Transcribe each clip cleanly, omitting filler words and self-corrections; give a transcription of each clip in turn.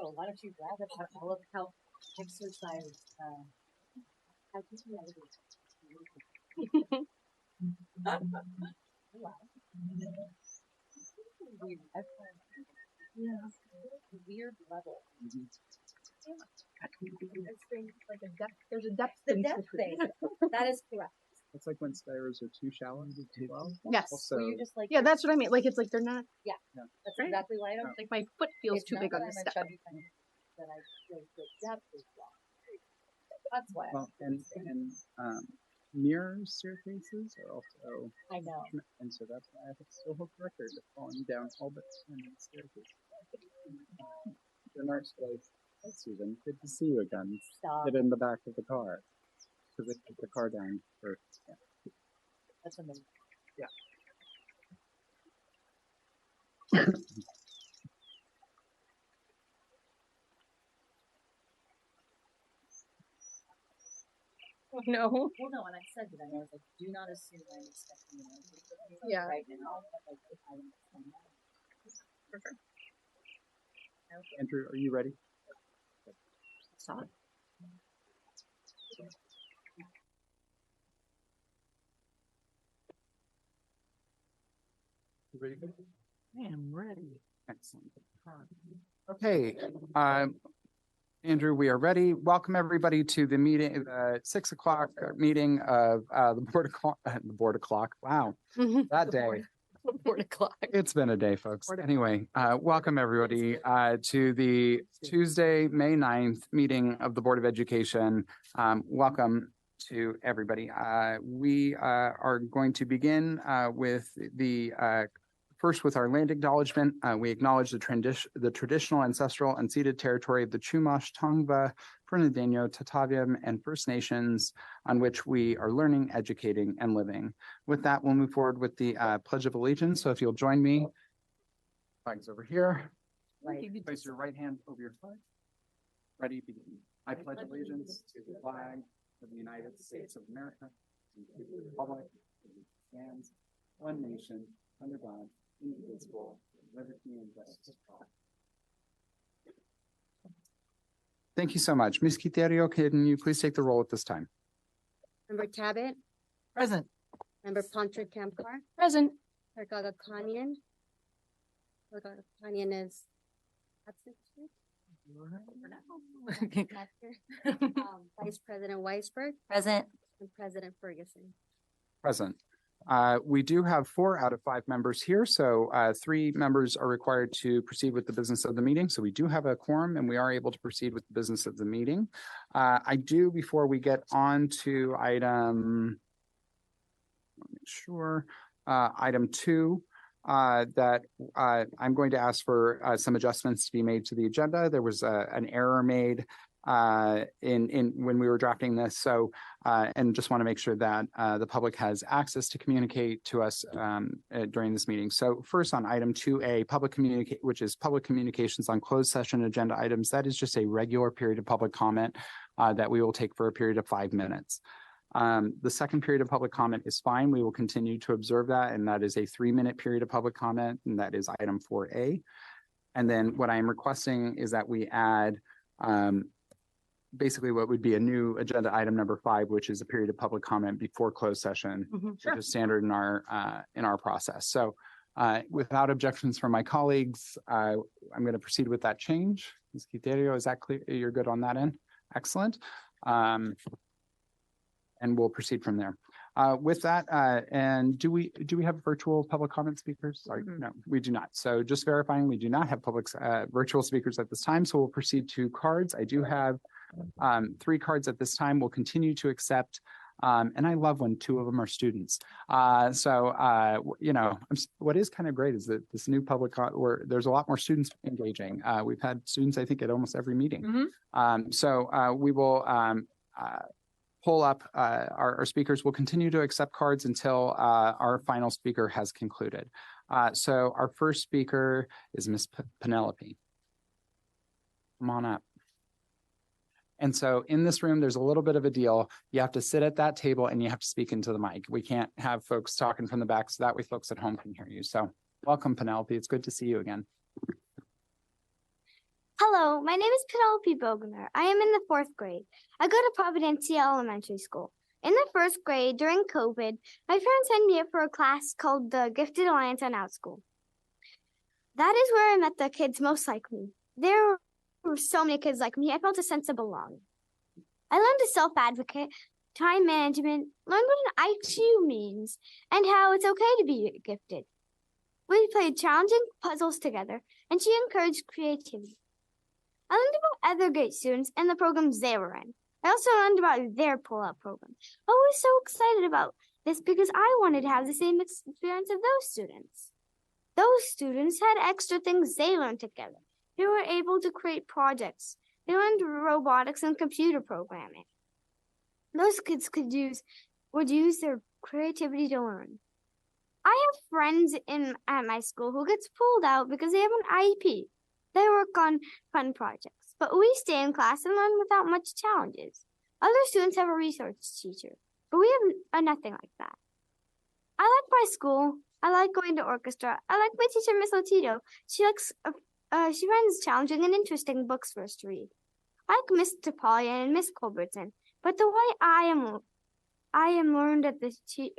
So why don't you brag about all of how exercise how you wow. Weird. Yeah. Weird level. Like a depth. There's a depth. The depth thing. That is correct. It's like when stairs are too shallow. Well, yes. Also, you just like yeah, that's what I mean. Like it's like they're not. Yeah. That's right? exactly why I don't Like my foot feels it's too big not on the step. chubby kind of, that I feel the depth is wrong. That's why. Well, and mirror staircases are also. I know. And so that's why I have a still hold record of falling down all but 10 staircases. The nurse goes, "Hey, Susan, good to see you again. Stop. Get in the back of the car." Because they took the car down first. Yeah. That's amazing. Yeah. No. Well, no, and I said to them, I was like, do not assume I'm expecting an answer Yeah. right now. But like, if I understand that. Perfect. Okay. Andrew, are you ready? Stop. You ready? I am ready. Excellent. Okay, Andrew, we are ready. Welcome everybody to the meeting, 6 o'clock meeting of the board o'clock. Wow, that day. Board o'clock. It's been a day, folks. Anyway, welcome everybody to the Tuesday, May 9th meeting of the Board of Education. Welcome to everybody. We are going to begin with first with our land acknowledgement. We acknowledge the traditional, ancestral, and ceded territory of the Chumash, Tongva, Fernandino, Tataviam, and First Nations on which we are learning, educating, and living. With that, we'll move forward with the Pledge of Allegiance. So if you'll join me, flags over here. Right. Place your right hand over your flag. Ready, begin. I pledge allegiance to the flag of the United States of America, and to the republic that stands one nation under God, indivisible, with liberty and justice for all. Thank you so much. Ms. Quiterio, can you please take the roll at this time? Member Tabbitt, Present. Member Pontra Kamkar, Present. Vergaga Kanyan. Vergaga Kanyan is absent. Not here. Vice President Weisberg Present. and President Ferguson. Present. We do have 4 out of 5 members here, so 3 members are required to proceed with the business of the meeting. So we do have a quorum and we are able to proceed with the business of the meeting. I do, before we get on to item, let me make sure, item 2, that I'm going to ask for some adjustments to be made to the agenda. There was an error made in when we were drafting this. So, and just want to make sure that the public has access to communicate to us during this meeting. So first on item 2A, which is public communications on closed session agenda items. That is just a regular period of public comment that we will take for a period of 5 minutes. The second period of public comment is fine. We will continue to observe that. And that is a 3-minute period of public comment. And that is item 4A. And then what I am requesting is that we add basically what would be a new agenda item number 5, which is a period of public comment before closed session, Sure. which is standard in our process. So without objections from my colleagues, I'm going to proceed with that change. Ms. Quiterio, is that clear? You're good on that end? Excellent. And we'll proceed from there. With that, and do we have virtual public comment speakers? Sorry, no, we do not. So just verifying, we do not have public virtual speakers at this time. So we'll proceed to cards. I do have 3 cards at this time. We'll continue to accept. And I love when 2 of them are students. You know, what is kind of great is that this new public where there's a lot more students engaging. We've had students, I think, at almost every meeting. We will pull up our speakers. We'll continue to accept cards until our final speaker has concluded. So our first speaker is Ms. Penelope. Come on up. And so in this room, there's a little bit of a deal. You have to sit at that table and you have to speak into the mic. We can't have folks talking from the back, so that way folks at home can hear you. So welcome, Penelope. It's good to see you again. Hello, my name is Penelope Bogner. I am in the 4th grade. I go to Providencia Elementary School. In the 1st grade, during COVID, my parents signed me up for a class called the Gifted Alliance on OutSchool. That is where I met the kids most like me. There were so many kids like me, I felt a sense of belonging. I learned to self-advocate, time management, learned what an IQ means, and how it's okay to be gifted. We played challenging puzzles together, and she encouraged creativity. I learned about other GATE students and the programs they were in. I also learned about their pull-out program. I was so excited about this because I wanted to have the same experience of those students. Those students had extra things they learned together. They were able to create projects. They learned robotics and computer programming. Those kids would use their creativity to learn. I have friends at my school who gets pulled out because they have an IEP. They work on fun projects, but we stay in class and learn without much challenges. Other students have a research teacher, but we have nothing like that. I like my school. I like going to orchestra. I like my teacher, Miss Lotito. She finds challenging and interesting books for us to read. I like Miss Tapalia and Miss Culbertson, but the way I am learned at the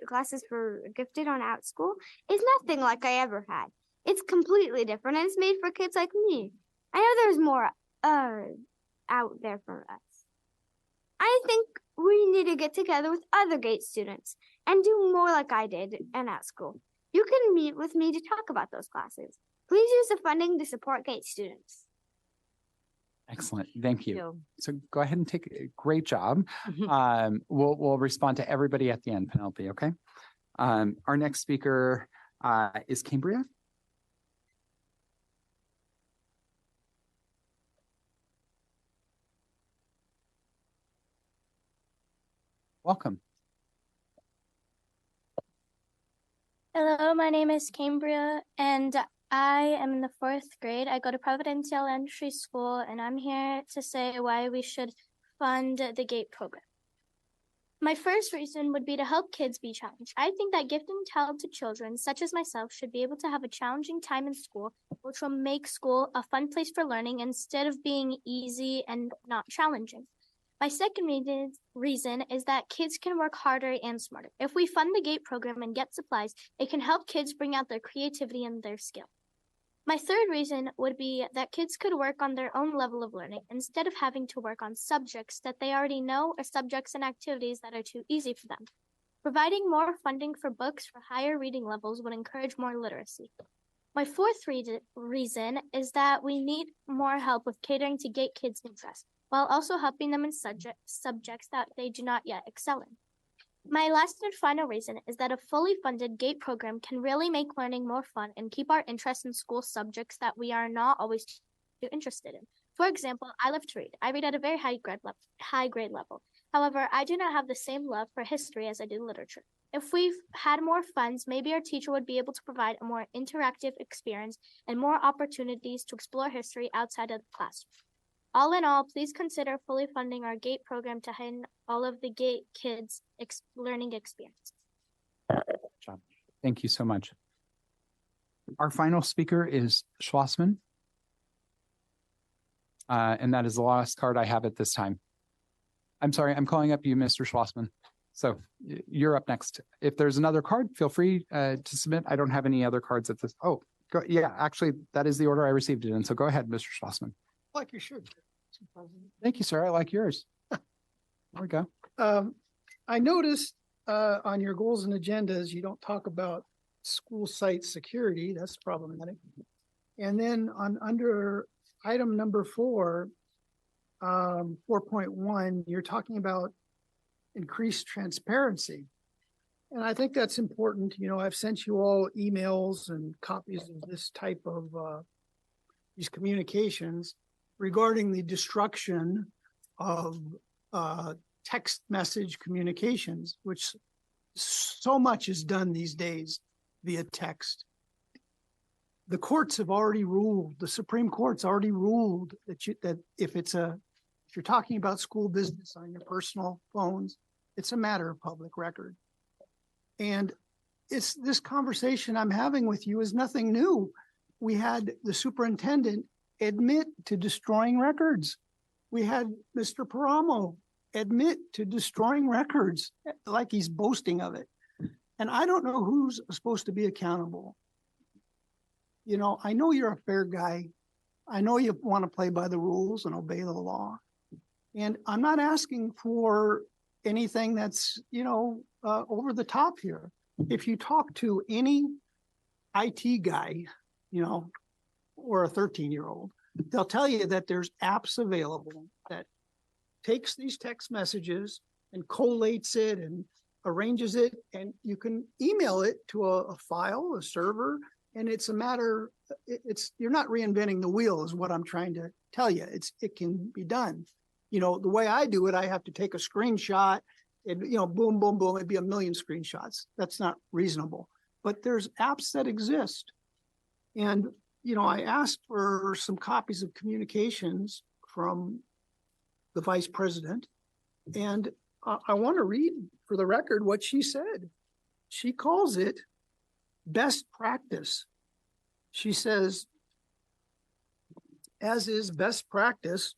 classes for Gifted on OutSchool is nothing like I ever had. It's completely different, and it's made for kids like me. I know there's more out there for us. I think we need to get together with other GATE students and do more like I did in OutSchool. You can meet with me to talk about those classes. Please use the funding to support GATE students. Excellent. Thank you. So go ahead and take a great job. We'll respond to everybody at the end, Penelope, okay? Our next speaker is Cambria. Welcome. Hello, my name is Cambria, and I am in the 4th grade. I go to Providencia Elementary School, and I'm here to say why we should fund the GATE program. My first reason would be to help kids be challenged. I think that gifted and talented children, such as myself, should be able to have a challenging time in school, which will make school a fun place for learning instead of being easy and not challenging. My second reason is that kids can work harder and smarter. If we fund the GATE program and get supplies, it can help kids bring out their creativity and their skill. My third reason would be that kids could work on their own level of learning instead of having to work on subjects that they already know or subjects and activities that are too easy for them. Providing more funding for books for higher reading levels would encourage more literacy. My fourth reason is that we need more help with catering to GATE kids' interests, while also helping them in subjects that they do not yet excel in. My last and final reason is that a fully funded GATE program can really make learning more fun and keep our interest in school subjects that we are not always too interested in. For example, I love to read. I read at a very high grade level. However, I do not have the same love for history as I do literature. If we've had more funds, maybe our teacher would be able to provide a more interactive experience and more opportunities to explore history outside of the classroom. All in all, please consider fully funding our GATE program to heighten all of the GATE kids' learning experience. Thank you so much. Our final speaker is Schlossman. And that is the last card I have at this time. I'm sorry, I'm calling up you, Mr. Schlossman. So you're up next. If there's another card, feel free to submit. I don't have any other cards at this. Oh, yeah, actually, that is the order I received it in. So go ahead, Mr. Schlossman. Like your shirt. Thank you, sir. I like yours. There we go. I noticed on your goals and agendas, you don't talk about school site security. That's problematic. And then under item number 4, 4.1, you're talking about increased transparency. And I think that's important. You know, I've sent you all emails and copies of this type of these communications regarding the destruction of text message communications, which so much is done these days via text. The courts have already ruled, the Supreme Court's already ruled that if you're talking about school business on your personal phones, it's a matter of public record. And it's this conversation I'm having with you is nothing new. We had the superintendent admit to destroying records. We had Mr. Paramo admit to destroying records like he's boasting of it. And I don't know who's supposed to be accountable. You know, I know you're a fair guy. I know you want to play by the rules and obey the law. And I'm not asking for anything that's, over the top here. If you talk to any IT guy, or a 13-year-old, they'll tell you that there's apps available that takes these text messages and collates it and arranges it, and you can email it to a file, a server, and it's a matter, you're not reinventing the wheel is what I'm trying to tell you. It can be done. The way I do it, I have to take a screenshot and, boom, boom, boom, it'd be 1 million screenshots. That's not reasonable. But there's apps that exist. And, I asked for some copies of communications from the vice president. And I want to read for the record what she said. She calls it best practice. She says, as is best practice,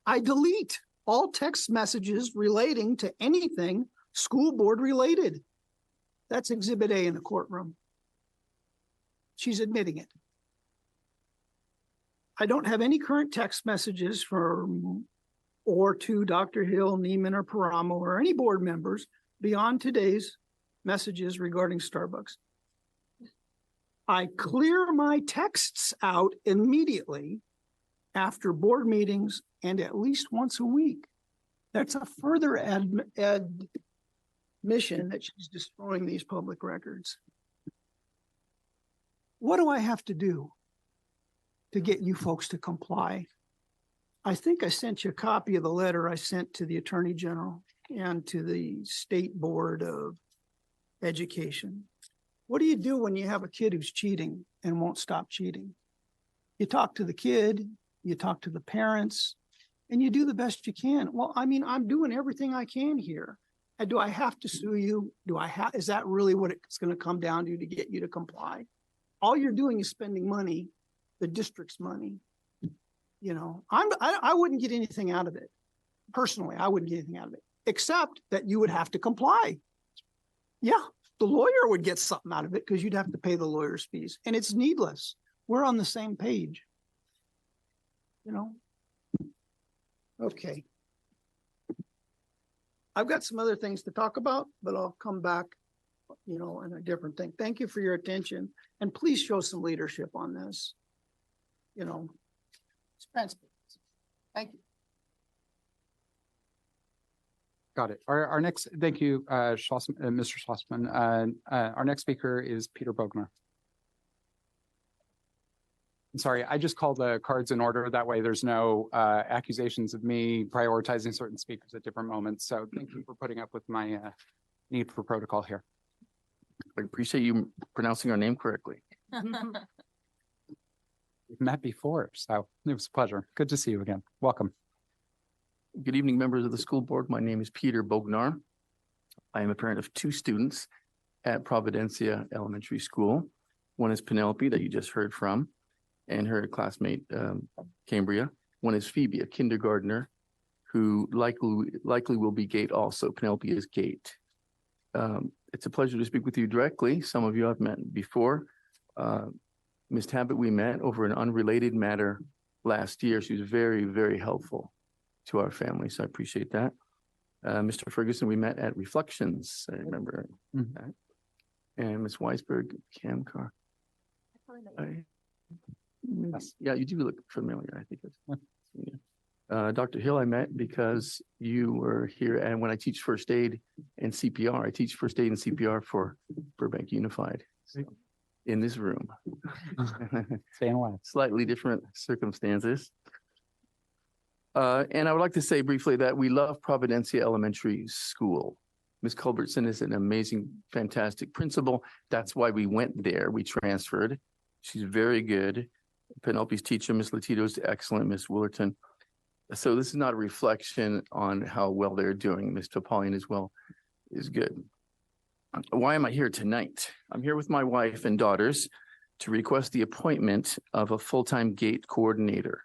I delete all text messages relating to anything school board related. That's Exhibit A in the courtroom. She's admitting it. I don't have any current text messages from or to Dr. Hill, Neiman, or Paramo, or any board members beyond today's messages regarding Starbucks. I clear my texts out immediately after board meetings and at least once a week. That's a further admission that she's destroying these public records. What do I have to do to get you folks to comply? I think I sent you a copy of the letter I sent to the Attorney General and to the State Board of Education. What do you do when you have a kid who's cheating and won't stop cheating? You talk to the kid, you talk to the parents, and you do the best you can. Well, I'm doing everything I can here. And do I have to sue you? Is that really what it's going to come down to get you to comply? All you're doing is spending money, the district's money. I wouldn't get anything out of it. Personally, I wouldn't get anything out of it, except that you would have to comply. Yeah, the lawyer would get something out of it because you'd have to pay the lawyer's fees. And it's needless. We're on the same page. Okay. I've got some other things to talk about, but I'll come back, in a different thing. Thank you for your attention. And please show some leadership on this. It's transparent. Thank you. Got it. Our next, thank you, Mr. Schlossman. Our next speaker is Peter Bogner. I'm sorry, I just call the cards in order. That way there's no accusations of me prioritizing certain speakers at different moments. So thank you for putting up with my need for protocol here. I appreciate you pronouncing our name correctly. We've met before, so it was a pleasure. Good to see you again. Welcome. Good evening, members of the school board. My name is Peter Bognar. I am a parent of 2 students at Providencia Elementary School. One is Penelope, that you just heard from, and her classmate, Cambria. One is Phoebe, a kindergartner who likely will be GATE also. Penelope is GATE. It's a pleasure to speak with you directly. Some of you I've met before. Ms. Tabbitt, we met over an unrelated matter last year. She was very, very helpful to our family, so I appreciate that. Mr. Ferguson, we met at Reflections, I remember that. And Ms. Weisberg, Camcar. Yeah, you do look familiar, I think. Dr. Hill, I met because you were here, and when I teach first aid and CPR, I teach first aid and CPR for Burbank Unified. So, in this room. Staying alive. Slightly different circumstances. And I would like to say briefly that we love Providencia Elementary School. Ms. Culbertson is an amazing, fantastic principal. That's why we went there. We transferred. She's very good. Penelope's teacher, Ms. Latito, is excellent. Ms. Willerton. So this is not a reflection on how well they're doing. Ms. Topalian as well is good. Why am I here tonight? I'm here with my wife and daughters to request the appointment of a full-time gate coordinator.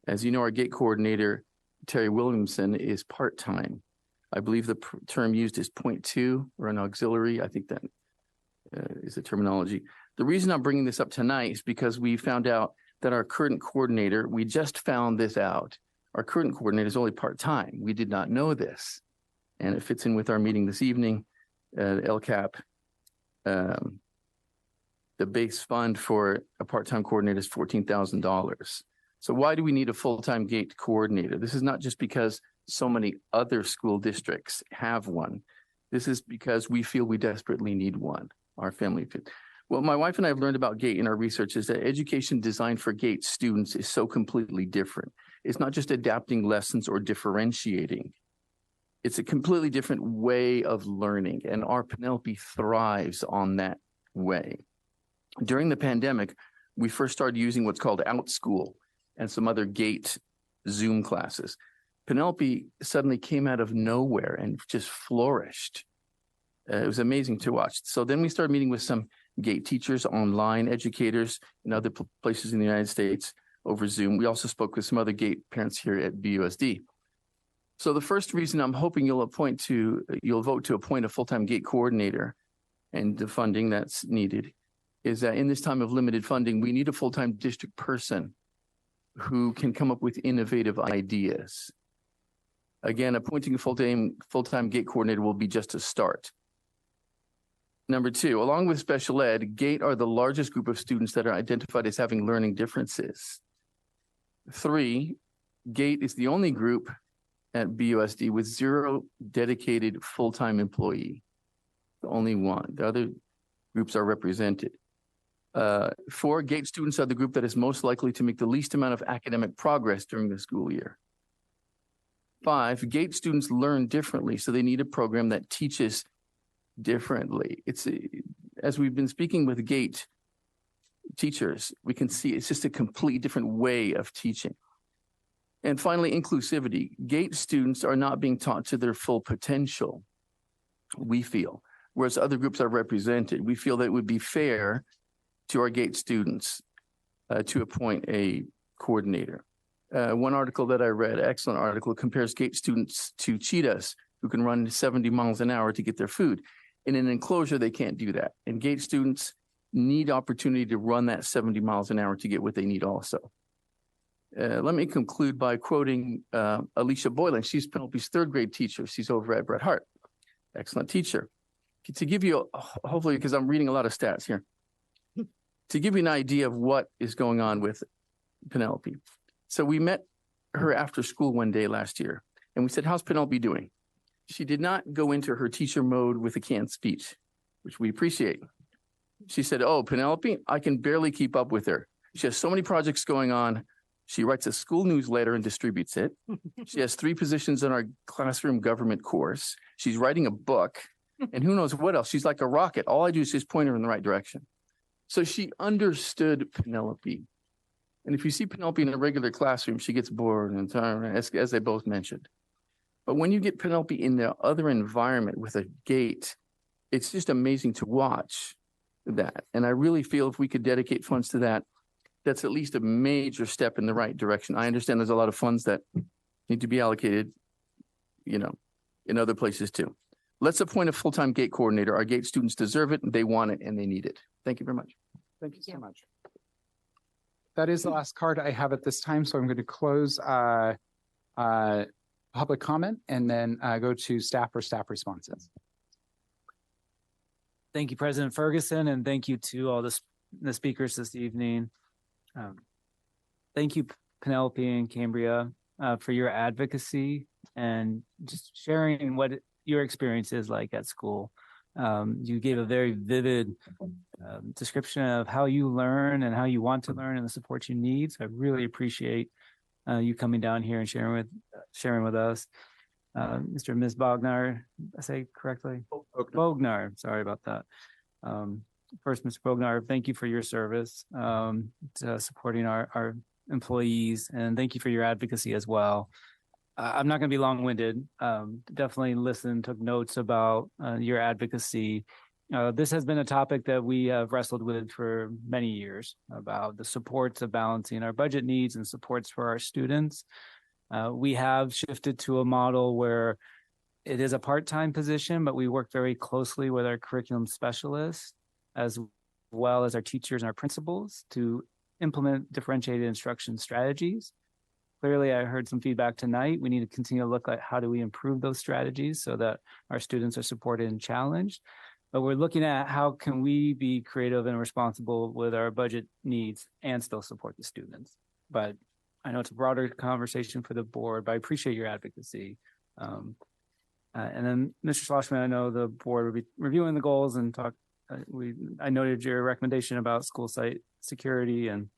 As you know, our gate coordinator, Terry Williamson, is part-time. I believe the term used is 0.2 or an auxiliary. I think that is the terminology. The reason I'm bringing this up tonight is because we found out that our current coordinator, we just found this out. Our current coordinator is only part-time. We did not know this. And it fits in with our meeting this evening, LCAP. The base fund for a part-time coordinator is $14,000. So why do we need a full-time gate coordinator? This is not just because so many other school districts have one. This is because we feel we desperately need one, our family. What my wife and I have learned about GATE in our research is that education designed for GATE students is so completely different. It's not just adapting lessons or differentiating. It's a completely different way of learning, and our Penelope thrives on that way. During the pandemic, we first started using what's called OutSchool and some other GATE Zoom classes. Penelope suddenly came out of nowhere and just flourished. It was amazing to watch. So then we started meeting with some GATE teachers, online educators in other places in the United States over Zoom. We also spoke with some other GATE parents here at BUSD. So the first reason I'm hoping you'll vote to appoint a full-time GATE coordinator and the funding that's needed is that in this time of limited funding, we need a full-time district person who can come up with innovative ideas. Again, appointing a full-time GATE coordinator will be just a start. Number two, along with special ed, GATE are the largest group of students that are identified as having learning differences. Three, GATE is the only group at BUSD with 0 dedicated full-time employee. The only one. The other groups are represented. 4, GATE students are the group that is most likely to make the least amount of academic progress during the school year. 5, GATE students learn differently, so they need a program that teaches differently. As we've been speaking with GATE teachers, we can see it's just a completely different way of teaching. And finally, inclusivity. GATE students are not being taught to their full potential, we feel, whereas other groups are represented. We feel that it would be fair to our GATE students to appoint a coordinator. One article that I read, excellent article, compares GATE students to cheetahs who can run 70 miles an hour to get their food. In an enclosure, they can't do that. And GATE students need opportunity to run that 70 miles an hour to get what they need also. Let me conclude by quoting Alicia Boylan. She's Penelope's 3rd grade teacher. She's over at Bret Harte. Excellent teacher. To give you, hopefully, because I'm reading a lot of stats here, to give you an idea of what is going on with Penelope. So we met her after school one day last year, and we said, how's Penelope doing? She did not go into her teacher mode with a canned speech, which we appreciate. She said, oh, Penelope, I can barely keep up with her. She has so many projects going on. She writes a school newsletter and distributes it. She has 3 positions in our classroom government course. She's writing a book, and who knows what else. She's like a rocket. All I do is just point her in the right direction. So she understood Penelope. And if you see Penelope in a regular classroom, she gets bored and tired, as they both mentioned. But when you get Penelope in the other environment with a GATE, it's just amazing to watch that. And I really feel if we could dedicate funds to that, that's at least a major step in the right direction. I understand there's a lot of funds that need to be allocated, in other places too. Let's appoint a full-time GATE coordinator. Our GATE students deserve it, they want it, and they need it. Thank you very much. Thank you so much. That is the last card I have at this time, so I'm going to close public comment and then go to staff for staff responses. Thank you, President Ferguson, and thank you to all the speakers this evening. Thank you, Penelope and Cambria, for your advocacy and just sharing what your experience is like at school. You gave a very vivid description of how you learn and how you want to learn and the support you need. So I really appreciate you coming down here and sharing with us. Mr. and Ms. Bognar, I say correctly? Bognar, sorry about that. First, Mr. Bognar, thank you for your service to supporting our employees, and thank you for your advocacy as well. I'm not going to be long-winded. Definitely listened, took notes about your advocacy, This has been a topic that we have wrestled with for many years about the supports of balancing our budget needs and supports for our students. We have shifted to a model where it is a part-time position, but we work very closely with our curriculum specialists as well as our teachers and our principals to implement differentiated instruction strategies. Clearly, I heard some feedback tonight. We need to continue to look at how do we improve those strategies so that our students are supported and challenged. But we're looking at how can we be creative and responsible with our budget needs and still support the students. But I know it's a broader conversation for the board, but I appreciate your advocacy. And then Mr. Schlossman, I know the board will be reviewing the goals and talk. I noted your recommendation about school site security and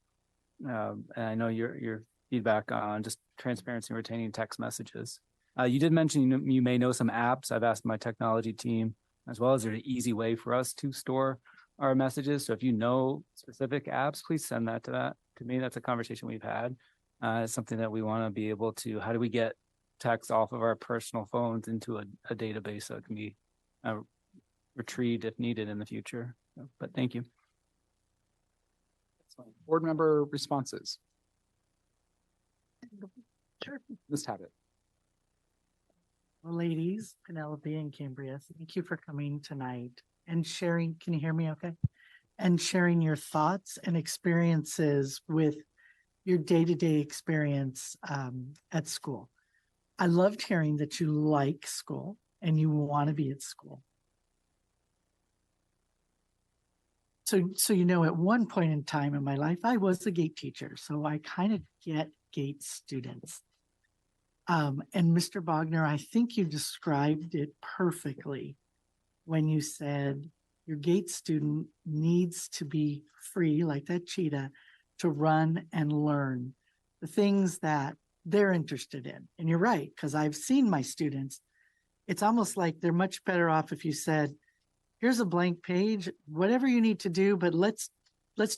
I know your feedback on just transparency and retaining text messages. You did mention you may know some apps. I've asked my technology team as well as there's an easy way for us to store our messages. So if you know specific apps, please send that to me. That's a conversation we've had. It's something that we want to be able to, how do we get text off of our personal phones into a database so it can be retrieved if needed in the future. But thank you. Board member responses. Sure. Ms. Tabbitt. Well, ladies, Penelope and Cambria, thank you for coming tonight and sharing. Can you hear me okay? And sharing your thoughts and experiences with your day-to-day experience at school. I loved hearing that you like school and you want to be at school. So you know, at one point in time in my life, I was a GATE teacher, so I kind of get GATE students. And Mr. Bogner, I think you described it perfectly when you said your GATE student needs to be free, like that cheetah, to run and learn the things that they're interested in. And you're right, because I've seen my students. It's almost like they're much better off if you said, here's a blank page, whatever you need to do, but let's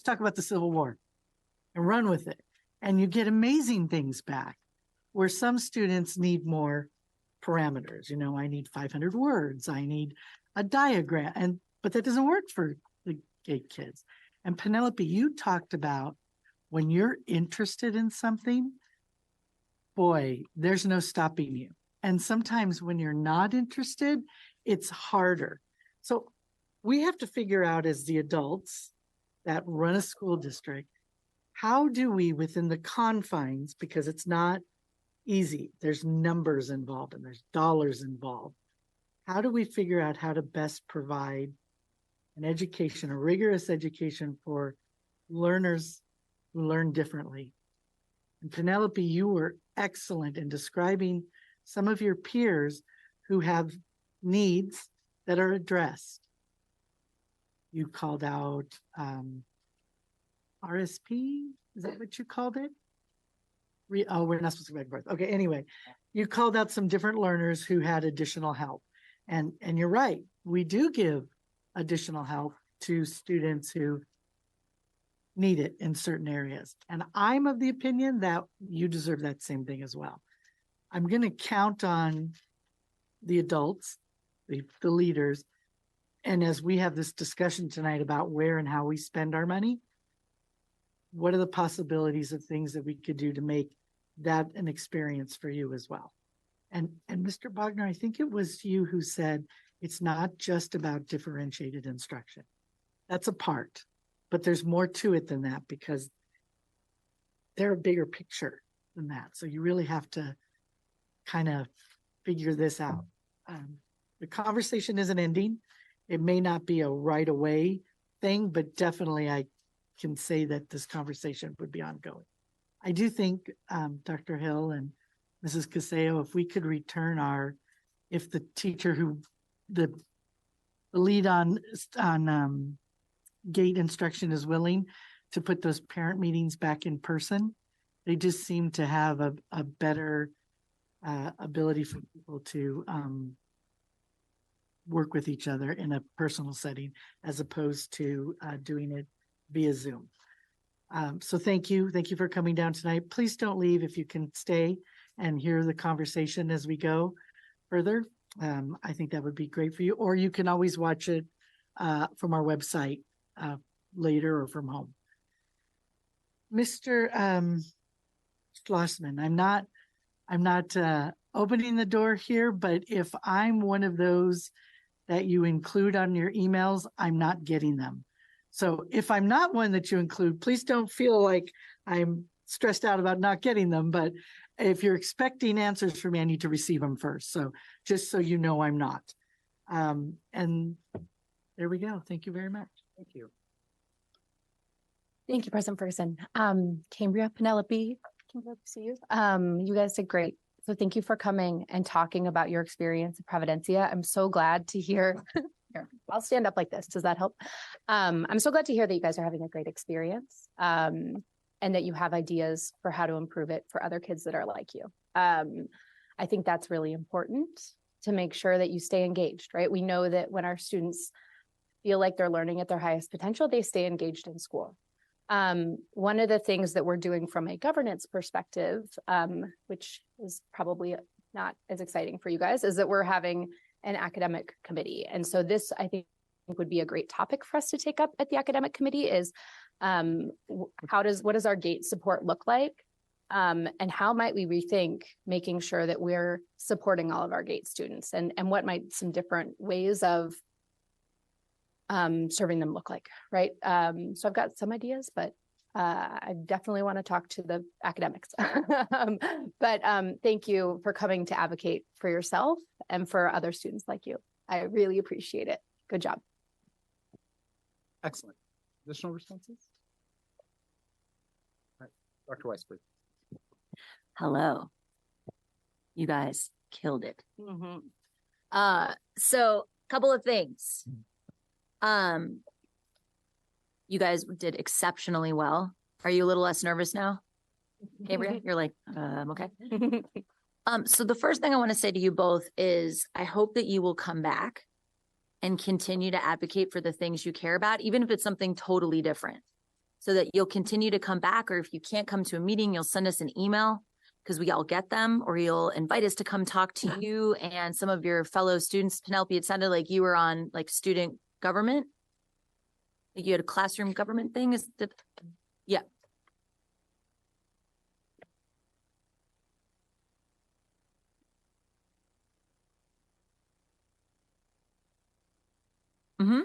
talk about the Civil War and run with it. And you get amazing things back. Where some students need more parameters. You know, I need 500 words, I need a diagram, but that doesn't work for the GATE kids. And Penelope, you talked about when you're interested in something, boy, there's no stopping you. And sometimes when you're not interested, it's harder. So we have to figure out as the adults that run a school district, how do we within the confines, because it's not easy. There's numbers involved and there's dollars involved. How do we figure out how to best provide an education, a rigorous education for learners who learn differently? And Penelope, you were excellent in describing some of your peers who have needs that are addressed. You called out RSP, is that what you called it? Oh, we're not supposed to go back and forth. Okay, anyway, you called out some different learners who had additional help. And you're right, we do give additional help to students who need it in certain areas. And I'm of the opinion that you deserve that same thing as well. I'm going to count on the adults, the leaders, and as we have this discussion tonight about where and how we spend our money, what are the possibilities of things that we could do to make that an experience for you as well? And Mr. Bogner, I think it was you who said it's not just about differentiated instruction. That's a part, but there's more to it than that because they're a bigger picture than that. So you really have to kind of figure this out. The conversation isn't ending. It may not be a right away thing, but definitely I can say that this conversation would be ongoing. I do think, Dr. Hill and Mrs. Caseo, if we could return if the teacher the lead on GATE instruction is willing to put those parent meetings back in person, they just seem to have a better ability for people to work with each other in a personal setting as opposed to doing it via Zoom. So thank you. Thank you for coming down tonight. Please don't leave if you can stay and hear the conversation as we go further. I think that would be great for you, or you can always watch it from our website later or from home. Mr. Schlossman, I'm not opening the door here, but if I'm one of those that you include on your emails, I'm not getting them. So if I'm not one that you include, please don't feel like I'm stressed out about not getting them. But if you're expecting answers from me, I need to receive them first. So just so you know, I'm not. And there we go. Thank you very much. Thank you. Thank you, President Ferguson. Cambria, Penelope, see you. You guys did great. So thank you for coming and talking about your experience at Providencia. I'm so glad to hear. Here, I'll stand up like this. Does that help? I'm so glad to hear that you guys are having a great experience and that you have ideas for how to improve it for other kids that are like you. I think that's really important to make sure that you stay engaged, right? We know that when our students feel like they're learning at their highest potential, they stay engaged in school. One of the things that we're doing from a governance perspective, which is probably not as exciting for you guys, is that we're having an academic committee. And so this, I think, would be a great topic for us to take up at the academic committee is what does our GATE support look like? And how might we rethink making sure that we're supporting all of our GATE students and what might some different ways of serving them look like, right? So I've got some ideas, but I definitely want to talk to the academics. But thank you for coming to advocate for yourself and for other students like you. I really appreciate it. Good job. Excellent. Additional responses? All right, Dr. Weiss, please. Hello. You guys killed it. So couple of things. You guys did exceptionally well. Are you a little less nervous now? Gabriel, you're like, okay. So the first thing I want to say to you both is I hope that you will come back and continue to advocate for the things you care about, even if it's something totally different, so that you'll continue to come back. Or if you can't come to a meeting, you'll send us an email because we all get them, or you'll invite us to come talk to you and some of your fellow students. Penelope, it sounded like you were on like student government. Like you had a classroom government thing. Is that? Yeah. Mm-hmm.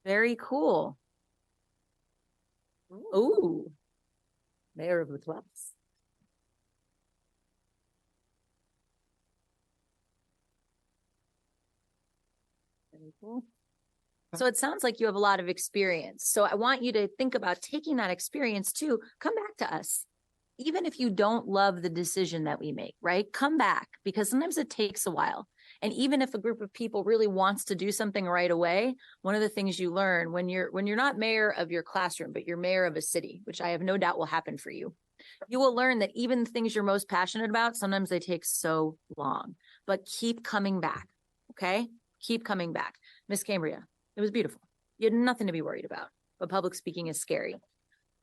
Very cool. Ooh. Mayor of the Clubs. Very cool. So it sounds like you have a lot of experience. So I want you to think about taking that experience too. Come back to us. Even if you don't love the decision that we make, right? Come back, because sometimes it takes a while. And even if a group of people really wants to do something right away, one of the things you learn when you're not mayor of your classroom, but you're mayor of a city, which I have no doubt will happen for you, you will learn that even things you're most passionate about, sometimes they take so long. But keep coming back, okay? Keep coming back. Miss Cambria, it was beautiful. You had nothing to be worried about, but public speaking is scary.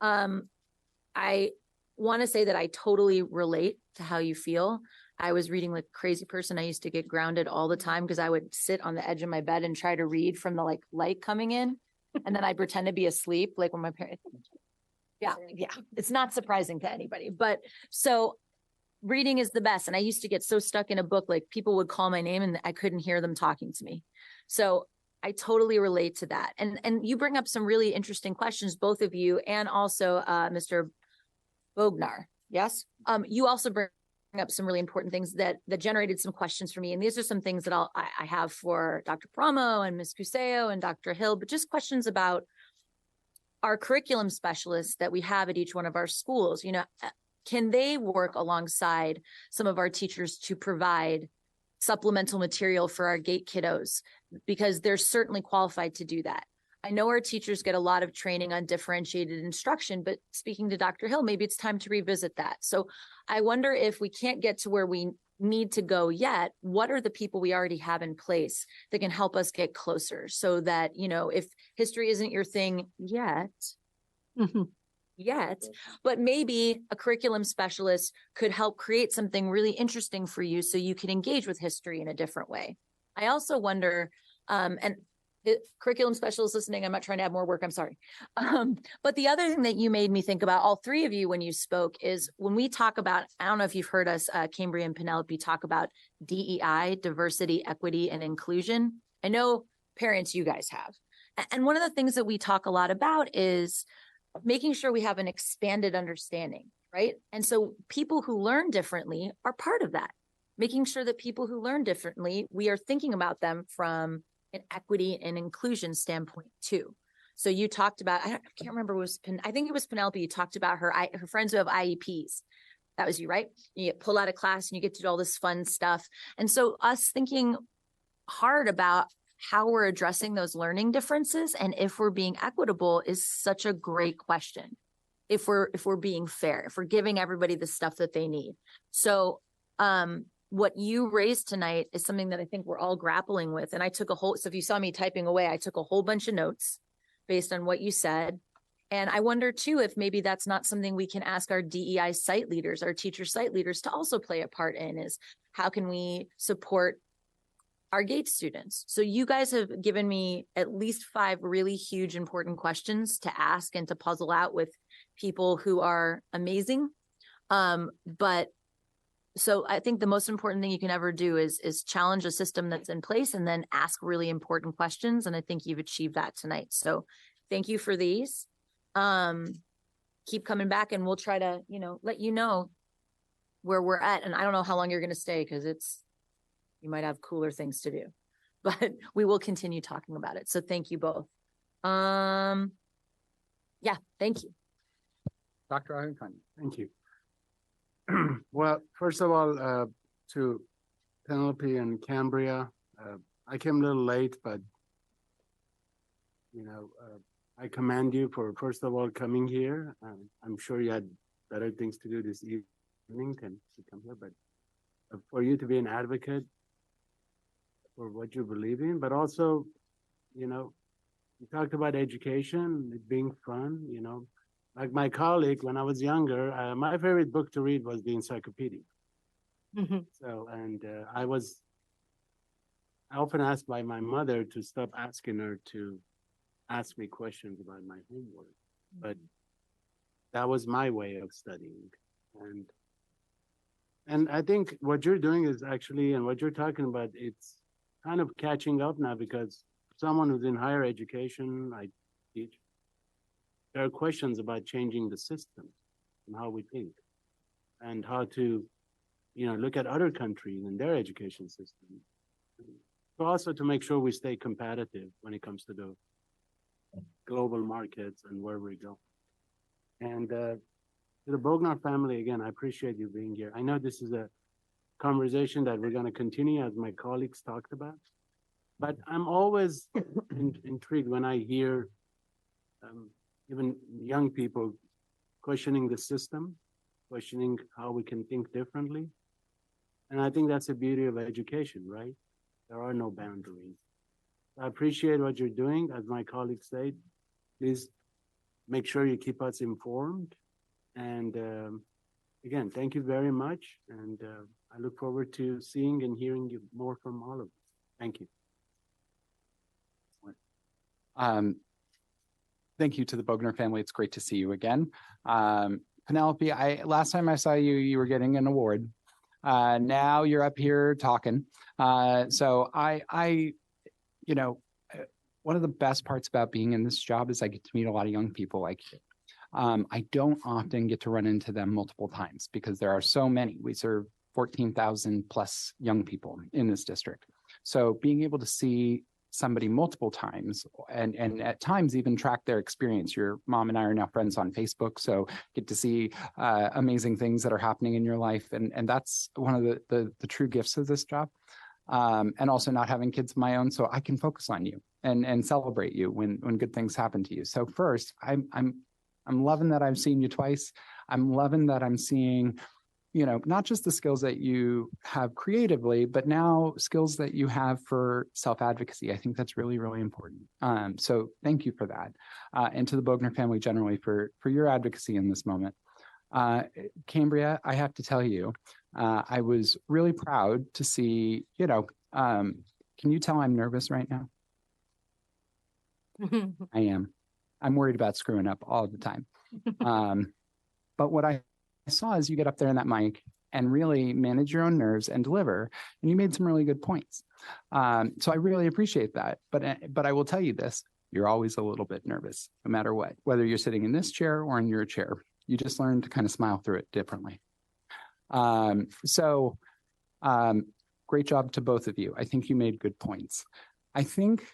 I want to say that I totally relate to how you feel. I was reading like a crazy person. I used to get grounded all the time because I would sit on the edge of my bed and try to read from the like light coming in. And then I pretend to be asleep. Like when my parents, yeah. It's not surprising to anybody, but so reading is the best. And I used to get so stuck in a book, like people would call my name and I couldn't hear them talking to me. So I totally relate to that. And you bring up some really interesting questions, both of you, and also Mr. Bognar. Yes. You also bring up some really important things that generated some questions for me. And these are some things that I have for Dr. Paramo and Ms. Cuseo and Dr. Hill, but just questions about our curriculum specialists that we have at each one of our schools. You know, can they work alongside some of our teachers to provide supplemental material for our GATE kiddos? Because they're certainly qualified to do that. I know our teachers get a lot of training on differentiated instruction, but speaking to Dr. Hill, maybe it's time to revisit that. So I wonder if we can't get to where we need to go yet, what are the people we already have in place that can help us get closer so that, you know, if history isn't your thing yet, yet, but maybe a curriculum specialist could help create something really interesting for you so you can engage with history in a different way. I also wonder, and curriculum specialists listening, I'm not trying to have more work, I'm sorry. But the other thing that you made me think about, all three of you when you spoke, is when we talk about, I don't know if you've heard us, Cambria and Penelope, talk about DEI, diversity, equity, and inclusion. I know parents, you guys have. And one of the things that we talk a lot about is making sure we have an expanded understanding, right? And so people who learn differently are part of that. Making sure that people who learn differently, we are thinking about them from an equity and inclusion standpoint too. So you talked about, I can't remember, I think it was Penelope, you talked about her friends who have IEPs. That was you, right? You get pulled out of class and you get to do all this fun stuff. And so us thinking hard about how we're addressing those learning differences and if we're being equitable is such a great question. If we're being fair, if we're giving everybody the stuff that they need. So what you raised tonight is something that I think we're all grappling with. And I took so if you saw me typing away, I took a whole bunch of notes based on what you said. And I wonder too, if maybe that's not something we can ask our DEI site leaders, our teacher site leaders to also play a part in, is how can we support our GATE students? So you guys have given me at least 5 really huge, important questions to ask and to puzzle out with people who are amazing. But so I think the most important thing you can ever do is challenge a system that's in place and then ask really important questions. And I think you've achieved that tonight. So thank you for these. Keep coming back and we'll try to, let you know where we're at. And I don't know how long you're going to stay because you might have cooler things to do, but we will continue talking about it. So thank you both. Yeah, thank you. Dr. Ahunkani. Thank you. Well, first of all, to Penelope and Cambria, I came a little late, but I commend you for, first of all, coming here. I'm sure you had better things to do this evening than to come here, but for you to be an advocate for what you believe in, but also, you talked about education, it being fun, like my colleague, when I was younger, my favorite book to read was the encyclopedia. Mhm. So, and I often asked by my mother to stop asking her to ask me questions about my homework, but that was my way of studying. And I think what you're doing is actually, and what you're talking about, it's kind of catching up now, because someone who's in higher education, I teach, there are questions about changing the system and how we think and how to, look at other countries and their education system. But also to make sure we stay competitive when it comes to the global markets and where we go. And to the Bognar family, again, I appreciate you being here. I know this is a conversation that we're going to continue, as my colleagues talked about, but I'm always intrigued when I hear even young people questioning the system, questioning how we can think differently. And I think that's the beauty of education, right? There are no boundaries. I appreciate what you're doing. As my colleagues said, please make sure you keep us informed. And again, thank you very much. And I look forward to seeing and hearing you more from all of you. Thank you. Thank you to the Bognar family. It's great to see you again. Penelope, last time I saw you, you were getting an award. Now you're up here talking. So one of the best parts about being in this job is I get to meet a lot of young people like you. I don't often get to run into them multiple times because there are so many. We serve 14,000 plus young people in this district. So being able to see somebody multiple times and at times even track their experience. Your mom and I are now friends on Facebook, so get to see amazing things that are happening in your life. And that's one of the true gifts of this job. And also not having kids of my own, so I can focus on you and celebrate you when good things happen to you. So first, I'm loving that I've seen you twice. I'm loving that I'm seeing, not just the skills that you have creatively, but now skills that you have for self-advocacy. I think that's really, really important. So thank you for that. And to the Bogner family generally for your advocacy in this moment. Cambria, I have to tell you, I was really proud to see, can you tell I'm nervous right now? I am. I'm worried about screwing up all the time. But what I saw is you get up there in that mic and really manage your own nerves and deliver. And you made some really good points. So I really appreciate that. But I will tell you this, you're always a little bit nervous, no matter what, whether you're sitting in this chair or in your chair. You just learn to kind of smile through it differently. Great job to both of you. I think you made good points. I think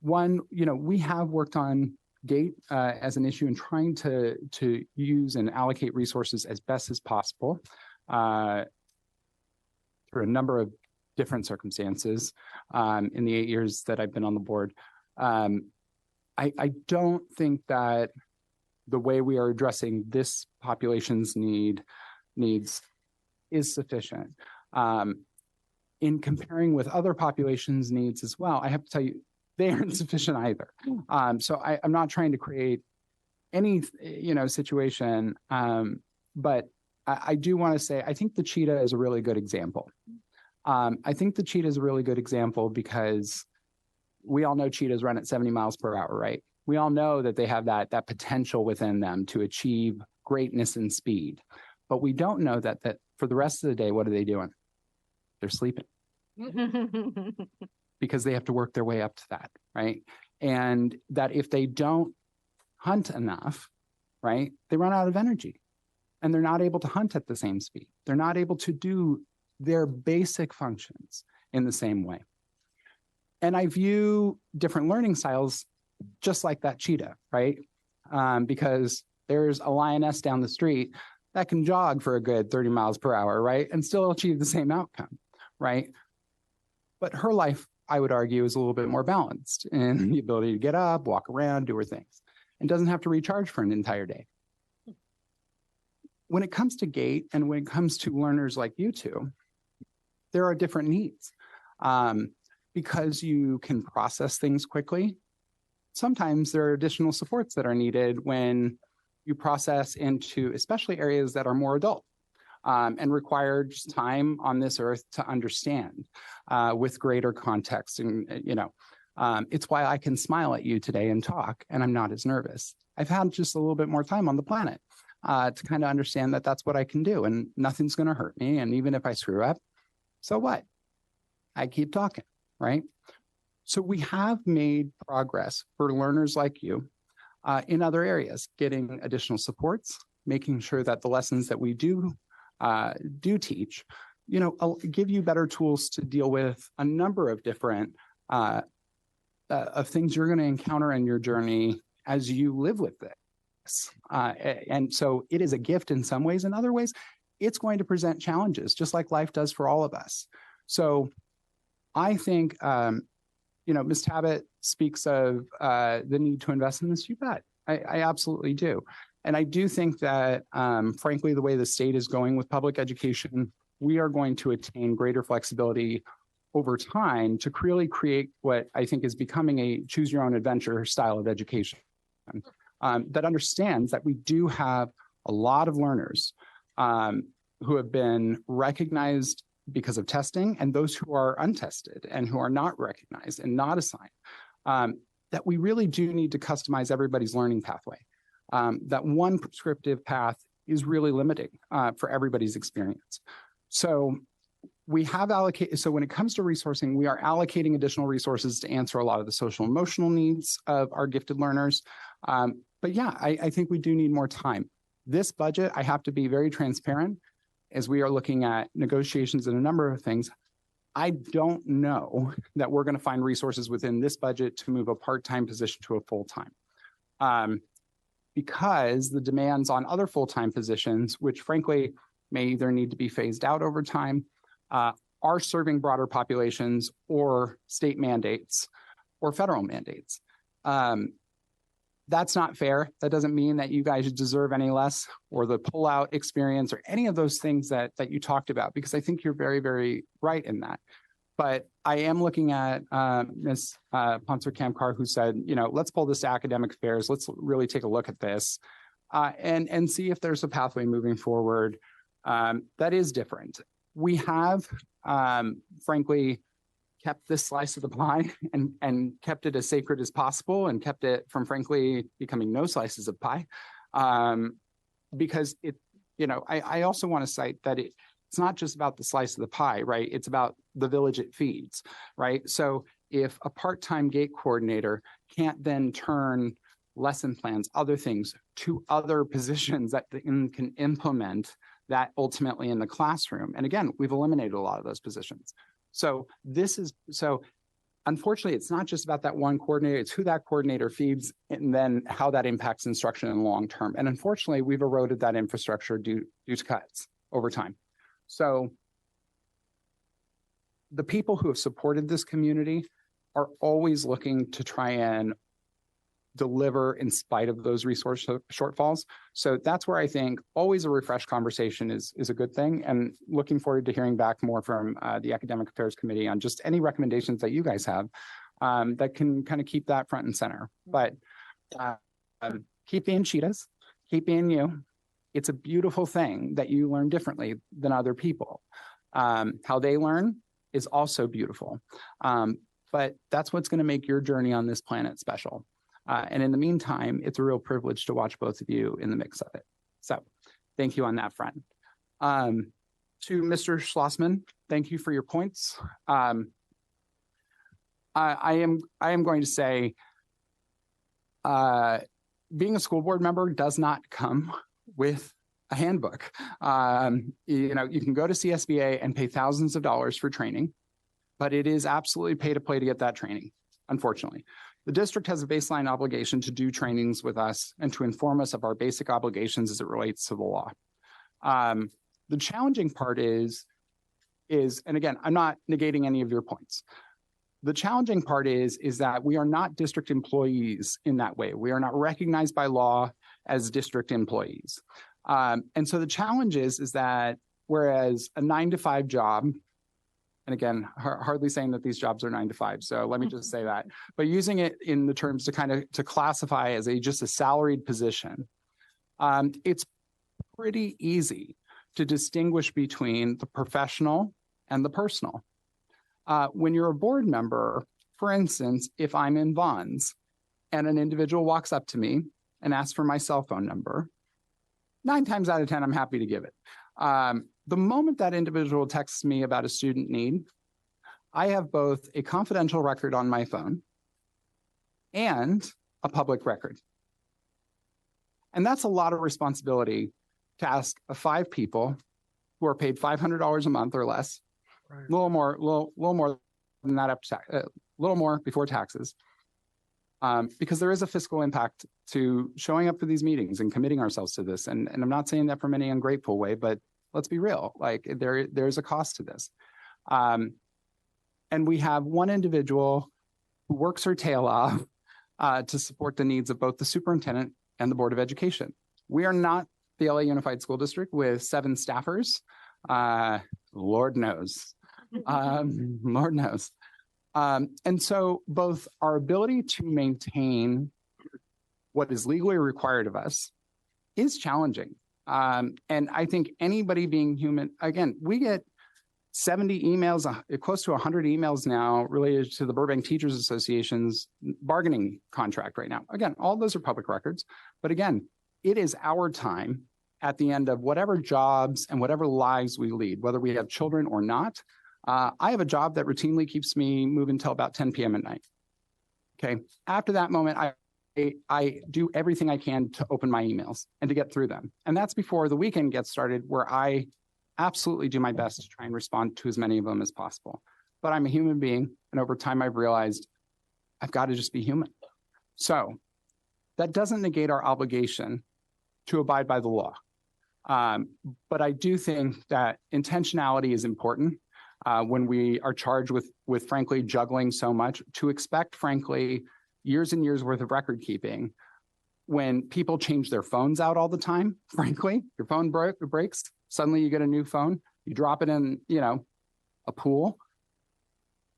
we have worked on GATE as an issue and trying to use and allocate resources as best as possible through a number of different circumstances in the 8 years that I've been on the board. I don't think that the way we are addressing this population's needs is sufficient. In comparing with other populations' needs as well, I have to tell you, they aren't sufficient either. So I'm not trying to create any, situation, but I do want to say, I think the cheetah is a really good example. I think the cheetah is a really good example because we all know cheetahs run at 70 miles per hour, right? We all know that they have that potential within them to achieve greatness and speed. But we don't know that for the rest of the day, what are they doing? They're sleeping. Because they have to work their way up to that, right? And that if they don't hunt enough, right, they run out of energy and they're not able to hunt at the same speed. They're not able to do their basic functions in the same way. And I view different learning styles just like that cheetah, right? Because there's a lioness down the street that can jog for a good 30 miles per hour, right? And still achieve the same outcome, right? But her life, I would argue, is a little bit more balanced in the ability to get up, walk around, do her things, and doesn't have to recharge for an entire day. When it comes to GATE and when it comes to learners like you two, there are different needs. Because you can process things quickly, sometimes there are additional supports that are needed when you process into especially areas that are more adult. And require just time on this earth to understand with greater context. And, it's why I can smile at you today and talk, and I'm not as nervous. I've had just a little bit more time on the planet to kind of understand that that's what I can do and nothing's going to hurt me. And even if I screw up, so what? I keep talking, right? So we have made progress for learners like you in other areas, getting additional supports, making sure that the lessons that we do teach, give you better tools to deal with a number of different of things you're going to encounter in your journey as you live with this. And so it is a gift in some ways. In other ways, it's going to present challenges, just like life does for all of us. So I think, Ms. Tabbitt speaks of the need to invest in this. You bet. I absolutely do. And I do think that, frankly, the way the state is going with public education, we are going to attain greater flexibility over time to really create what I think is becoming a choose your own adventure style of education that understands that we do have a lot of learners who have been recognized because of testing and those who are untested and who are not recognized and not assigned, that we really do need to customize everybody's learning pathway. That one prescriptive path is really limiting for everybody's experience. So we have allocated, so when it comes to resourcing, we are allocating additional resources to answer a lot of the social emotional needs of our gifted learners. But yeah, I think we do need more time. This budget, I have to be very transparent as we are looking at negotiations and a number of things. I don't know that we're going to find resources within this budget to move a part-time position to a full-time. Because the demands on other full-time positions, which frankly may either need to be phased out over time, are serving broader populations or state mandates or federal mandates. That's not fair. That doesn't mean that you guys deserve any less or the pullout experience or any of those things that you talked about, because I think you're very, very right in that. But I am looking at Ms. Ponser-Kamkar, who said, let's pull this to academic affairs. Let's really take a look at this and see if there's a pathway moving forward that is different. We have, frankly, kept this slice of the pie and kept it as sacred as possible and kept it from, frankly, becoming no slices of pie. Because I also want to cite that it's not just about the slice of the pie, right? It's about the village it feeds, right? So if a part-time gate coordinator can't then turn lesson plans, other things to other positions that can implement that ultimately in the classroom. And again, we've eliminated a lot of those positions. So unfortunately, it's not just about that one coordinator, it's who that coordinator feeds and then how that impacts instruction in the long term. And unfortunately, we've eroded that infrastructure due to cuts over time. So the people who have supported this community are always looking to try and deliver in spite of those resource shortfalls. So that's where I think always a refreshed conversation is a good thing, and looking forward to hearing back more from the Academic Affairs Committee on just any recommendations that you guys have that can kind of keep that front and center. But keep being cheetahs, keep being you. It's a beautiful thing that you learn differently than other people. How they learn is also beautiful. But that's what's going to make your journey on this planet special. And in the meantime, it's a real privilege to watch both of you in the mix of it. So thank you on that front. To Mr. Schlossman, thank you for your points. I am going to say, being a school board member does not come with a handbook. You can go to CSBA and pay thousands of dollars for training, but it is absolutely pay to play to get that training, unfortunately. The district has a baseline obligation to do trainings with us and to inform us of our basic obligations as it relates to the law. The challenging part is, and again, I'm not negating any of your points. The challenging part is that we are not district employees in that way. We are not recognized by law as district employees. And so the challenge is that whereas a 9-to-5 job, and again, hardly saying that these jobs are 9 to 5. So let me just say that, but using it in the terms to classify as just a salaried position, it's pretty easy to distinguish between the professional and the personal. When you're a board member, for instance, if I'm in Vons and an individual walks up to me and asks for my cell phone number, 9 times out of 10, I'm happy to give it. The moment that individual texts me about a student need, I have both a confidential record on my phone and a public record. And that's a lot of responsibility to ask 5 people who are paid $500 a month or less, right, a little more than that, a little more before taxes, because there is a fiscal impact to showing up for these meetings and committing ourselves to this. And I'm not saying that from any ungrateful way, but let's be real, like there's a cost to this. And we have one individual who works her tail off to support the needs of both the superintendent and the Board of Education. We are not the LA Unified School District with 7 staffers. Lord knows. Lord knows. And so both our ability to maintain what is legally required of us is challenging. And I think anybody being human, again, we get 70 emails, close to 100 emails now related to the Burbank Teachers Association's bargaining contract right now. Again, all those are public records. But again, it is our time at the end of whatever jobs and whatever lives we lead, whether we have children or not. I have a job that routinely keeps me moving until about 10 p.m. at night. Okay. After that moment, I do everything I can to open my emails and to get through them. And that's before the weekend gets started, where I absolutely do my best to try and respond to as many of them as possible. But I'm a human being. And over time, I've realized I've got to just be human. So that doesn't negate our obligation to abide by the law. But I do think that intentionality is important when we are charged with frankly, juggling so much. To expect, frankly, years and years worth of record keeping when people change their phones out all the time, frankly, your phone breaks, suddenly you get a new phone, you drop it in, a pool.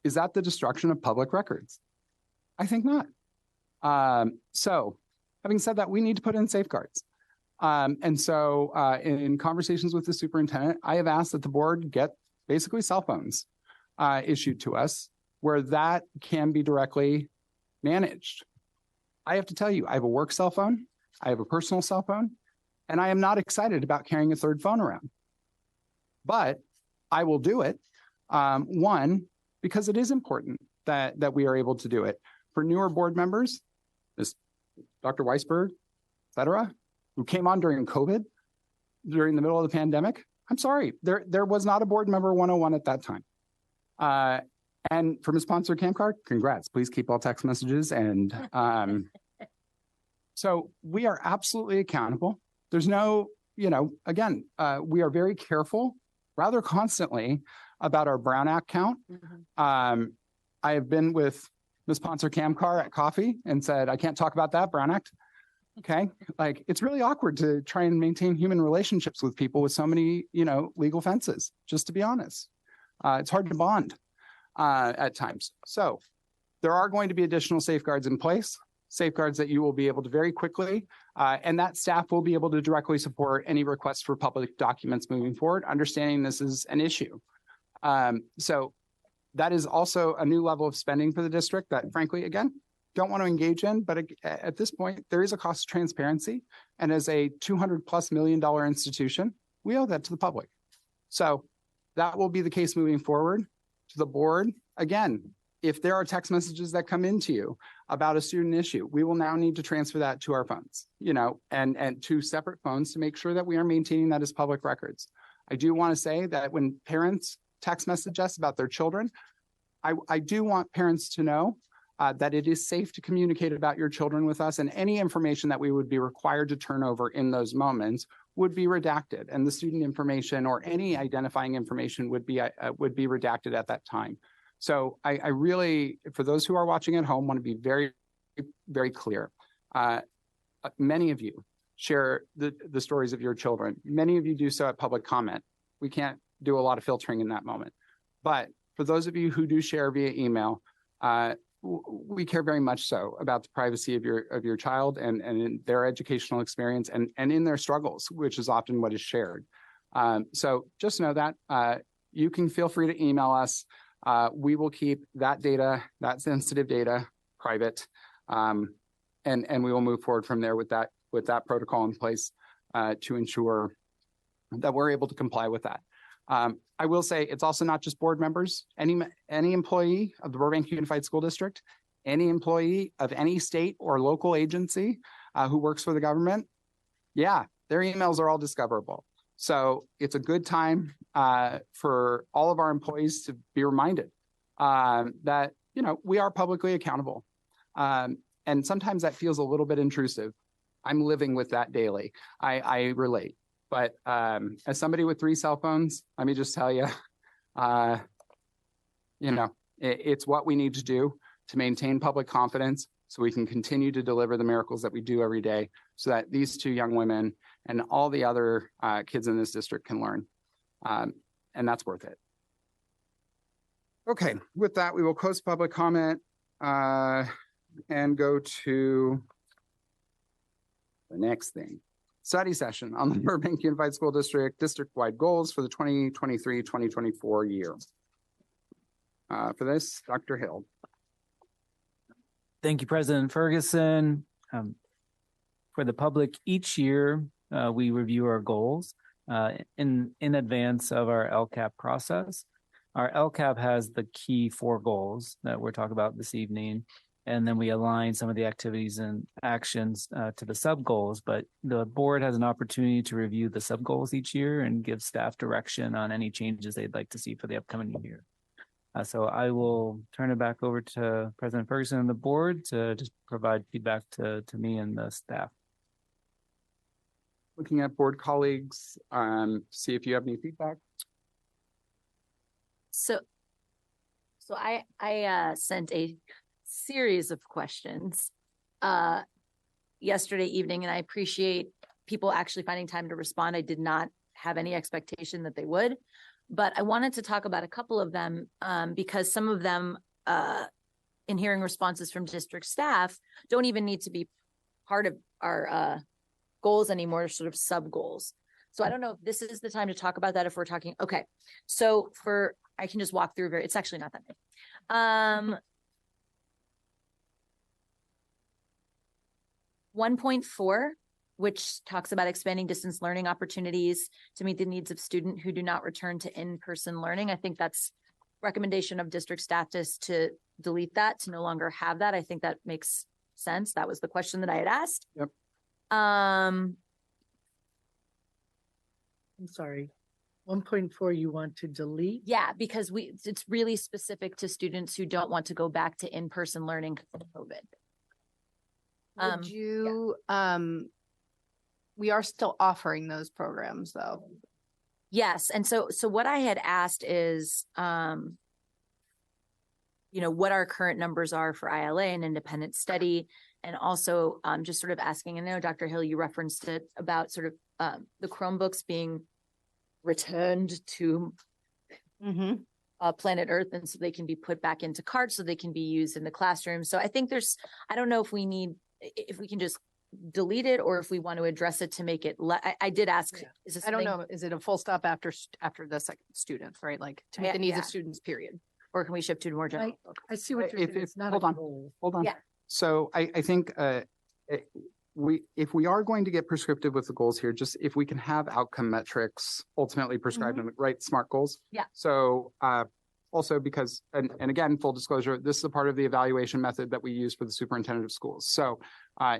Is that the destruction of public records? I think not. So having said that, we need to put in safeguards. And so in conversations with the superintendent, I have asked that the board get basically cell phones issued to us where that can be directly managed. I have to tell you, I have a work cell phone, I have a personal cell phone, and I am not excited about carrying a third phone around. But I will do it. One, because it is important that we are able to do it. For newer board members, this Dr. Weisberg, et cetera, who came on during COVID, during the middle of the pandemic, I'm sorry, there was not a board member 101 at that time. And for Ms. Sponsor Camcar, congrats. Please keep all text messages. And so we are absolutely accountable. There's no, again, we are very careful rather constantly about our Brown Act count. I have been with Ms. Sponsor Camcar at coffee and said, I can't talk about that Brown Act. Okay. Like it's really awkward to try and maintain human relationships with people with so many, legal fences, just to be honest. It's hard to bond at times. So there are going to be additional safeguards in place, safeguards that you will be able to very quickly, and that staff will be able to directly support any requests for public documents moving forward, understanding this is an issue. So that is also a new level of spending for the district that frankly, again, don't want to engage in, but at this point, there is a cost of transparency. And as a $200+ million institution, we owe that to the public. So that will be the case moving forward. To the board, again, if there are text messages that come into you about a student issue, we will now need to transfer that to our phones, and to separate phones to make sure that we are maintaining that as public records. I do want to say that when parents text message us about their children, I do want parents to know that it is safe to communicate about your children with us, and any information that we would be required to turn over in those moments would be redacted, and the student information or any identifying information would be redacted at that time. So I really, for those who are watching at home, want to be very, very clear. Many of you share the stories of your children. Many of you do so at public comment. We can't do a lot of filtering in that moment. But for those of you who do share via email, we care very much so about the privacy of your child and in their educational experience and in their struggles, which is often what is shared. So just know that you can feel free to email us. We will keep that data, that sensitive data, private, and we will move forward from there with that protocol in place to ensure that we're able to comply with that. I will say it's also not just board members. Any employee of the Burbank Unified School District, any employee of any state or local agency who works for the government, yeah, their emails are all discoverable. So it's a good time for all of our employees to be reminded that, we are publicly accountable. And sometimes that feels a little bit intrusive. I'm living with that daily. I relate. But as somebody with 3 cell phones, let me just tell you, it's what we need to do to maintain public confidence so we can continue to deliver the miracles that we do every day so that these 2 young women and all the other kids in this district can learn. And that's worth it. Okay, with that, we will close public comment and go to the next thing. Study session on the Burbank Unified School District district-wide goals for the 2023-2024 year. For this, Dr. Hill. Thank you, President Ferguson. For the public, each year we review our goals in advance of our LCAP process. Our LCAP has the key 4 goals that we're talking about this evening. And then we align some of the activities and actions to the sub goals, but the board has an opportunity to review the sub goals each year and give staff direction on any changes they'd like to see for the upcoming year. So I will turn it back over to President Ferguson and the board to just provide feedback to me and the staff. Looking at board colleagues, see if you have any feedback. So I sent a series of questions. yesterday evening, and I appreciate people actually finding time to respond. I did not have any expectation that they would, but I wanted to talk about a couple of them because some of them, in hearing responses from district staff, don't even need to be part of our goals anymore, sort of sub goals. So I don't know if this is the time to talk about that. If we're talking, okay. So I can just walk through it's actually not that big. 1.4, which talks about expanding distance learning opportunities to meet the needs of students who do not return to in-person learning. I think that's recommendation of district staff to delete that, to no longer have that. I think that makes sense. That was the question that I had asked. Yep. I'm sorry. 1.4 you want to delete? Yeah, because it's really specific to students who don't want to go back to in-person learning because of COVID. Would you, we are still offering those programs though. Yes. And so what I had asked is, what our current numbers are for ILA and independent study. And also just sort of asking, and I know Dr. Hill, you referenced it about sort of the Chromebooks being returned to planet Earth. And so they can be put back into carts so they can be used in the classroom. So I think I don't know if we can just delete it or if we want to address it to make it, I did ask. Yeah. Is this I don't something- know, is it a full stop after the second students, right? Like to meet the needs Yeah. of students, period. Or can we shift to more general? I see what you're saying. It's not hold a on. goal. Hold on. Yeah. So I think if we are going to get prescriptive with the goals here, just if we can have outcome metrics ultimately prescribed in the right SMART goals. Yeah. So also because, and again, full disclosure, this is a part of the evaluation method that we use for the superintendent of schools. So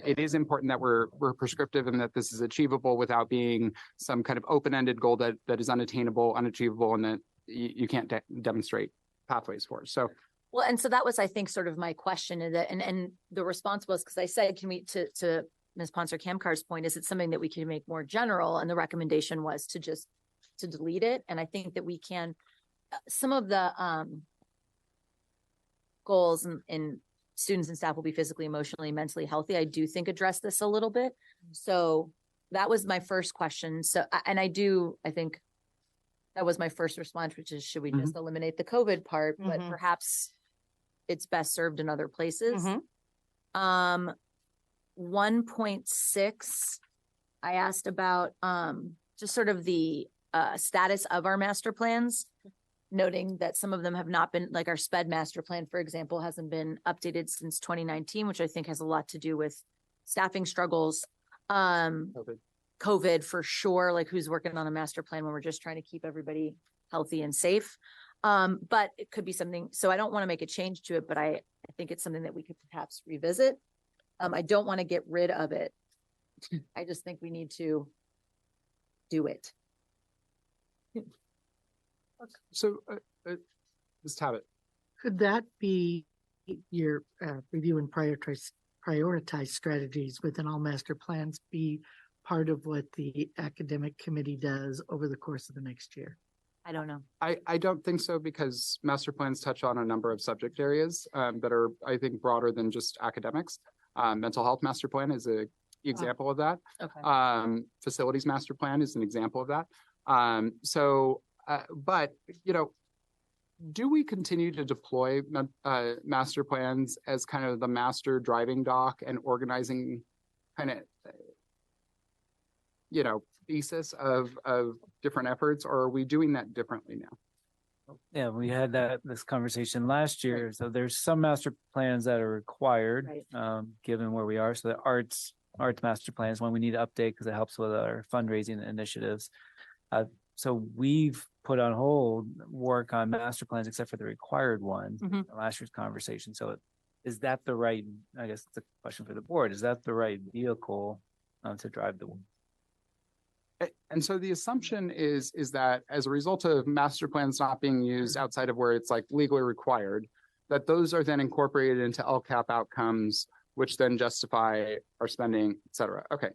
it is important that we're prescriptive and that this is achievable without being some kind of open-ended goal that is unattainable, unachievable, and that you can't demonstrate pathways for. So Well, and so that was, I think, sort of my question, and the response was, because I said, can we, to Ms. Ponser-Kamkar's point, is it something that we can make more general? And the recommendation was to delete it. And I think that we can, some of the goals in students and staff will be physically, emotionally, mentally healthy. I do think address this a little bit. So that was my first question. So, and I think that was my first response, which is, should we just eliminate the COVID part? But perhaps it's best served in other places. 1.6, I asked about just sort of the status of our master plans, noting that some of them have not been, like our SPED master plan, for example, hasn't been updated since 2019, which I think has a lot to do with staffing struggles. COVID for sure, like who's working on a master plan when we're just trying to keep everybody healthy and safe. But it could be something, so I don't want to make a change to it, but I think it's something that we could perhaps revisit. I don't want to get rid of it. I just think we need to do it. So Ms. Tabbitt. Could that be your review and prioritize strategies within all master plans be part of what the academic committee does over the course of the next year? I don't know. I don't think so, because master plans touch on a number of subject areas that are, I think, broader than just academics. Mental health master plan is an example of that. Okay. Facilities master plan is an example of that. But, do we continue to deploy master plans as kind of the master driving dock and organizing kind of, thesis of different efforts, or are we doing that differently now? Yeah, we had this conversation last year. So there's some master plans that are required, given where we are. So the arts master plan is one we need to update because it helps with our fundraising initiatives. So we've put on hold work on master plans except for the required one in last year's conversation. So is that the right, I guess it's a question for the board, is that the right vehicle to drive the one? And so the assumption is that as a result of master plans not being used outside of where it's like legally required, that those are then incorporated into LCAP outcomes, which then justify our spending, et cetera. Okay.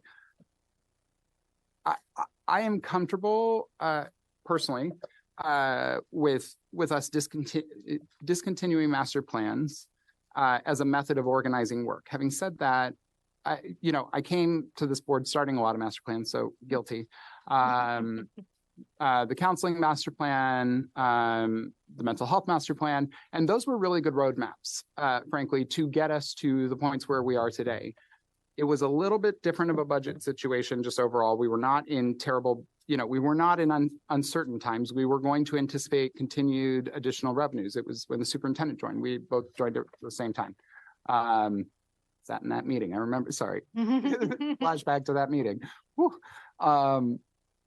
I am comfortable personally with us discontinuing master plans as a method of organizing work. Having said that, I came to this board starting a lot of master plans, so guilty. The counseling master plan, the mental health master plan, and those were really good roadmaps, frankly, to get us to the points where we are today. It was a little bit different of a budget situation just overall. We were not in terrible, we were not in uncertain times. We were going to anticipate continued additional revenues. It was when the superintendent joined. We both joined at the same time. Sat in that meeting. I remember, sorry. Flashback to that meeting. Whew.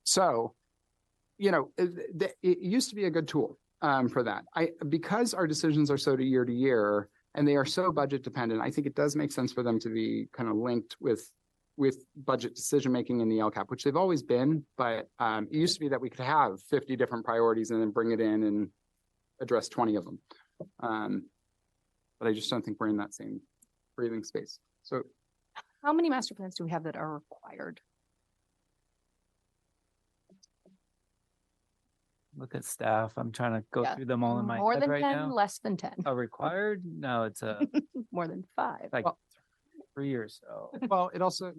So, it used to be a good tool for that. Because our decisions are so year to year and they are so budget dependent, I think it does make sense for them to be kind of linked with budget decision making in the LCAP, which they've always been. But it used to be that we could have 50 different priorities and then bring it in and address 20 of them. But I just don't think we're in that same breathing space. So, How many master plans do we have that are required? Look at staff. I'm trying to go Yeah. through them all in my More head than right 10, now. less than 10. A required? No, it's a More than 5. like Well- 3 or so. well, it also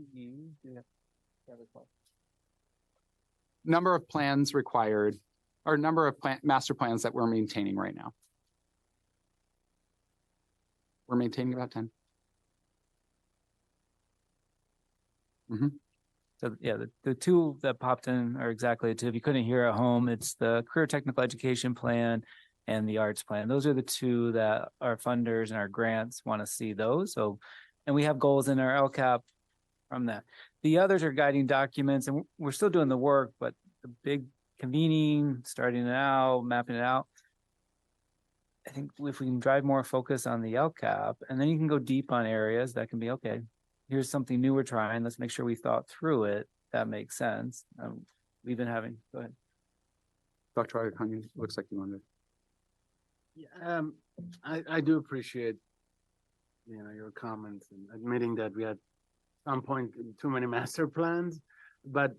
number of plans required or number of master plans that we're maintaining right now. We're maintaining about 10. So yeah, the two that popped in are exactly the two. If you couldn't hear at home, it's the career technical education plan and the arts plan. Those are the two that our funders and our grants want to see those. So, and we have goals in our LCAP from that. The others are guiding documents, and we're still doing the work, but the big convening, starting it out, mapping it out. I think if we can drive more focus on the LCAP, and then you can go deep on areas that can be, okay, here's something new we're trying. Let's make sure we thought through it. That makes sense. We've been having, go ahead. Dr. Ayakani, looks like you wanted. Yeah, I do appreciate, your comments and admitting that we had some point too many master plans, but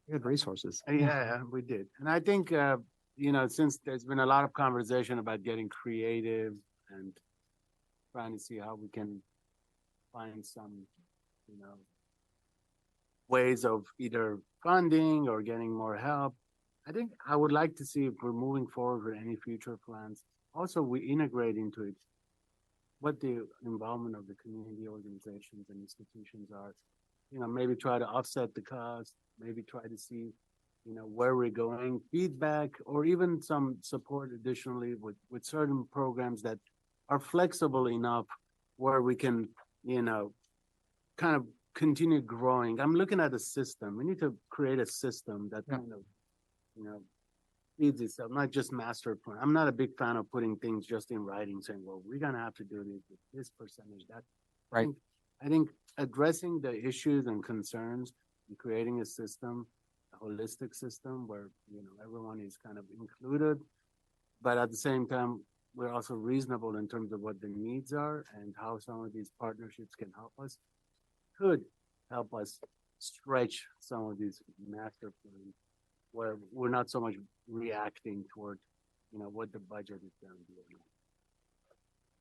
We had resources. yeah, we did. And I think, since there's been a lot of conversation about getting creative and trying to see how we can find some, ways of either funding or getting more help. I think I would like to see if we're moving forward with any future plans. Also, we integrate into it what the involvement of the community organizations and institutions are. Maybe try to offset the cost, maybe try to see, where we're going, feedback, or even some support additionally with certain programs that are flexible enough where we can, kind of continue growing. I'm looking at a system. We need to create a system that kind of, feeds itself, not just master plan. I'm not a big fan of putting things just in writing saying, well, we're going to have to do this with this percentage, that. Right. I think addressing the issues and concerns and creating a system, a holistic system where, everyone is kind of included, but at the same time, we're also reasonable in terms of what the needs are and how some of these partnerships can help us, could help us stretch some of these master plans where we're not so much reacting toward, what the budget is going to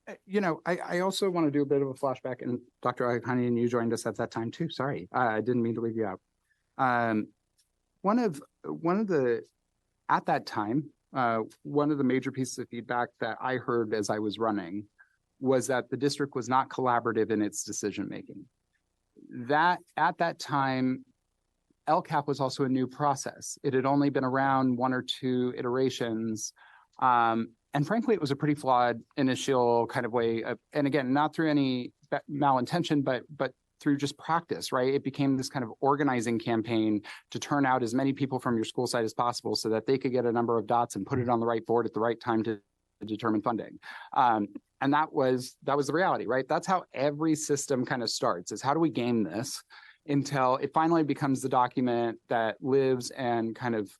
be. I also want to do a bit of a flashback, and Dr. Ayakani, and you joined us at that time too. Sorry, I didn't mean to leave you out. One of the, at that time, one of the major pieces of feedback that I heard as I was running was that the district was not collaborative in its decision-making. That at that time, LCAP was also a new process. It had only been around 1 or 2 iterations. And frankly, it was a pretty flawed initial kind of way of, and again, not through any malintention, but through just practice, right? It became this kind of organizing campaign to turn out as many people from your school site as possible so that they could get a number of dots and put it on the right board at the right time to determine funding. And that was the reality, right? That's how every system kind of starts, is how do we game this until it finally becomes the document that lives and kind of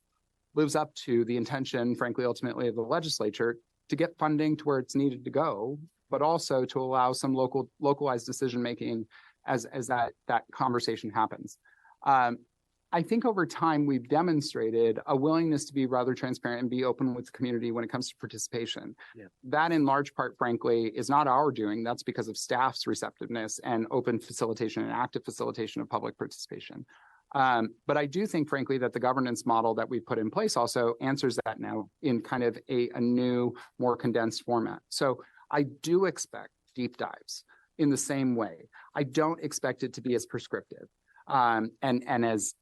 lives up to the intention, frankly, ultimately of the legislature to get funding to where it's needed to go, but also to allow some localized decision-making as that conversation happens. I I think over time, we've demonstrated a willingness to be rather transparent and be open with the community when it comes to participation. Yeah. That in large part, frankly, is not our doing. That's because of staff's receptiveness and open facilitation and active facilitation of public participation. But I do think, frankly, that the governance model that we put in place also answers that now in kind of a new, more condensed format. So I do expect deep dives in the same way. I don't expect it to be as prescriptive and as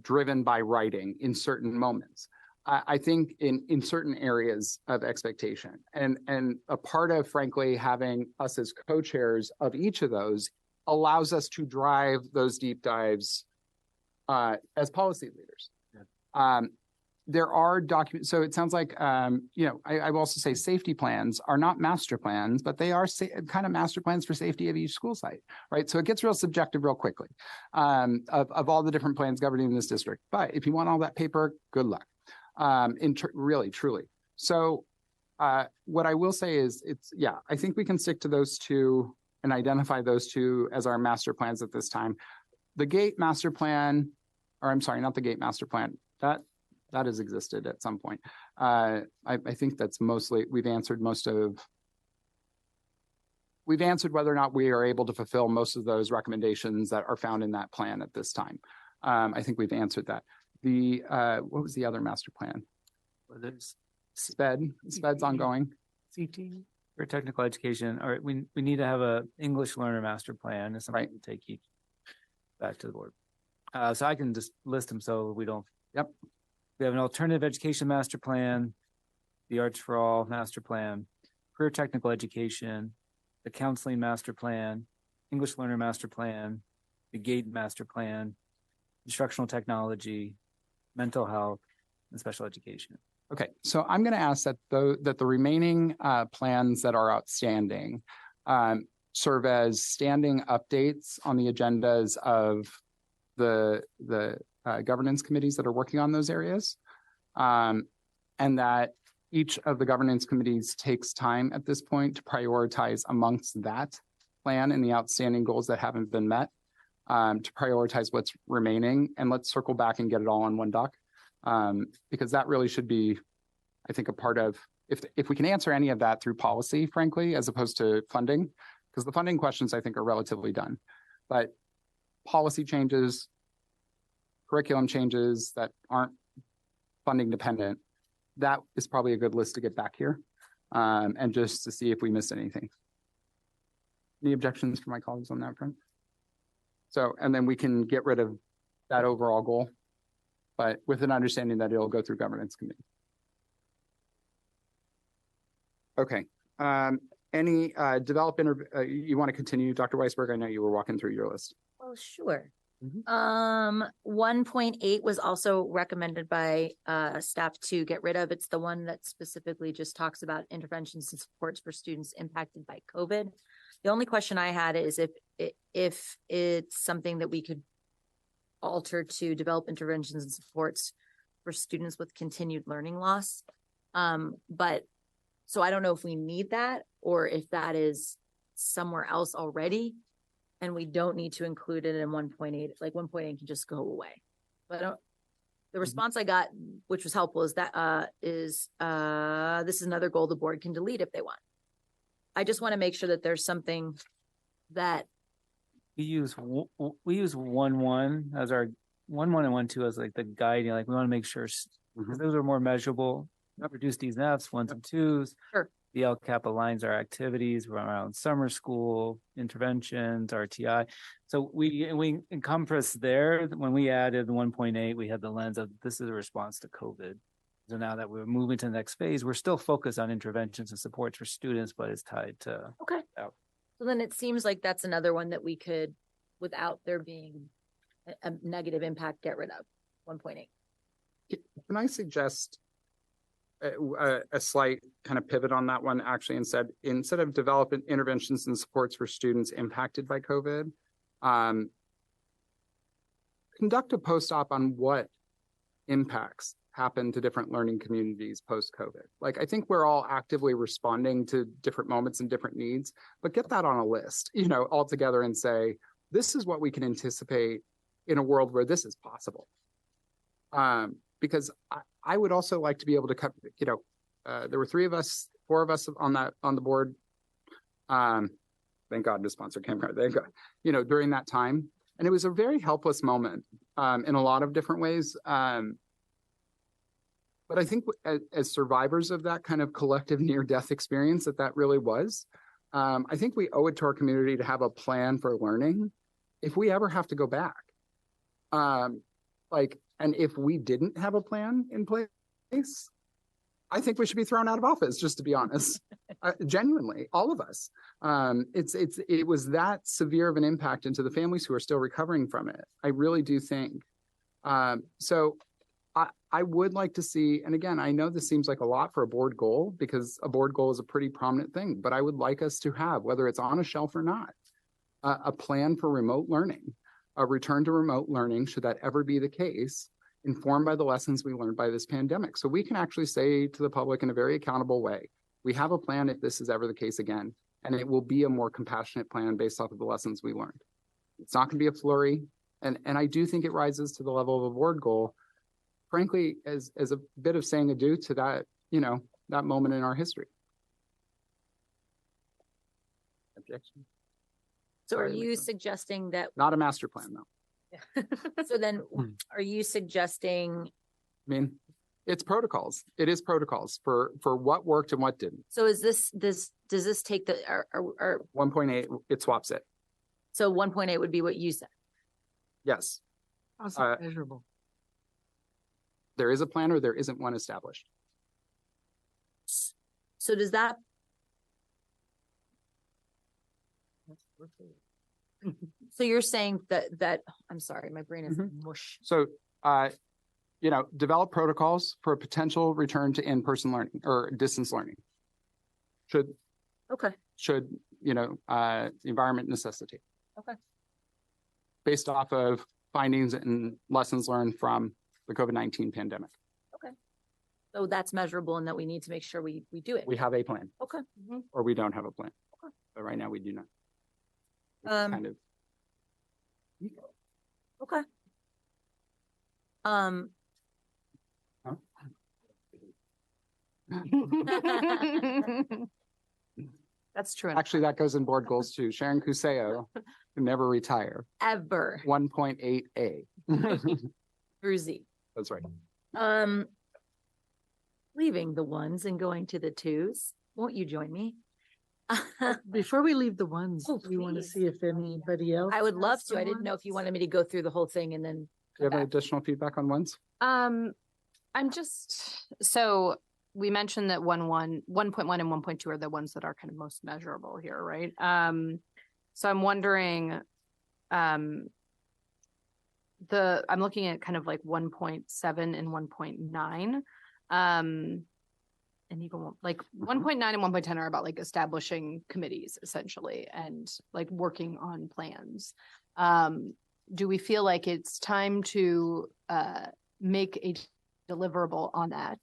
driven by writing in certain moments. I think in certain areas of expectation and a part of, frankly, having us as co-chairs of each of those allows us to drive those deep dives as policy leaders. Yeah. There are documents, so it sounds like, I will also say safety plans are not master plans, but they are kind of master plans for safety of each school site, right? So it gets real subjective real quickly of all the different plans governing this district. But if you want all that paper, good luck, really, truly. So what I will say is I think we can stick to those two and identify those two as our master plans at this time. The GATE master plan, or I'm sorry, not the GATE master plan, that has existed at some point. I think that's mostly, we've answered whether or not we are able to fulfill most of those recommendations that are found in that plan at this time. I think we've answered that. What was the other master plan? Well, there's SPED's ongoing. CT. for technical education, or we need to have a English learner master plan. It's something Right. to take each back to the board. So I can just list them so we don't. Yep. We have an alternative education master plan, the Arts for All master plan, career technical education, the counseling master plan, English learner master plan, the GATE master plan, instructional technology, mental health, and special education. Okay, so I'm going to ask that the remaining plans that are outstanding serve as standing updates on the agendas of the governance committees that are working on those areas, and that each of the governance committees takes time at this point to prioritize amongst that plan and the outstanding goals that haven't been met, to prioritize what's remaining, and let's circle back and get it all on one doc. Because that really should be, I think, a part of, if we can answer any of that through policy, frankly, as opposed to funding, because the funding questions I think are relatively done. But policy changes, curriculum changes that aren't funding dependent, that is probably a good list to get back here, and just to see if we missed anything. Any objections from my colleagues on that front? So, and then we can get rid of that overall goal, but with an understanding that it'll go through governance committee. Okay, any you want to continue, Dr. Weisberg? I know you were walking through your list. Oh, sure. Mm-hmm. 1.8 was also recommended by staff to get rid of. It's the one that specifically just talks about interventions and supports for students impacted by COVID. The only question I had is if it's something that we could alter to develop interventions and supports for students with continued learning loss. But so I don't know if we need that or if that is somewhere else already and we don't need to include it in 1.8, like 1.8 can just go away. But the response I got, which was helpful, is that this is another goal the board can delete if they want. I just want to make sure that there's something that We use 1.1 as our 1.1 and 1.2 as like the guiding, like we want to make sure because those are more measurable. Reduce these Fs, 1s and 2s. Sure. The LCAP aligns our activities around summer school, interventions, RTI. So we encompass there. When we added 1.8, we had the lens of this is a response to COVID. So now that we're moving to the next phase, we're still focused on interventions and supports for students, but it's tied to. Okay. Out. So then it seems like that's another one that we could, without there being a negative impact, get rid of 1.8. Can I suggest a slight kind of pivot on that one? Actually, instead of developing interventions and supports for students impacted by COVID, conduct a post-op on what impacts happen to different learning communities post-COVID. Like, I think we're all actively responding to different moments and different needs, but get that on a list, all together and say, this is what we can anticipate in a world where this is possible. Because I would also like to be able to cut, there were 4 of us on the board. Thank God to sponsor Campground. Thank God, during that time. And it was a very helpless moment in a lot of different ways. But I think as survivors of that kind of collective near-death experience that really was, I think we owe it to our community to have a plan for learning if we ever have to go back. And if we didn't have a plan in place, I think we should be thrown out of office, just to be honest. Genuinely, all of us. It was that severe of an impact into the families who are still recovering from it. I really do think. So I would like to see, and again, I know this seems like a lot for a board goal because a board goal is a pretty prominent thing, but I would like us to have, whether it's on a shelf or not, a plan for remote learning, a return to remote learning, should that ever be the case, informed by the lessons we learned by this pandemic. So we can actually say to the public in a very accountable way, we have a plan if this is ever the case again, and it will be a more compassionate plan based off of the lessons we learned. It's not going to be a flurry. And I do think it rises to the level of a board goal, frankly, as a bit of saying adieu to that, that moment in our history. Objection? So are Sorry, you Lisa. suggesting that, Not a master plan, though. so then are you suggesting, I mean, it's protocols. It is protocols for what worked and what didn't. so is does this take the, 1.8, it swaps it. so 1.8 would be what you said? Yes, How's it measurable? there is a plan or there isn't one established. So does that, so you're saying that, I'm sorry, my brain is mush. So, develop protocols for a potential return to in-person learning or distance learning. Should, Okay, the environment necessitate, okay. based off of findings and lessons learned from the COVID-19 pandemic. So that's measurable and that we need to make sure we do it. We have a plan, Okay. or we don't have a plan. Okay. But right now we do not. It's Um, kind of, Okay. That's true. actually, that goes in board goals too. Sharon Cuseo, never retire, Ever 1.8A. through Z. That's right. Leaving the ones and going to the twos. Won't you join me? Before we leave the ones, Oh, we want to please. see if anybody else. I would love has to. I didn't some know if you ones. wanted me to go through the whole thing and then. Do you have come any back. additional feedback on ones? I'm just, so we mentioned that 1.1 and 1.2 are the ones that are kind of most measurable here, right? So I'm wondering, I'm looking at kind of like 1.7 and 1.9. And even like 1.9 and 1.10 are about like establishing committees essentially and like working on plans. Do we feel like it's time to make a deliverable on that?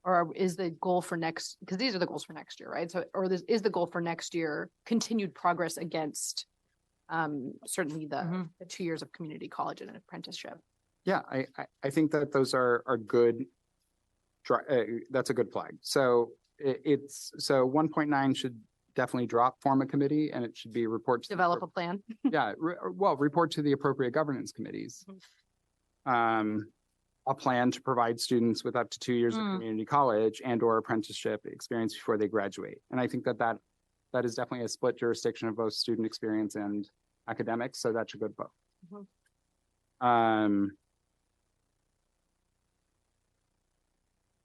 Or is the goal for next, because these are the goals for next year, right? So, or is the goal for next year continued progress against certainly the 2 years of community college and an apprenticeship? Yeah, I think that those are good. That's a good flag. So so 1.9 should definitely drop, form a committee, and it should be report to Develop a plan? yeah, report to the appropriate governance committees. A plan to provide students with up to 2 years of community college and or apprenticeship experience before they graduate. And I think that is definitely a split jurisdiction of both student experience and academics. So that should go to both.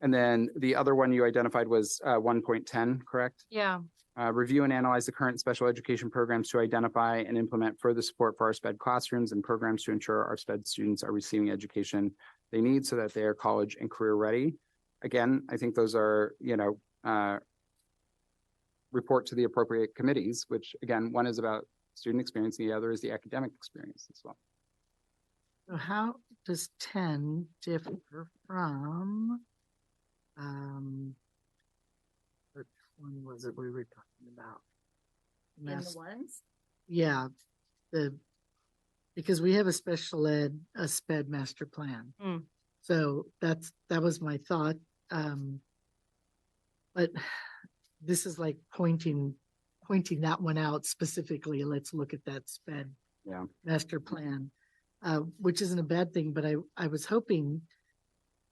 And then the other one you identified was 1.10, correct? Yeah. Review and analyze the current special education programs to identify and implement further support for our SPED classrooms and programs to ensure our SPED students are receiving education they need so that they are college and career ready. Again, I think those are, report to the appropriate committees, which again, one is about student experience, and the other is the academic experience as well. So how does 10 differ from, which one was it we were talking about? In the ones? Yeah, the because we have a special ed, a SPED master plan. Mm. So that was my thought. But this is like pointing that one out specifically. Let's look at that SPED Yeah. master plan, which isn't a bad thing, but I was hoping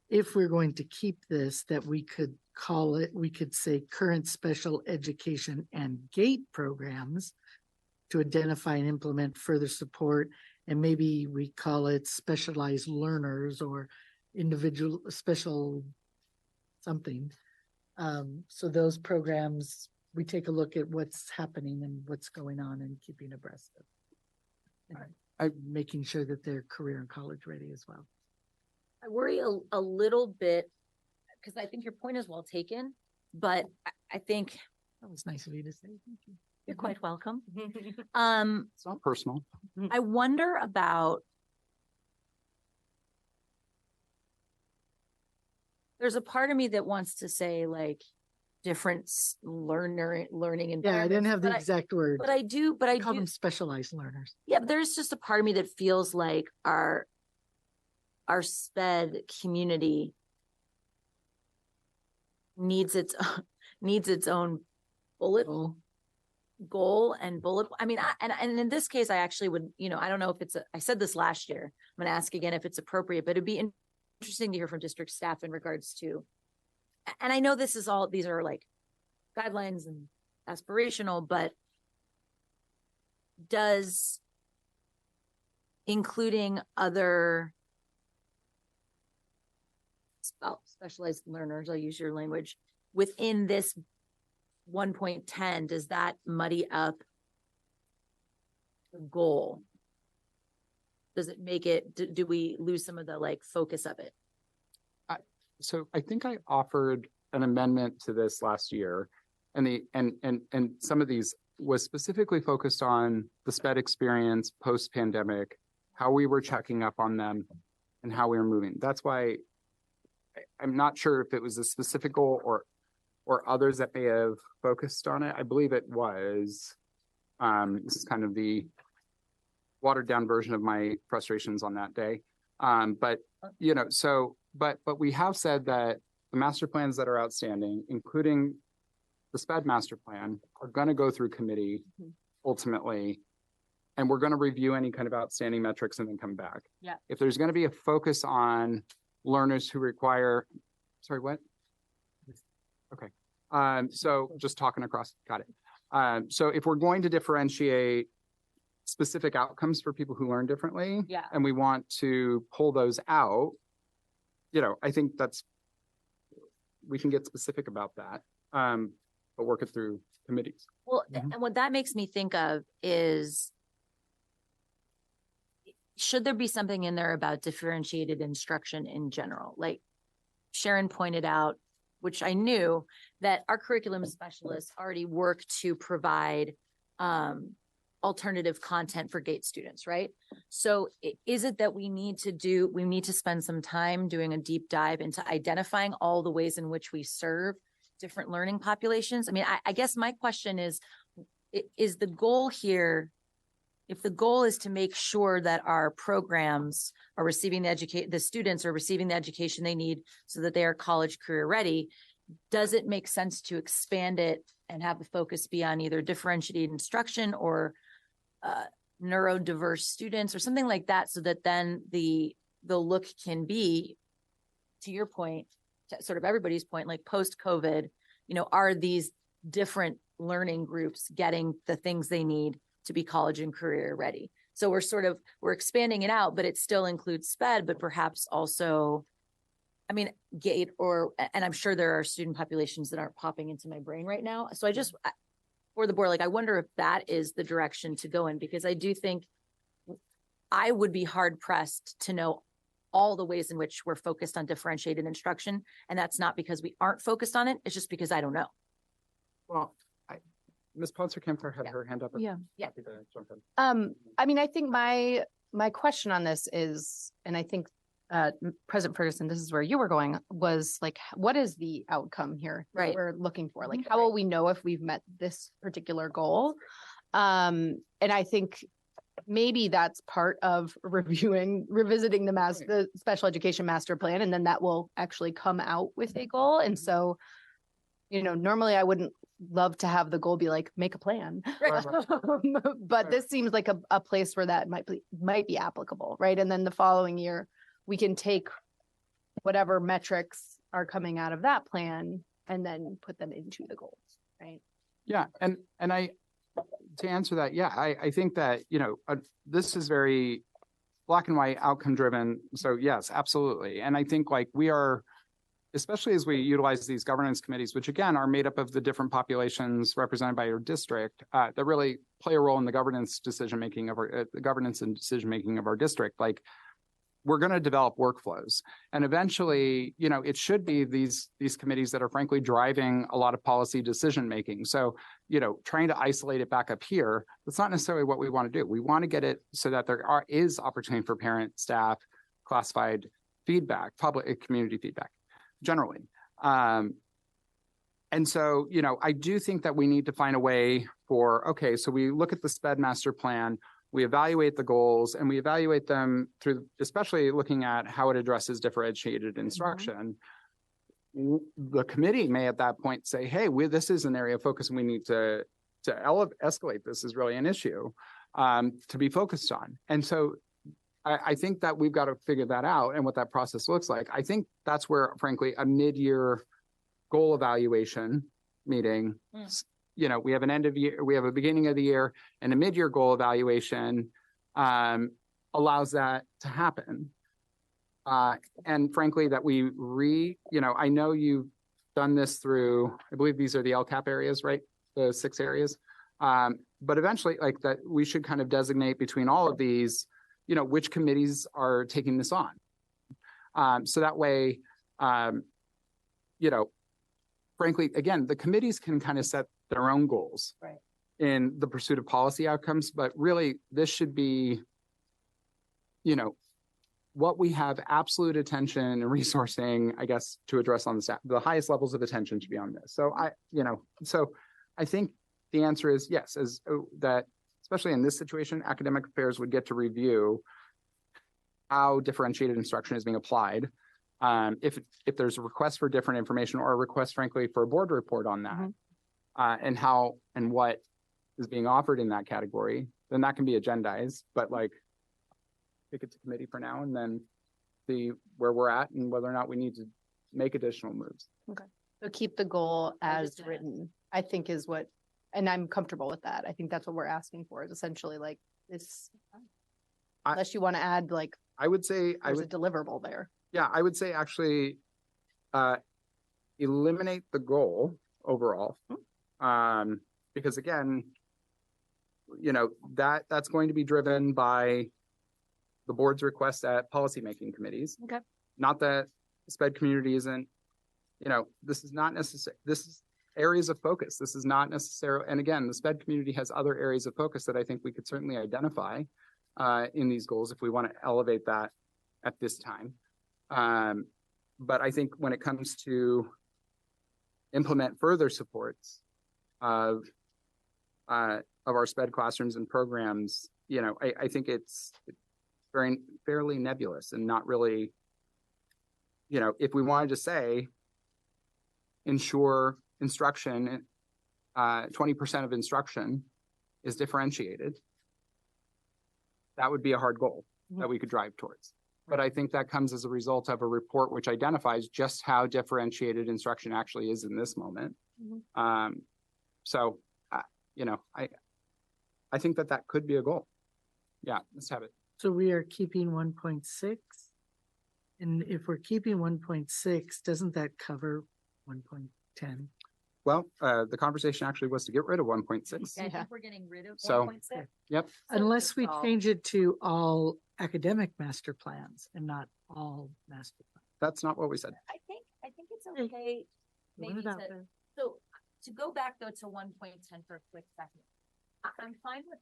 if we're going to keep this, that we could say current special education and GATE programs to identify and implement further support. And maybe we call it specialized learners or individual special something. So those programs, we take a look at what's happening and what's going on and keeping abreast of. And making sure that they're career and college ready as well. I worry a little bit, because I think your point is well taken, but I think That was nice of you to say. Thank you. you're quite welcome. It's not personal. I wonder about, there's a part of me that wants to say like different learning environments. Yeah, I didn't have the but exact word. But I do, but I Call do, them specialized learners. yeah, but there's just a part of me that feels like our SPED community needs its own bullet goal and bullet. I mean, and in this case, I actually would, I don't know if I said this last year. I'm going to ask again if it's appropriate, but it'd be interesting to hear from district staff in regards to, and I know these are like guidelines and aspirational, but does including other specialized learners, I'll use your language, within this 1.10, does that muddy up the goal? Does it make it, do we lose some of the like focus of it? So I think I offered an amendment to this last year, and some of these was specifically focused on the SPED experience post-pandemic, how we were checking up on them and how we were moving. That's why I'm not sure if it was a specific goal or others that may have focused on it. I believe it was. This is kind of the watered down version of my frustrations on that day. But we have said that the master plans that are outstanding, including the SPED master plan, are going to go through committee ultimately. And we're going to review any kind of outstanding metrics and then come back. Yeah. If there's going to be a focus on learners who require, sorry, what? Okay. So just talking across, got it. So if we're going to differentiate specific outcomes for people who learn differently, Yeah. and we want to pull those out, I think we can get specific about that, but work it through committees. Well, and what that makes me think of is, should there be something in there about differentiated instruction in general? Like Sharon pointed out, which I knew, that our curriculum specialists already work to provide alternative content for GATE students, right? So is it that we need to spend some time doing a deep dive into identifying all the ways in which we serve different learning populations? I mean, I guess my question is the goal here, if the goal is to make sure that our programs are receiving the students are receiving the education they need so that they are college career ready, does it make sense to expand it and have the focus be on either differentiated instruction or neurodiverse students or something like that, so that then the look can be, to your point, to sort of everybody's point, like post-COVID, are these different learning groups getting the things they need to be college and career ready? So we're expanding it out, but it still includes SPED, but perhaps also, GATE, and I'm sure there are student populations that aren't popping into my brain right now. So for the board, I wonder if that is the direction to go in, because I do think I would be hard pressed to know all the ways in which we're focused on differentiated instruction. And that's not because we aren't focused on it. It's just because I don't know. Well, Ms. Ponser-Kempfer had her hand up. Yeah. Happy to jump in. I think my question on this is, and I think President Ferguson, this is where you were going, was like, what is the outcome here that Right. we're looking for? Like, how will we know if we've met this particular goal? And I think maybe that's part of revisiting Right. the special education master plan, and then that will actually come out with a goal. And so, normally I wouldn't love to have the goal be like, make a plan. Right. But this seems like a place where that might be applicable, right? And then the following year, we can take whatever metrics are coming out of that plan and then put them into the goals, right? Yeah, and to answer that, yeah, I think that, this is very black and white, outcome driven. So yes, absolutely. And I think like we are, especially as we utilize these governance committees, which again are made up of the different populations represented by your district, that really play a role in the governance decision-making of the governance and decision-making of our district. Like, we're going to develop workflows, and eventually, it should be these committees that are frankly driving a lot of policy decision making. So, trying to isolate it back up here, that's not necessarily what we want to do. We want to get it so that there is opportunity for parent, staff, classified feedback, public community feedback, generally. And so, I do think that we need to find a way for, okay, so we look at the SPED master plan, we evaluate the goals, and we evaluate them through, especially looking at how it addresses differentiated instruction. The committee may at that point say, hey, this is an area of focus and we need to escalate. This is really an issue to be focused on. And so I think that we've got to figure that out and what that process looks like. I think that's where, frankly, a mid-year goal evaluation meeting, we have an end of year, we have a beginning of the year, and a mid-year goal evaluation allows that to happen. And frankly, that we I know you've done this through, I believe these are the LCAP areas, right? The 6 areas. But eventually, like that, we should kind of designate between all of these, which committees are taking this on. So that way, frankly, again, the committees can kind of set their own goals in the pursuit of policy outcomes, but really this should be, what we have absolute attention and resourcing, I guess, to address on the staff. The highest levels of attention should be on this. So I think the answer is yes, that especially in this situation, academic affairs would get to review how differentiated instruction is being applied. If there's a request for different information or a request, frankly, for a board report on that, and how and what is being offered in that category, then that can be agendized. But like, pick it to committee for now and then see where we're at and whether or not we need to make additional moves. Okay. So keep the goal as written, I think is what, and I'm comfortable with that. I think that's what we're asking for, is essentially like this, unless you want to add like, I would say, there's a deliverable there. Yeah, I would say actually eliminate the goal overall. Because again, that's going to be driven by the board's request at policymaking committees. Okay. Not that SPED community isn't, this is not necessary. This is areas of focus. This is not necessarily, and again, the SPED community has other areas of focus that I think we could certainly identify in these goals if we want to elevate that at this time. But I think when it comes to implement further supports of our SPED classrooms and programs, I think it's fairly nebulous and not really, if we wanted to say ensure instruction, 20% of instruction is differentiated, that would be a hard goal that we could drive towards. But I think that comes as a result of a report which identifies just how differentiated instruction actually is in this moment. So, I think that could be a goal. Yeah, let's have it. So we are keeping 1.6. And if we're keeping 1.6, doesn't that cover 1.10? Well, the conversation actually was to get rid of 1.6. I think we're getting rid of So- 1.6. Yep. Unless we all- change it to all academic master plans and not all master plans. That's not what we said. I think it's okay, What maybe about to, the- so to go back though to 1.10 for a quick second. I'm fine with,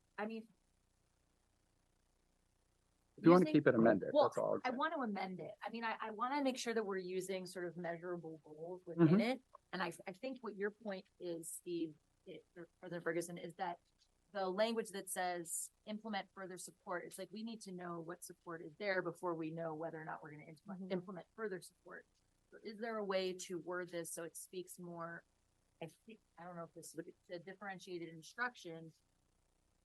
If you want to using- keep it amended, Well, that's all. I want to amend it. I want to make sure that we're using sort of measurable goals within Mhm. it. And I think what your point is, Steve, or President Ferguson, is that the language that says implement further support, it's like we need to know what support is there before we know whether or not we're going to implement further support. So is there a way to word this so it speaks more, I don't know if this would a differentiated instruction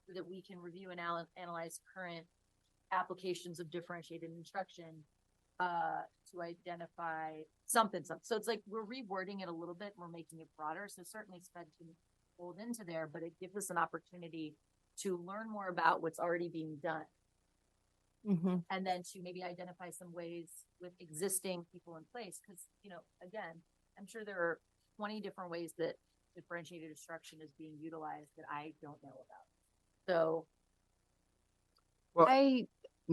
so that we can review and analyze current applications of differentiated instruction to identify something. So it's like we're rewording it a little bit, we're making it broader. So certainly SPED can fold into there, but it gives us an opportunity to learn more about what's already being done. And then to maybe identify some ways with existing people in place. Because, you know, again, I'm sure there are 20 different ways that differentiated instruction is being utilized that I don't know about. So. Well, and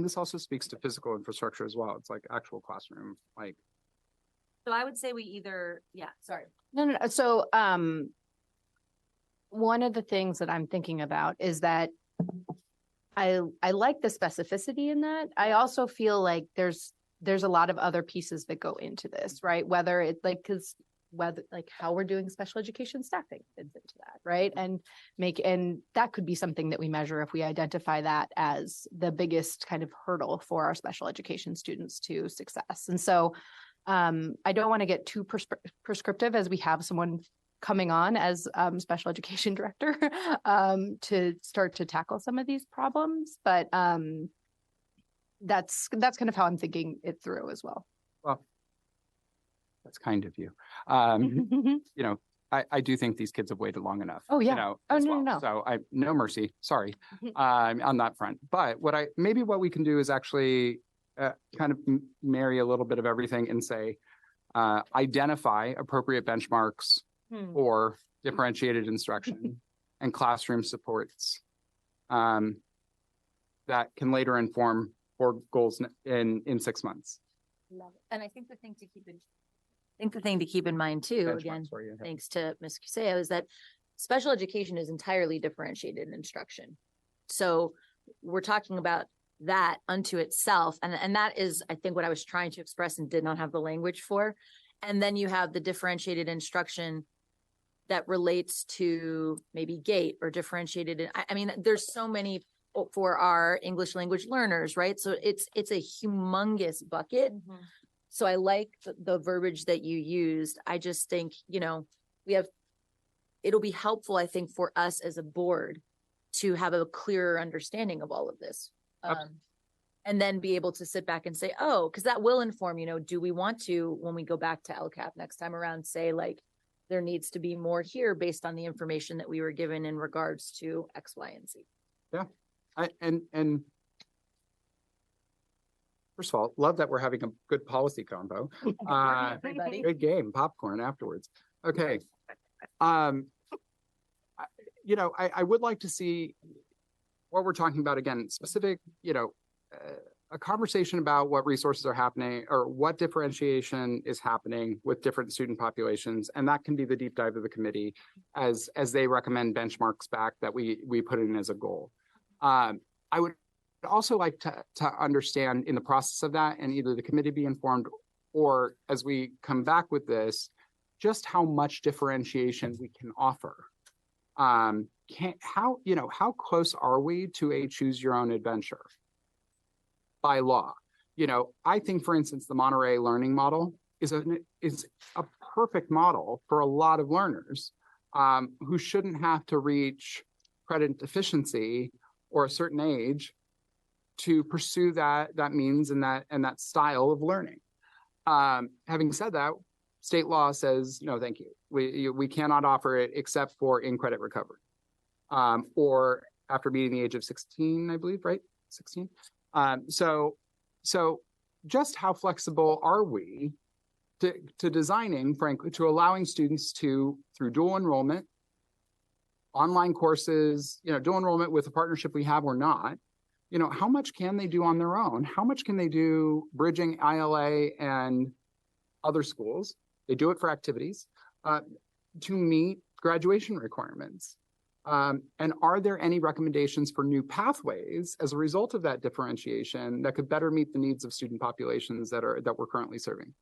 this also speaks to physical infrastructure as well. It's like actual classroom, like. So I would say we either, yeah, sorry. No. So, one of the things that I'm thinking about is that I like the specificity in that. I also feel like there's a lot of other pieces that go into this, right? Whether it's like, whether like how we're doing special education staffing fits into that, right? And that could be something that we measure if we identify that as the biggest kind of hurdle for our special education students to success. And so I don't want to get too prescriptive as we have someone coming on as special education director to start to tackle some of these problems. But that's kind of how I'm thinking it through as well. Well, that's kind of you. You know, I do think these kids have waited long enough. Oh, yeah. You know, Oh, as no, well. no. So no mercy, sorry, on that front. But maybe what we can do is actually kind of marry a little bit of everything and say, identify appropriate benchmarks or differentiated instruction and classroom supports that can later inform board goals in 6 months. Love it. And I think the thing to keep in mind too, Benchmarks, again, sorry, yeah. thanks to Ms. Cuseo, is that special education is entirely differentiated instruction. So we're talking about that unto itself. And that is, I think, what I was trying to express and did not have the language for. And then you have the differentiated instruction that relates to maybe GATE or differentiated. I mean, there's so many for our English language learners, right? So it's a humongous bucket. So I like the verbiage that you used. I just think, you know, it'll be helpful, I think, for us as a board to have a clearer understanding of all of this. And then be able to sit back and say, oh, because that will inform, you know, do we want to, when we go back to LCAP next time around, say like, there needs to be more here based on the information that we were given in regards to X, Y, and Z. Yeah. And first of all, love that we're having a good policy combo. Everybody. Good game, popcorn afterwards. Okay. You know, I would like to see what we're talking about again, specific, you know, a conversation about what resources are happening or what differentiation is happening with different student populations. And that can be the deep dive of the committee as they recommend benchmarks back that we put in as a goal. I would also like to understand in the process of that, and either the committee be informed or as we come back with this, just how much differentiation we can offer. How close are we to a choose your own adventure by law? You know, I think, for instance, the Monterey learning model is a perfect model for a lot of learners who shouldn't have to reach credit deficiency or a certain age to pursue that means and that style of learning. Having said that, state law says, no, thank you. We cannot offer it except for in credit recovery or after meeting the age of 16, I believe, right? 16. So just how flexible are we to designing, frankly, to allowing students to, through dual enrollment, online courses, you know, dual enrollment with a partnership we have or not, you know, how much can they do on their own? How much can they do bridging ILA and other schools? They do it for activities to meet graduation requirements. And are there any recommendations for new pathways as a result of that differentiation that could better meet the needs of student populations that we're currently serving?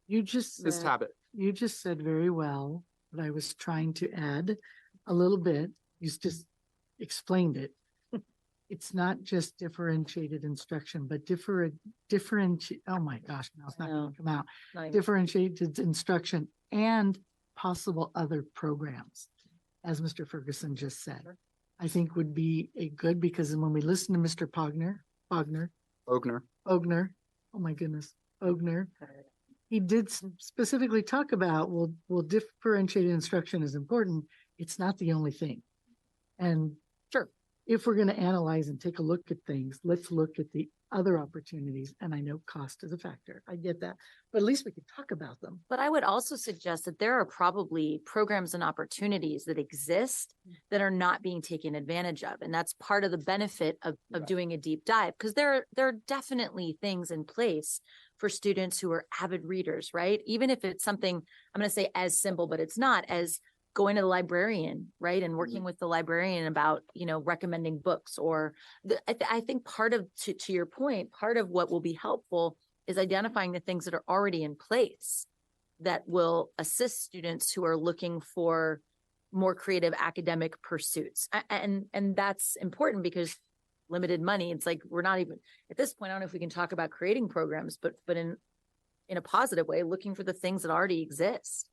You just Ms. Tabbitt. You just said very well what I was trying to add. a little bit. You just explained it. It's not just differentiated instruction, but oh my gosh, now it's not No. gonna come out. Not even- Differentiated instruction and possible other programs, as Mr. Ferguson just said. I think would be a good, because when we listen to Mr. Ogner, oh my goodness, Ogner, he did specifically talk about, well, differentiated instruction is important. It's not the only thing. And Sure. if we're going to analyze and take a look at things, let's look at the other opportunities. And I know cost is a factor. I get that, but at least we could talk about them. But I would also suggest that there are probably programs and opportunities that exist that are not being taken advantage of. And that's part of the benefit of doing a deep dive, because there are definitely things in place for students who are avid readers, right? Even if it's something, I'm going to say as simple, but it's not, as going to the librarian, right? And working with the librarian about, recommending books, or I think part of, to your point, part of what will be helpful is identifying the things that are already in place that will assist students who are looking for more creative academic pursuits. And that's important because limited money, it's like, we're not even at this point, I don't know if we can talk about creating programs, but in a positive way, looking for the things that already exist.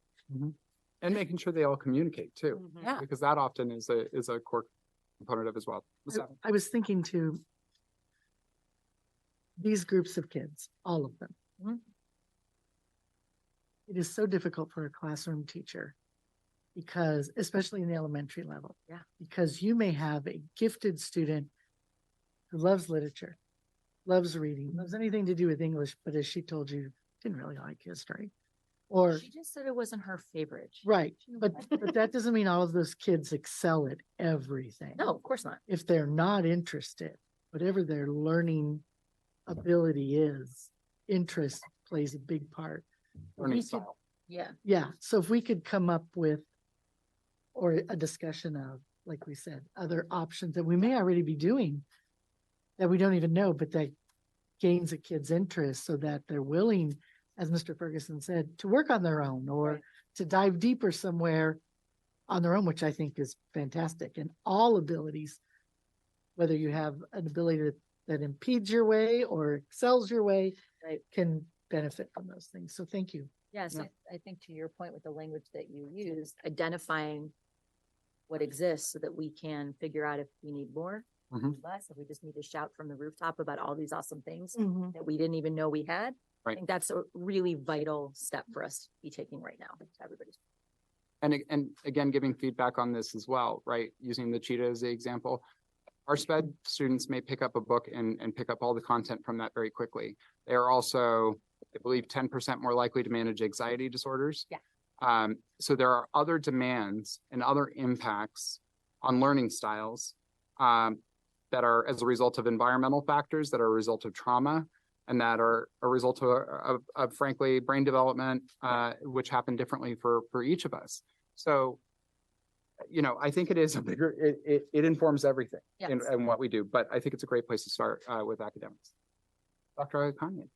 And making sure they all communicate too, Yeah. because that often is a core component of as well. I was thinking to these groups of kids, all of them. Mhm. It is so difficult for a classroom teacher because, especially in the elementary level. Yeah. Because you may have a gifted student who loves literature, loves reading, loves anything to do with English, but as she told you, didn't really like history. Or, She just said it wasn't her favorite. right, but that doesn't mean all of those kids excel at everything. No, of course not. If they're not interested, whatever their learning ability is, interest plays a big part. Learning We could- style. Yeah. Yeah, so if we could come up with, or a discussion of, like we said, other options that we may already be doing that we don't even know, but that gains a kid's interest so that they're willing, as Mr. Ferguson said, to work on their own or to dive deeper somewhere on their own, which I think is fantastic. And all abilities, whether you have an ability that impedes your way or excels your way, can benefit from those things. So thank you. Yes, Yeah. I think to your point with the language that you used, identifying what exists so that we can figure out if we need more, Mhm. less, if we just need to shout from the rooftop about all these awesome things Mhm. that we didn't even know we had. I Right. think that's a really vital step for us to be taking right now to everybody. And again, giving feedback on this as well, right? Using the cheetah as the example. Our SPED students may pick up a book and pick up all the content from that very quickly. They are also, I believe, 10% more likely to manage anxiety disorders. Yeah. So there are other demands and other impacts on learning styles that are as a result of environmental factors, that are a result of trauma, and that are a result of frankly, brain development, which happen differently for each of us. So, I think it is a bigger, it informs everything in Yes. what we do, but I think it's a great place to start with academics. Dr. Kanye.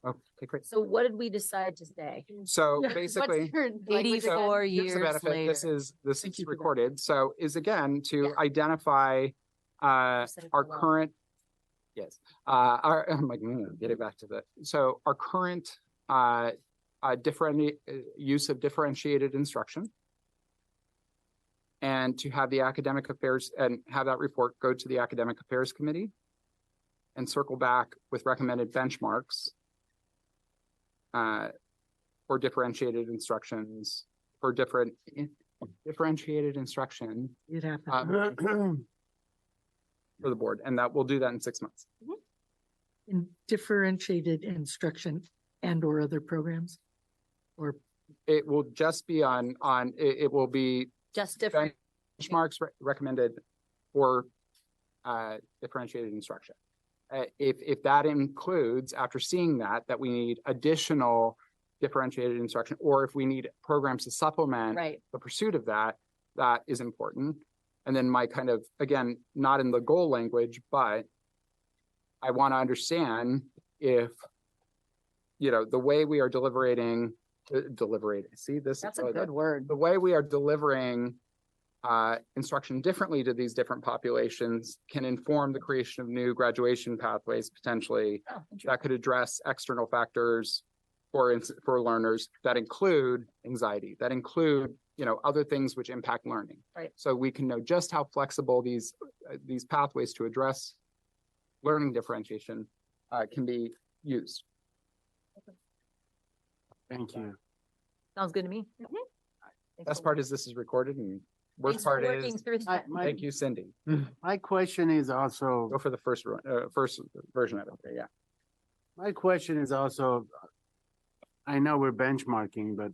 Okay, great. So what did we decide to say? So basically. 84 Here's the years benefit. later. This Thank is you for that. recorded. So is again to Yeah. identify said it our for long. current. Yes, I'm like, getting back to so our current different use of differentiated instruction. And to have the academic affairs and have that report go to the academic affairs committee and circle back with recommended benchmarks for differentiated instructions, for differentiated instruction It happened. for the board, and that we'll do that in 6 months. In differentiated instruction and or other programs? Or It will just be it will be Just different. benchmarks recommended for differentiated instruction. If that includes, after seeing that we need additional differentiated instruction, or if we need programs to supplement Right. the pursuit of that, that is important. And then my kind of, again, not in the goal language, but I want to understand if, the way we are deliberating, see, this That's is a really good word. the way we are delivering instruction differently to these different populations can inform the creation of new graduation pathways potentially that could address external factors for learners that include anxiety, that include, other things which impact learning. Right. So we can know just how flexible these pathways to address learning differentiation can be used. Thank you. Sounds good to me. Best part is this is recorded and worst Thanks for part working is, through that. thank you, Cindy. My question is also, Go for the first version of it. Okay, yeah. my question is also, I know we're benchmarking, but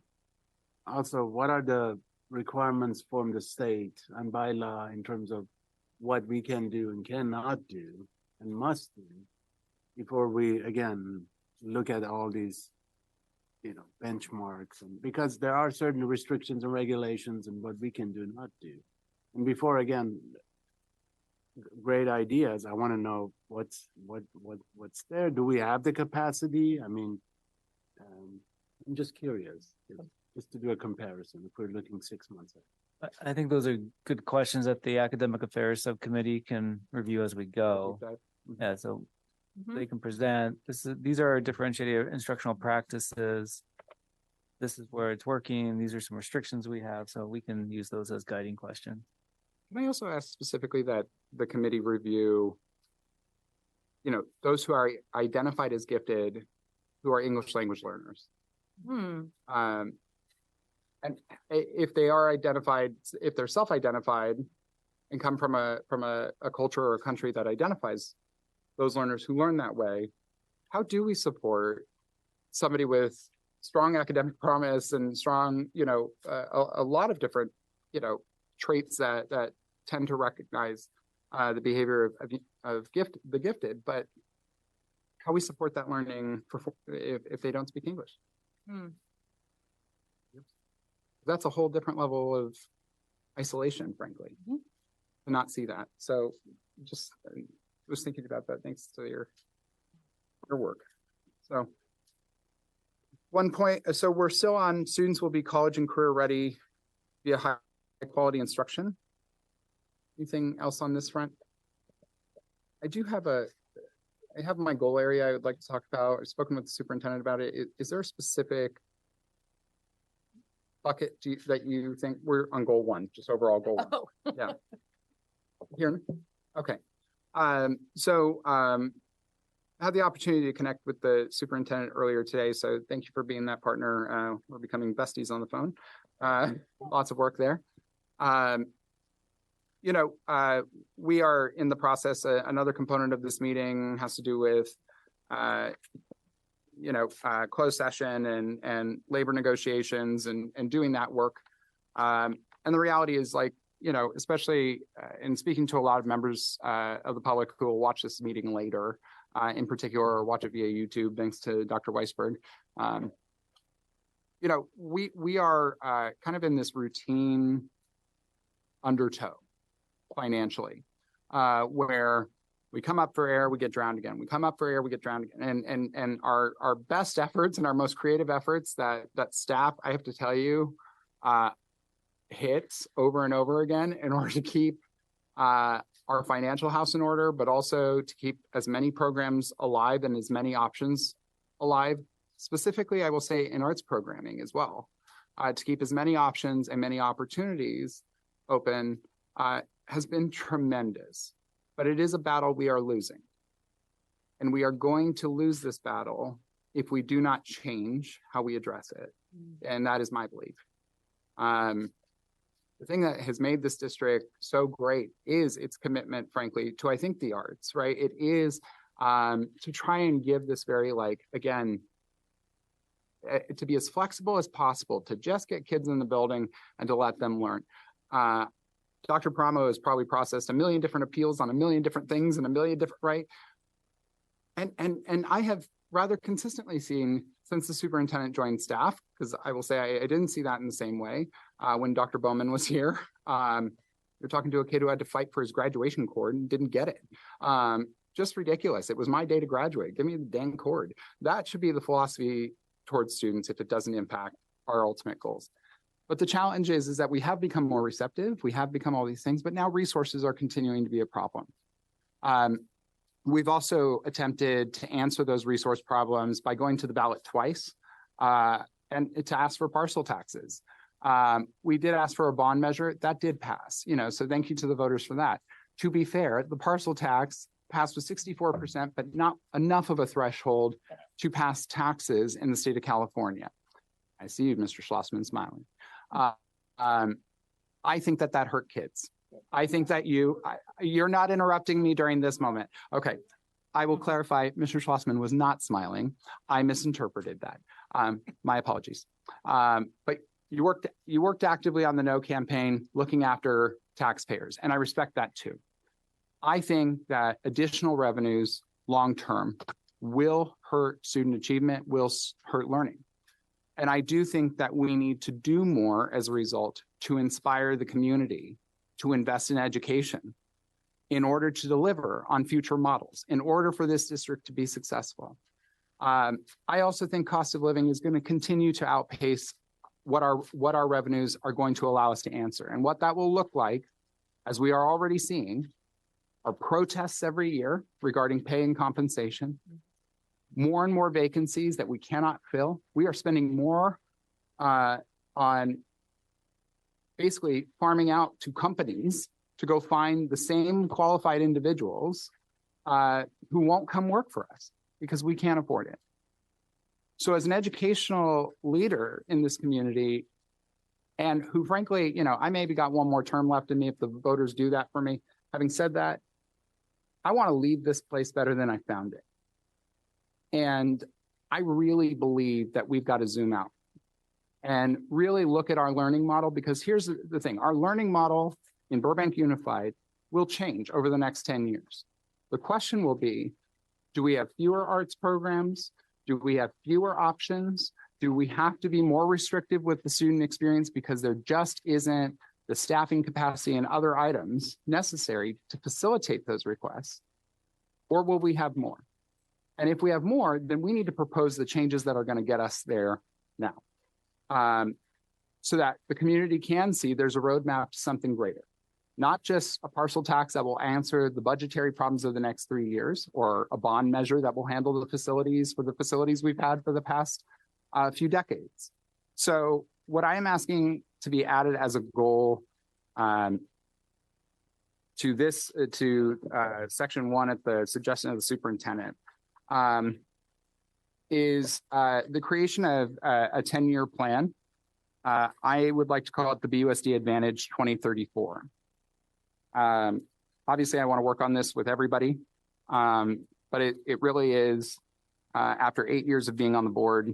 also what are the requirements from the state and by law in terms of what we can do and cannot do and must do before we, again, look at all these, benchmarks, and because there are certain restrictions and regulations and what we can do and not do. And before, again, great ideas, I want to know what's there. Do we have the capacity? I mean, I'm just curious, just to do a comparison if we're looking 6 months ahead. I think those are good questions that the Academic Affairs Subcommittee can review as we go. Yeah, so they can present, these are our differentiated instructional practices. This is where it's working. These are some restrictions we have, so we can use those as guiding questions. Can I also ask specifically that the committee review, those who are identified as gifted, who are English language learners? And if they are identified, if they're self-identified and come from a culture or a country that identifies those learners who learn that way, how do we support somebody with strong academic promise and strong, a lot of different, traits that tend to recognize the behavior of the gifted, but how we support that learning if they don't speak English? That's a whole different level of isolation, frankly, to not see that. So just was thinking about that thanks to your work. So one point, so we're still on students will be college and career ready via high quality instruction. Anything else on this front? I have my goal area I would like to talk about. I've spoken with the superintendent about it. Is there a specific bucket that you think we're on goal one, just overall goal one? Oh. Yeah. Hear me? Okay. I had the opportunity to connect with the superintendent earlier today, so thank you for being that partner. We're becoming besties on the phone. Lots of work there. We are in the process. Another component of this meeting has to do with, closed session and labor negotiations and doing that work. And the reality is, especially in speaking to a lot of members of the public who will watch this meeting later, in particular, or watch it via YouTube, thanks to Dr. Weisberg. We are kind of in this routine undertow financially, where we come up for air, we get drowned again. We come up for air, we get drowned again. And our best efforts and our most creative efforts that staff, I have to tell you, hits over and over again in order to keep our financial house in order, but also to keep as many programs alive and as many options alive. Specifically, I will say in arts programming as well, to keep as many options and many opportunities open has been tremendous, but it is a battle we are losing. And we are going to lose this battle if we do not change how we address it. And that is my belief. The thing that has made this district so great is its commitment, frankly, to, I think, the arts, right? It is to try and give this very, again, to be as flexible as possible, to just get kids in the building and to let them learn. Dr. Paramo has probably processed a million different appeals on a million different things and a million different, right? And I have rather consistently seen since the superintendent joined staff, because I will say I didn't see that in the same way when Dr. Bowman was here. You're talking to a kid who had to fight for his graduation cord and didn't get it. Just ridiculous. It was my day to graduate. Give me the dang cord. That should be the philosophy towards students if it doesn't impact our ultimate goals. But the challenge is that we have become more receptive. We have become all these things, but now resources are continuing to be a problem. We've also attempted to answer those resource problems by going to the ballot twice and to ask for parcel taxes. We did ask for a bond measure that did pass, so thank you to the voters for that. To be fair, the parcel tax passed with 64%, but not enough of a threshold to pass taxes in the state of California. I see you, Mr. Schlossman, smiling. I think that hurt kids. I think that you're not interrupting me during this moment. Okay, I will clarify. Mr. Schlossman was not smiling. I misinterpreted that. My apologies. But you worked actively on the No campaign, looking after taxpayers, and I respect that too. I think that additional revenues long-term will hurt student achievement, will hurt learning. And I do think that we need to do more as a result to inspire the community to invest in education in order to deliver on future models, in order for this district to be successful. I also think cost of living is going to continue to outpace what our revenues are going to allow us to answer. And what that will look like, as we are already seeing, are protests every year regarding pay and compensation, more and more vacancies that we cannot fill. We are spending more on basically farming out to companies to go find the same qualified individuals who won't come work for us because we can't afford it. So as an educational leader in this community, and who frankly, I maybe got one more term left in me if the voters do that for me. Having said that, I want to leave this place better than I found it. And I really believe that we've got to zoom out and really look at our learning model, because here's the thing. Our learning model in Burbank Unified will change over the next 10 years. The question will be, do we have fewer arts programs? Do we have fewer options? Do we have to be more restrictive with the student experience because there just isn't the staffing capacity and other items necessary to facilitate those requests? Or will we have more? And if we have more, then we need to propose the changes that are going to get us there now, so that the community can see there's a roadmap to something greater, not just a parcel tax that will answer the budgetary problems of the next 3 years, or a bond measure that will handle the facilities we've had for the past few decades. So what I am asking to be added as a goal to section 1 at the suggestion of the superintendent is the creation of a 10-year plan. I would like to call it the BUSD Advantage 2034. Obviously, I want to work on this with everybody, but it really is, after 8 years of being on the board,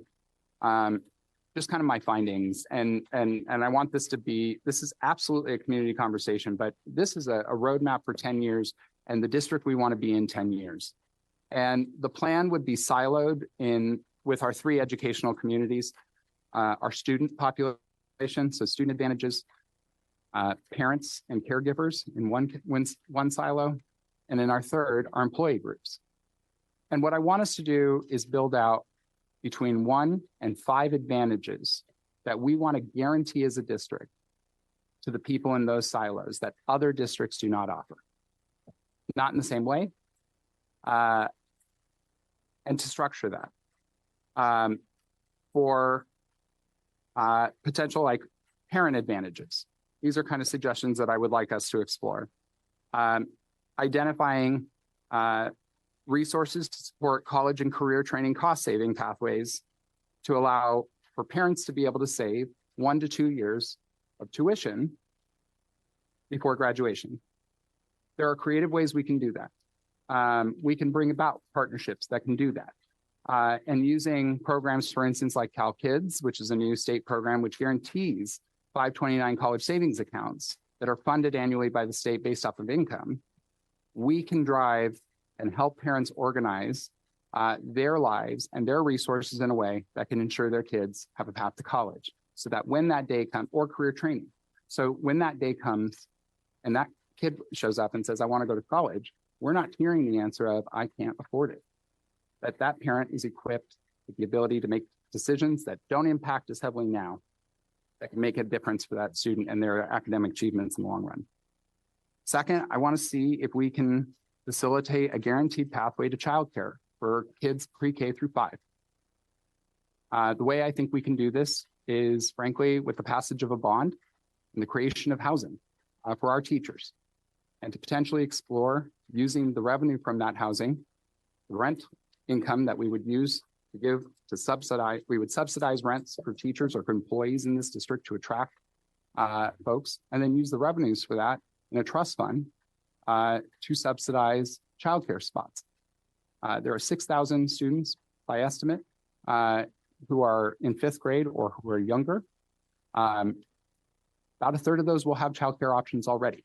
just kind of my findings. And I want this is absolutely a community conversation, but this is a roadmap for 10 years and the district we want to be in 10 years. And the plan would be siloed with our 3 educational communities, our student population, so student advantages, parents and caregivers in one silo, and in our third, our employee groups. And what I want us to do is build out between 1 and 5 advantages that we want to guarantee as a district to the people in those silos that other districts do not offer. Not in the same way, and to structure that for potential like parent advantages. These are kind of suggestions that I would like us to explore. Identifying resources to support college and career training cost-saving pathways to allow for parents to be able to save 1 to 2 years of tuition before graduation. There are creative ways we can do that. We can bring about partnerships that can do that. And using programs, for instance, like CalKids, which is a new state program which guarantees 529 college savings accounts that are funded annually by the state based off of income, we can drive and help parents organize their lives and their resources in a way that can ensure their kids have a path to college, so that when that day comes, or career training. So when that day comes and that kid shows up and says, I want to go to college, we're not hearing the answer of, I can't afford it. That parent is equipped with the ability to make decisions that don't impact us heavily now, that can make a difference for that student and their academic achievements in the long run. Second, I want to see if we can facilitate a guaranteed pathway to childcare for kids pre-K through 5. The way I think we can do this is, frankly, with the passage of a bond and the creation of housing for our teachers, and to potentially explore using the revenue from that housing, the rent income that we would use to give to subsidize, we would subsidize rents for teachers or for employees in this district to attract folks, and then use the revenues for that in a trust fund to subsidize childcare spots. There are 6,000 students by estimate who are in 5th grade or who are younger. About a third of those will have childcare options already.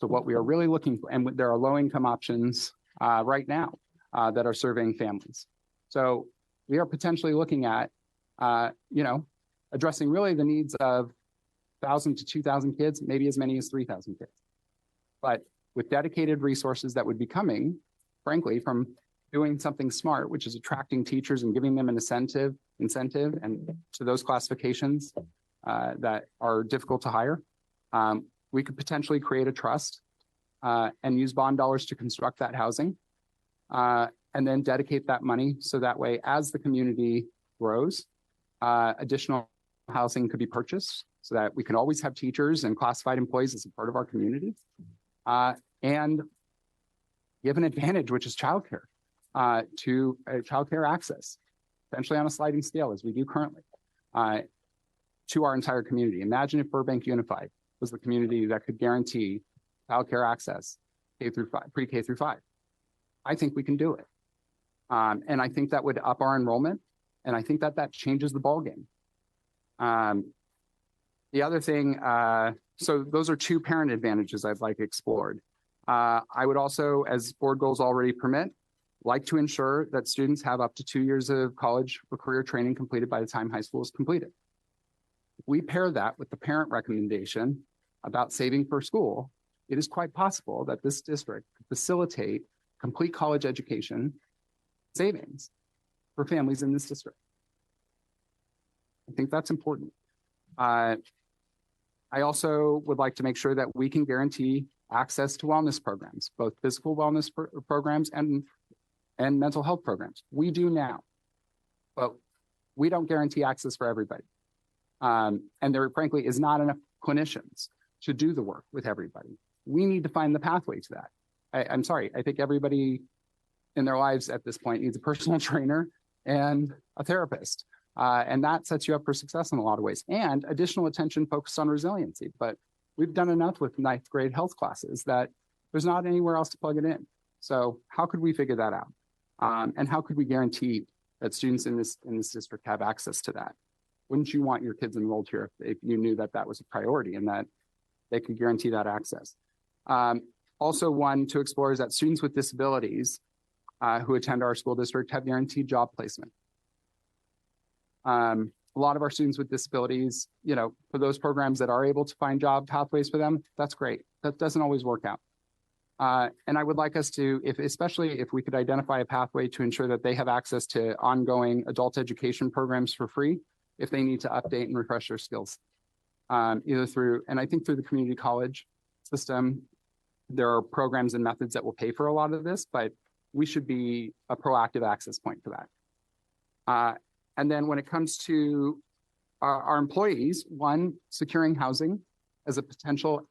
So what we are really looking for, and there are low income options right now that are surveying families. So we are potentially looking at, addressing really the needs of 1,000 to 2,000 kids, maybe as many as 3,000 kids. But with dedicated resources that would be coming, frankly, from doing something smart, which is attracting teachers and giving them an incentive and to those classifications that are difficult to hire, we could potentially create a trust and use bond dollars to construct that housing and then dedicate that money so that way, as the community grows, additional housing could be purchased so that we can always have teachers and classified employees as a part of our community. And give an advantage, which is childcare, to childcare access, potentially on a sliding scale as we do currently, to our entire community. Imagine if Burbank Unified was the community that could guarantee childcare access pre-K through 5. I think we can do it. And I think that would up our enrollment. And I think that that changes the ballgame. The other thing, so those are 2 parent advantages I'd like explored. I would also, as board goals already permit, like to ensure that students have up to 2 years of college or career training completed by the time high school is completed. If we pair that with the parent recommendation about saving for school, it is quite possible that this district could facilitate complete college education savings for families in this district. I think that's important. I also would like to make sure that we can guarantee access to wellness programs, both physical wellness programs and mental health programs. We do now, but we don't guarantee access for everybody. And there, frankly, is not enough clinicians to do the work with everybody. We need to find the pathway to that. I'm sorry, I think everybody in their lives at this point needs a personal trainer and a therapist. And that sets you up for success in a lot of ways, and additional attention focused on resiliency. But we've done enough with 9th grade health classes that there's not anywhere else to plug it in. So how could we figure that out? And how could we guarantee that students in this district have access to that? Wouldn't you want your kids enrolled here if you knew that that was a priority and that they could guarantee that access? Also, one to explore is that students with disabilities who attend our school district have guaranteed job placement. A lot of our students with disabilities, for those programs that are able to find job pathways for them, that's great. That doesn't always work out. And I would like us to, especially if we could identify a pathway to ensure that they have access to ongoing adult education programs for free, if they need to update and refresh their skills, either through, and I think through the community college system, there are programs and methods that will pay for a lot of this, but we should be a proactive access point for that. And then when it comes to our employees, one, securing housing as a potential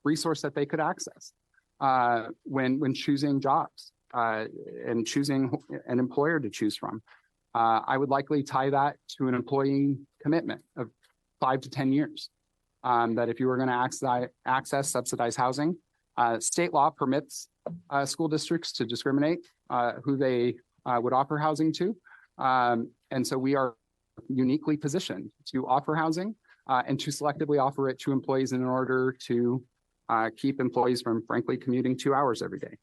resource that they could access when choosing jobs and choosing an employer to choose from. I would likely tie that to an employee commitment of 5 to 10 years. That if you were going to access subsidized housing, state law permits school districts to discriminate who they would offer housing to. And so we are uniquely positioned to offer housing and to selectively offer it to employees in order to keep employees from, frankly, commuting 2 hours every day.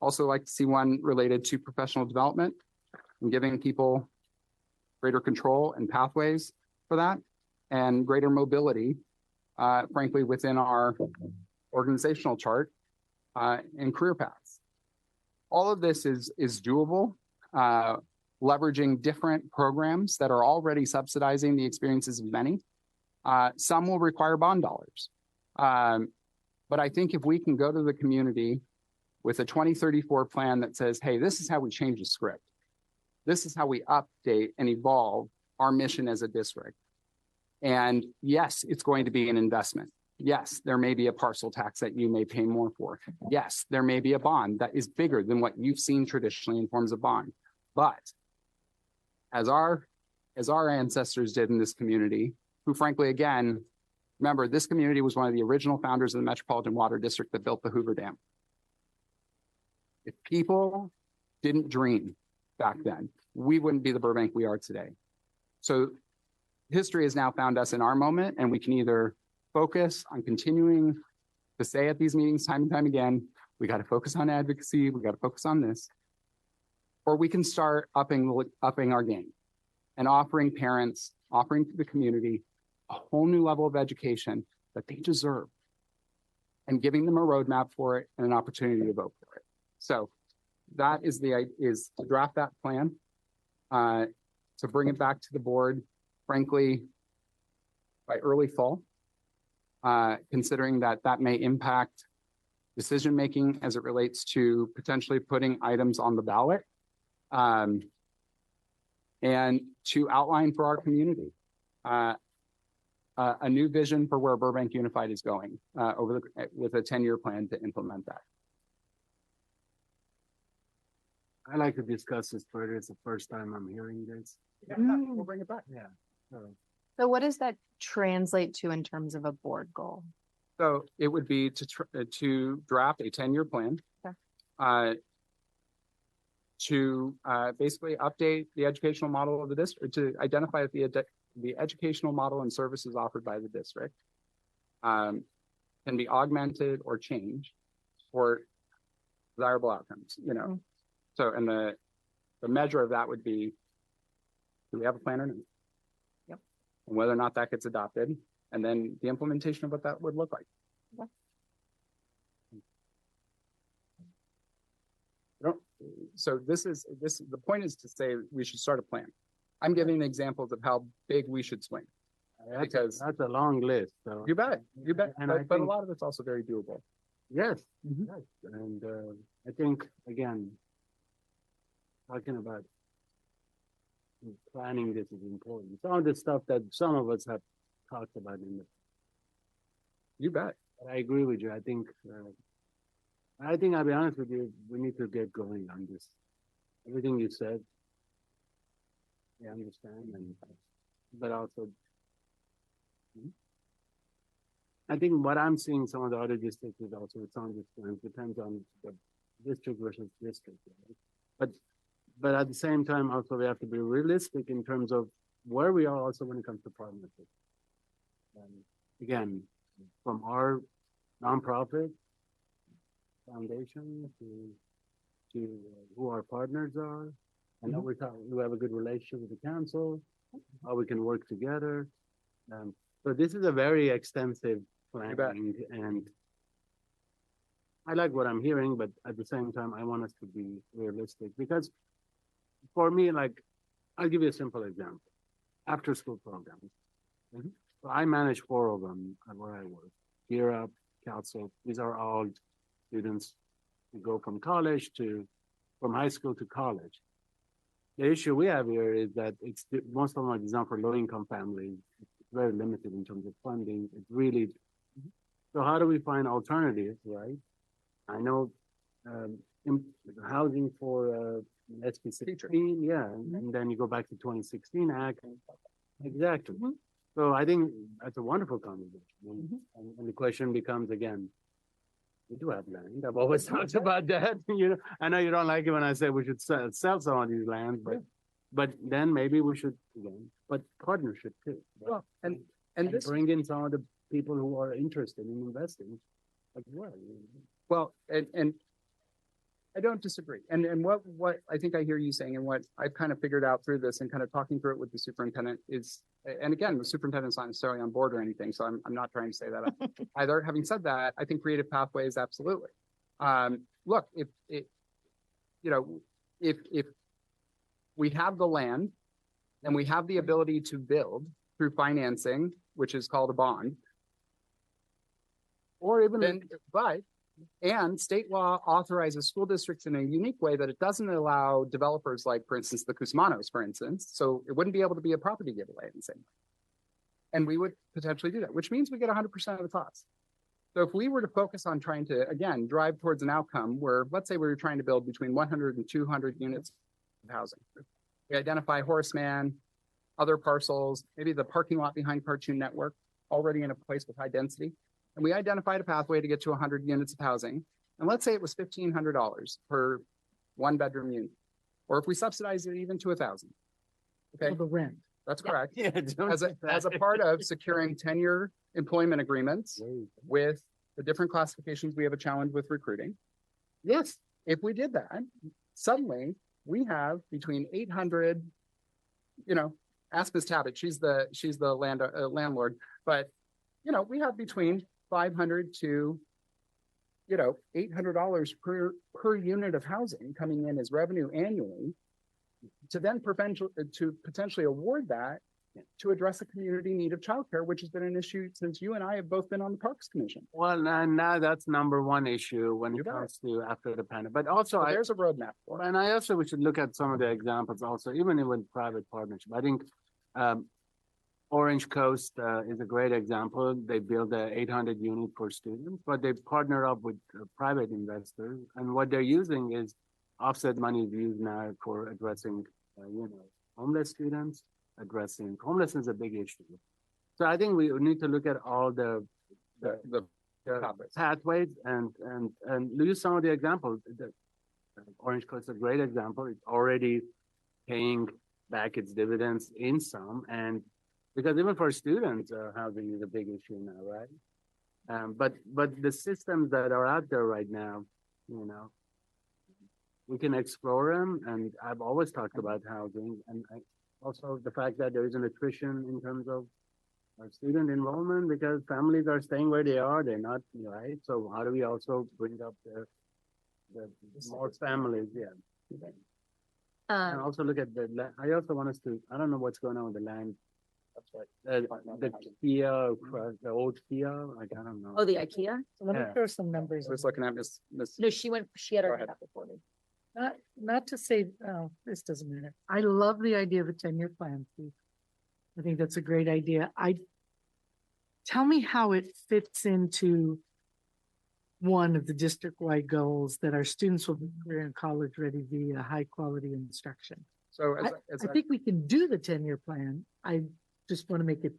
Also like to see one related to professional development and giving people greater control and pathways for that, and greater mobility, frankly, within our organizational chart and career paths. All of this is doable. leveraging different programs that are already subsidizing the experiences of many. Some will require bond dollars. But I think if we can go to the community with a 2034 plan that says, hey, this is how we change the script. This is how we update and evolve our mission as a district. And yes, it's going to be an investment. Yes, there may be a parcel tax that you may pay more for. Yes, there may be a bond that is bigger than what you've seen traditionally in forms of bond. But as our ancestors did in this community, who frankly, again, remember, this community was one of the original founders of the Metropolitan Water District that built the Hoover Dam. If people didn't dream back then, we wouldn't be the Burbank we are today. So history has now found us in our moment, and we can either focus on continuing to say at these meetings time and time again, we got to focus on advocacy, we got to focus on this, or we can start upping our game and offering parents, offering to the community a whole new level of education that they deserve and giving them a roadmap for it and an opportunity to vote for it. So that is to draft that plan, to bring it back to the board, frankly, by early fall, considering that may impact decision-making as it relates to potentially putting items on the ballot, and to outline for our community a new vision for where Burbank Unified is going with a 10-year plan to implement that. I like to discuss this further. It's the first time I'm hearing this. Yeah, we'll bring it back. Yeah. So what does that translate to in terms of a board goal? So it would be to draft a 10-year plan. Okay. To basically update the educational model of the district, to identify the educational model and services offered by the district can be augmented or changed for desirable outcomes, you know. So, and the measure of that would be, do we have a plan or not? Yep. And whether or not that gets adopted, and then the implementation of what that would look like. Yep. So the point is to say we should start a plan. I'm giving examples of how big we should swing. Because that's a long list. So. You bet. And but a lot of it's also very doable. Yes. Yes. And I think, again, talking about planning this is important. Some of the stuff that some of us have talked about in the. You bet. But I agree with you. I think I'll be honest with you, we need to get going on this. Everything you said, I understand, but also, I think what I'm seeing some of the other districts is also it's on this plan, depends on the district versus district. Right? But at the same time, also we have to be realistic in terms of where we are also when it comes to partnerships. Again, from our nonprofit foundation to who our partners are, and then we have a good relationship with the council, how we can work together. So this is a very extensive planning, and I like what I'm hearing, but at the same time, I want us to be realistic because for me, like, I'll give you a simple example. After school programs. So I manage 4 of them where I work. Gear Up, Council, these are all students who go from high school to college. The issue we have here is that most of them are designed for low-income families. It's very limited in terms of funding. It's really, so how do we find alternatives, right? I know housing for SB 16, yeah, and then you go back to 2016 Act. Exactly. So I think that's a wonderful conversation. And the question becomes again, we do have land. I've always talked about that. You know, I know you don't like it when I say we should sell some of these lands, but then maybe we should but partnership too. Right? Well, and bring in some of the people who are interested in investing as well. Well, and I don't disagree. And what I think I hear you saying, and what I've kind of figured out through this and kind of talking through it with the superintendent is, and again, the superintendent's not necessarily on board or anything, so I'm not trying to say that either. Having said that, I think creative pathways, absolutely. Look, if we have the land and we have the ability to build through financing, which is called a bond. Or even, Then, and state law authorizes school districts in a unique way that it doesn't allow developers like, for instance, the Cusmanos, for instance. So it wouldn't be able to be a property giveaway in the same way. And we would potentially do that, which means we get 100% of the cost. So if we were to focus on trying to, again, drive towards an outcome where, let's say we were trying to build between 100 and 200 units of housing. We identify Horseman, other parcels, maybe the parking lot behind Cartoon Network, already in a place with high density. And we identified a pathway to get to 100 units of housing. And let's say it was $1,500 per one bedroom unit. Or if we subsidize it even to 1,000. Okay, For the rent. that's correct. yeah, don't As a, do that. as a part of securing 10-year employment agreements with the different classifications, we have a challenge with recruiting. Yes, If we did that, suddenly we have between 800, ask Ms. Tabbitt, she's the landlord, but we have between 500 to $800 per unit of housing coming in as revenue annually to then potentially award that to address a community need of childcare, which has been an issue since you and I have both been on the Parks Commission. well, now that's number one issue when You it got it. comes to after the pandemic, but also So there's a roadmap for it. and I also, we should look at some of the examples also, even with private partnership. I think Orange Coast is a great example. They build a 800 unit per student, but they partner up with private investors. And what they're using is offset money is used now for addressing, homeless students, addressing homelessness is a big issue. So I think we need to look at all the pathways and use some of the examples. The Orange Coast is a great example. It's already paying back its dividends in some, and because even for students, housing is a big issue now, right? But the systems that are out there right now, we can explore them, and I've always talked about housing, and also the fact that there is an attrition in terms of student enrollment because families are staying where they are, they're not, right? So how do we also bring up the more families, and also look at I also want us to, I don't know what's going on with the land. That's right. The Kia, the old Kia, like, I don't know. Oh, the IKEA? So let me Yeah. throw some numbers. I was looking at Miss. No, she had Go her ahead. hand up before me. Not to say, oh, this doesn't matter. I love the idea of a 10-year plan, Steve. I think that's a great idea. Tell me how it fits into one of the district-wide goals that our students will be career and college ready via high quality instruction. So I think we can do the 10-year plan. I just want to make it,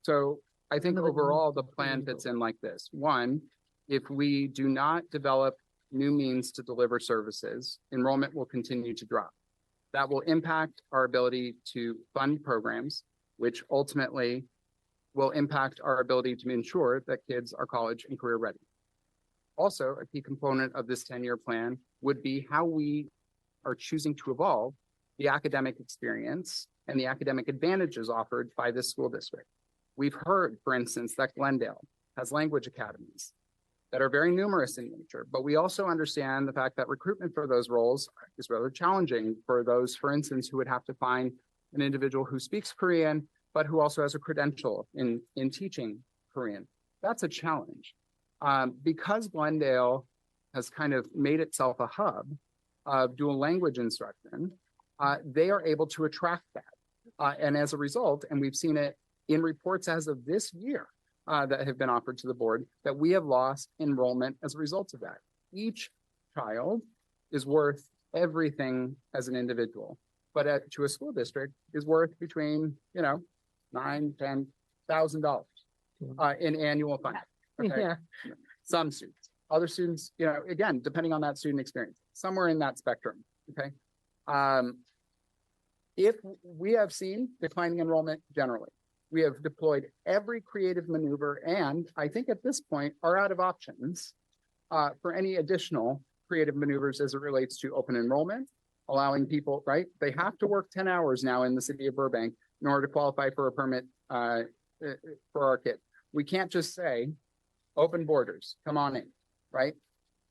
So I think Another overall, the one. plan fits in like this. One, if we do not develop new means to deliver services, enrollment will continue to drop. That will impact our ability to fund programs, which ultimately will impact our ability to ensure that kids are college and career ready. Also, a key component of this 10-year plan would be how we are choosing to evolve the academic experience and the academic advantages offered by this school district. We've heard, for instance, that Glendale has language academies that are very numerous in nature, but we also understand the fact that recruitment for those roles is rather challenging for those, for instance, who would have to find an individual who speaks Korean, but who also has a credential in teaching Korean. That's a challenge. Because Glendale has kind of made itself a hub of dual language instruction, they are able to attract that. And as a result, and we've seen it in reports as of this year that have been offered to the board, that we have lost enrollment as a result of that. Each child is worth everything as an individual, but to a school district is worth between, $9,000-$10,000 in annual funding. Okay? yeah. Some students, other students, again, depending on that student experience, somewhere in that spectrum. Okay. If we have seen declining enrollment generally, we have deployed every creative maneuver, and I think at this point are out of options for any additional creative maneuvers as it relates to open enrollment, allowing people, right? They have to work 10 hours now in the city of Burbank in order to qualify for a permit for our kid. We can't just say, open borders, come on in, right?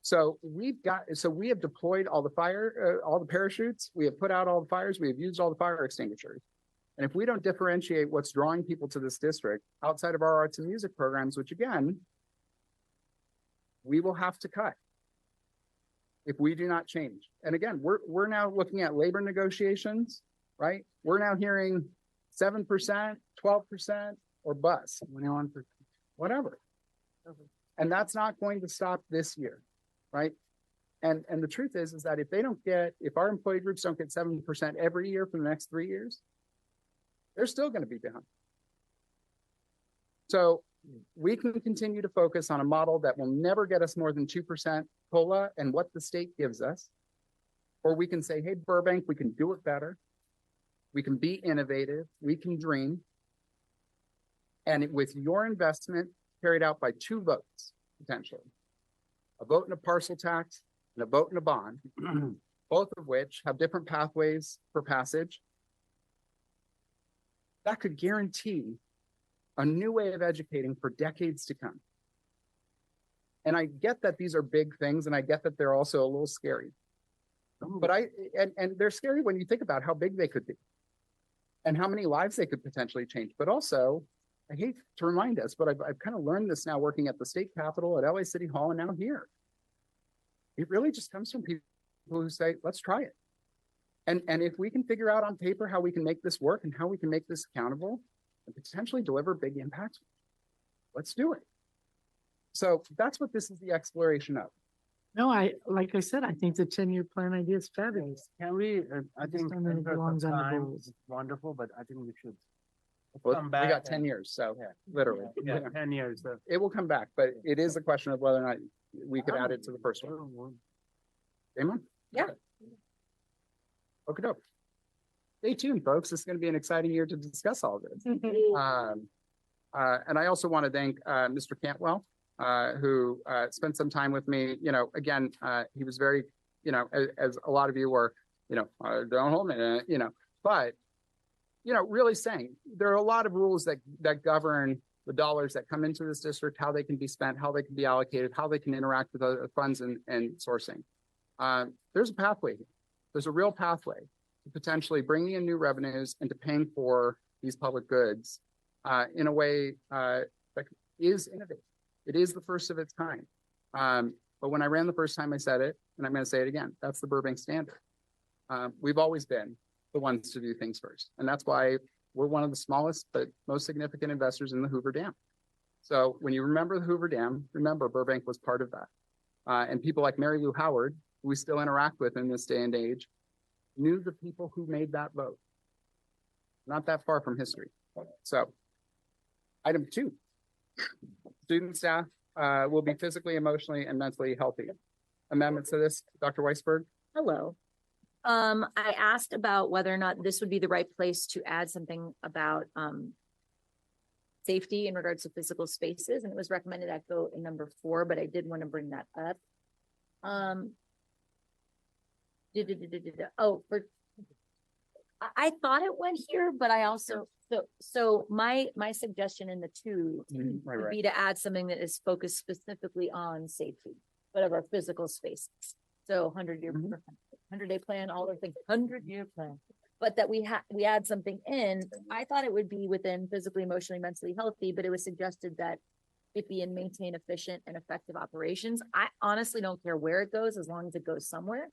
So we have deployed all the all the parachutes. We have put out all the fires. We have used all the fire extinguishers. And if we don't differentiate what's drawing people to this district outside of our arts and music programs, which again, we will have to cut if we do not change. And again, we're now looking at labor negotiations, right? We're now hearing 7%, 12%, or bust, 21%, whatever. And that's not going to stop this year, right? And the truth is that if our employee groups don't get 7% every year for the next 3 years, they're still going to be behind. So we can continue to focus on a model that will never get us more than 2% COLA and what the state gives us. Or we can say, hey, Burbank, we can do it better. We can be innovative. We can dream. And with your investment carried out by 2 votes, potentially, a vote in a parcel tax and a vote in a bond, both of which have different pathways for passage, that could guarantee a new way of educating for decades to come. And I get that these are big things, and I get that they're also a little scary. But and they're scary when you think about how big they could be and how many lives they could potentially change. But also, I hate to remind us, but I've kind of learned this now working at the state capitol, at LA City Hall, and now here. It really just comes from people who say, let's try it. And if we can figure out on paper how we can make this work and how we can make this accountable and potentially deliver big impacts, let's do it. So that's what this is the exploration of. No, like I said, I think the 10-year plan idea is fabulous. Can we, I just think don't think it belongs on the time goals. is wonderful, but I think we should Well, come we back. got 10 years, so literally. Yeah, 10 years. It will come back, but it is a question of whether or not we could add it to the first one. Damon? Yeah. Okay, doke. Stay tuned, folks. This is going to be an exciting year to discuss all of this. And I also want to thank Mr. Cantwell, who spent some time with me. You know, again, he was very, you know, as a lot of you were, you know, don't hold me, you know, but, you know, really saying there are a lot of rules that govern the dollars that come into this district, how they can be spent, how they can be allocated, how they can interact with other funds and sourcing. There's a pathway here. There's a real pathway to potentially bringing in new revenues and to paying for these public goods in a way that is innovative. It is the first of its kind. But when I ran the first time, I said it, and I'm going to say it again. That's the Burbank standard. We've always been the ones to do things first. And that's why we're one of the smallest but most significant investors in the Hoover Dam. So when you remember the Hoover Dam, remember Burbank was part of that. And people like Mary Lou Howard, who we still interact with in this day and age, knew the people who made that vote. Not that far from history. So item 2, student staff will be physically, emotionally, and mentally healthy. Amendments to this, Dr. Weisberg? Hello. I asked about whether or not this would be the right place to add something about safety in regards to physical spaces, and it was recommended I go in number 4, but I did want to bring that up. I thought it went here, but I also so my suggestion in the 2 would be to add something that is focused specifically on safety, whatever physical spaces. So 100-day plan, all those things, 100-year plan. But that we add something in. I thought it would be within physically, emotionally, mentally healthy, but it was suggested that it be and maintain efficient and effective operations. I honestly don't care where it goes as long as it goes somewhere.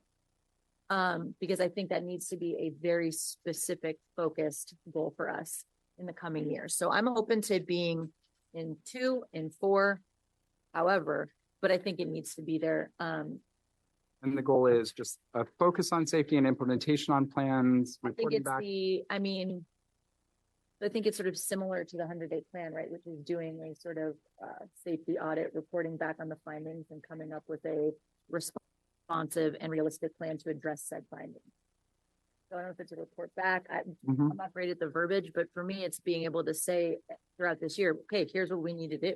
Because I think that needs to be a very specific, focused goal for us in the coming years. So I'm open to being in 2 and 4, however, but I think it needs to be there. And the goal is just a focus on safety and implementation on plans. I think it's I think it's sort of similar to the 100-day plan, right? Which is doing a sort of safety audit, reporting back on the findings and coming up with a responsive and realistic plan to address said findings. So I don't know if it's a report back. I'm not great at the verbiage, but for me, it's being able to say throughout this year, okay, here's what we need to do.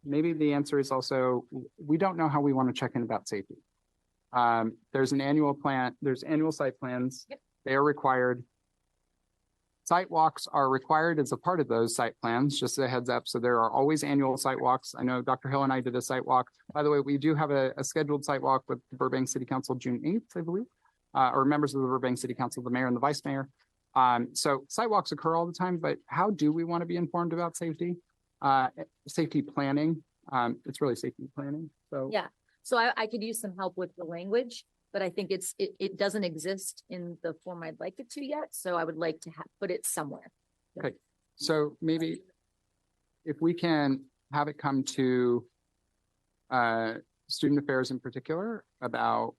Maybe the answer is also, we don't know how we want to check in about safety. There's an annual plan, there's annual site plans. Yep. They are required. Site walks are required as a part of those site plans, just a heads up. So there are always annual site walks. I know Dr. Hill and I did a site walk. By the way, we do have a scheduled site walk with the Burbank City Council June 8th, I believe, or members of the Burbank City Council, the mayor and the vice mayor. So site walks occur all the time, but how do we want to be informed about safety? Safety planning. It's really safety planning. So Yeah, so I could use some help with the language, but I think it doesn't exist in the form I'd like it to yet, so I would like to put it somewhere. Okay, so maybe if we can have it come to student affairs in particular about,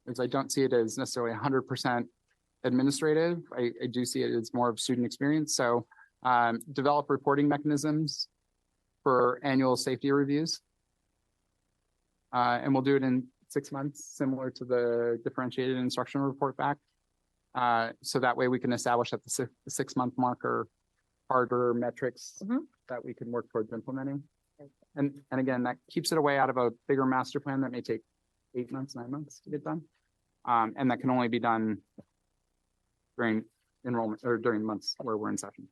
as I don't see it as necessarily 100% administrative, I do see it as more of student experience. So develop reporting mechanisms for annual safety reviews. And we'll do it in 6 months, similar to the differentiated instructional report back. So that way we can establish at the 6-month marker harder metrics that we can work towards implementing. And again, that keeps it away out of a bigger master plan that may take 8 months, 9 months to get done. And that can only be done during enrollment or during months where we're in session.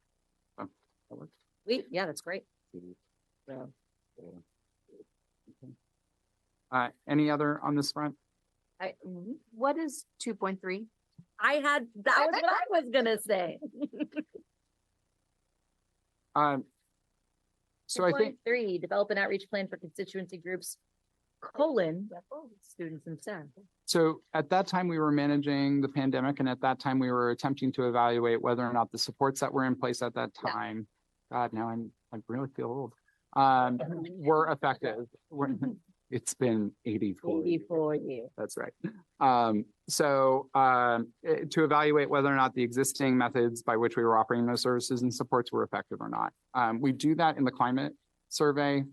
So that works. Yeah, that's great. Yeah. Any other on this front? What is 2.3? That was what I was gonna say. So I think 3, develop an outreach plan for constituency groups, students and staff. so at that time we were managing the pandemic, and at that time we were attempting to evaluate whether or not the supports that were in place at that time. God, now I really feel old. Were effective. It's been 84 years. That's right. To evaluate whether or not the existing methods by which we were operating those services and supports were effective or not. We do that in the climate survey.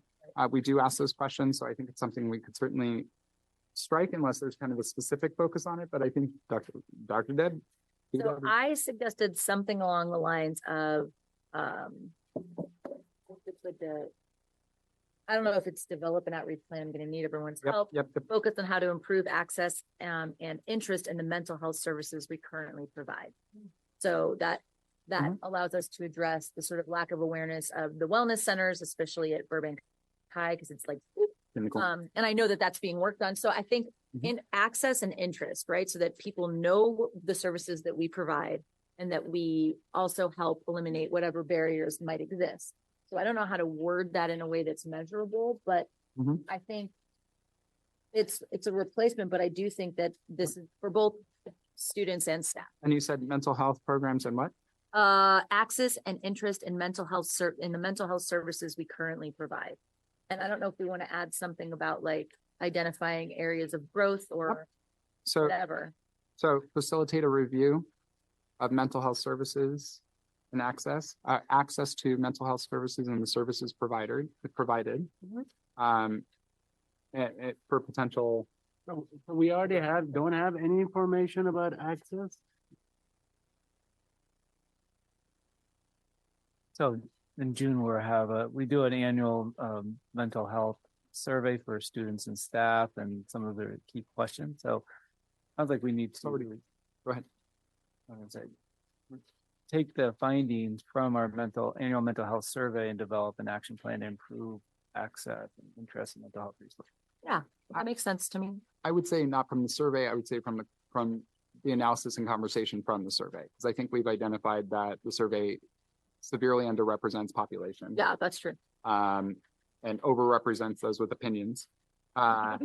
We do ask those questions. So I think it's something we could certainly strike unless there's kind of a specific focus on it. But I think Dr. Deb. So I suggested something along the lines of, I don't know if it's develop an outreach plan. I'm going to need everyone's help. Focus on how to improve access and interest in the mental health services we currently provide. So that allows us to address the sort of lack of awareness of the wellness centers, especially at Burbank High, because it's like, and I know that that's being worked on. So I think in access and interest, right? So that people know the services that we provide and that we also help eliminate whatever barriers might exist. So I don't know how to word that in a way that's measurable, but I think it's a replacement, but I do think that this is for both students and staff. And you said mental health programs and what? Access and interest in mental health in the mental health services we currently provide. And I don't know if we want to add something about like identifying areas of growth or whatever. So facilitate a review of mental health services and access to mental health services and the services provided for potential. So we already don't have any information about access. So in June, we do an annual mental health survey for students and staff and some of their key questions. So sounds like we need to go ahead. Take the findings from our annual mental health survey and develop an action plan to improve access and interest in mental health resources. Yeah, that makes sense to me. I would say not from the survey. I would say from the analysis and conversation from the survey, because I think we've identified that the survey severely underrepresents population. Yeah, that's true. And overrepresents those with opinions on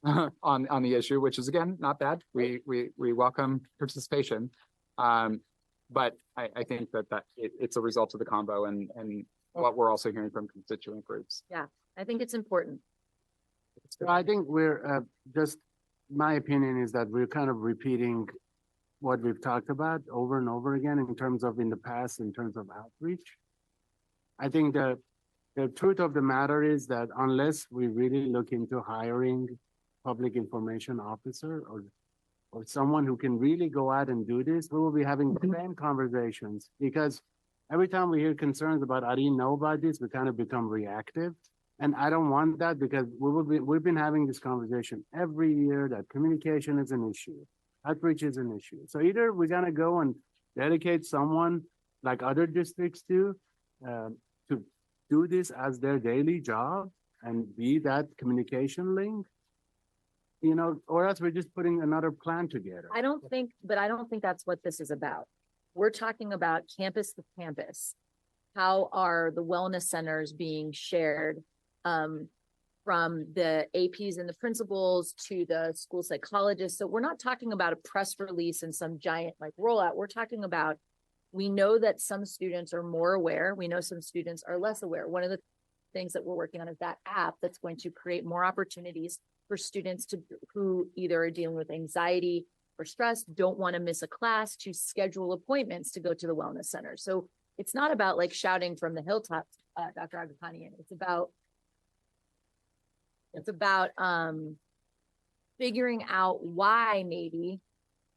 the issue, which is again not bad. We welcome participation. But I think that it's a result of the combo and what we're also hearing from constituent groups. Yeah, I think it's important. So I think we're my opinion is that we're kind of repeating what we've talked about over and over again in terms of in the past, in terms of outreach. I think the truth of the matter is that unless we really look into hiring public information officer or someone who can really go out and do this, we will be having the same conversations, because every time we hear concerns about, I didn't know about this, we kind of become reactive. And I don't want that, because we've been having this conversation every year that communication is an issue, outreach is an issue. So either we're going to go and dedicate someone like other districts do, to do this as their daily job and be that communication link? You know, or else we're just putting another plan together. I don't think that's what this is about. We're talking about campus to campus. How are the wellness centers being shared from the APs and the principals to the school psychologists? So we're not talking about a press release and some giant like rollout. We're talking about, we know that some students are more aware. We know some students are less aware. One of the things that we're working on is that app that's going to create more opportunities for students who either are dealing with anxiety or stress, don't want to miss a class, to schedule appointments to go to the wellness center. So it's not about like shouting from the hilltops, Dr. Agakanian. It's about figuring out why maybe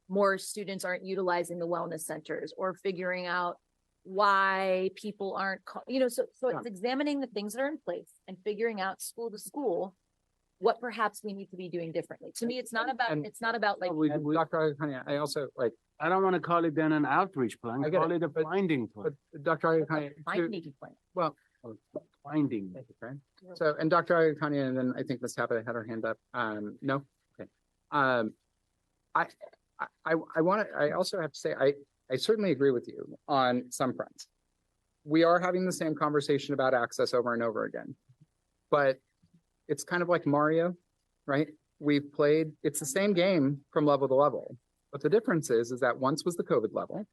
more students aren't utilizing the wellness centers, or figuring out why people aren't, so it's examining the things that are in place and figuring out school to school what perhaps we need to be doing differently. To me, it's not about like. Dr. Agakanian, I also like, I don't want to call it then an outreach plan, I get call it, it a finding plan. but Dr. Agakanian, Finding plan. well, Finding. okay. So, and Dr. Agakanian, and then I think Ms. Tappa had her hand up. No? Okay. I also have to say, I certainly agree with you on some fronts. We are having the same conversation about access over and over again, but it's kind of like Mario, right? We've played, it's the same game from level to level, but the difference is that once was the COVID level.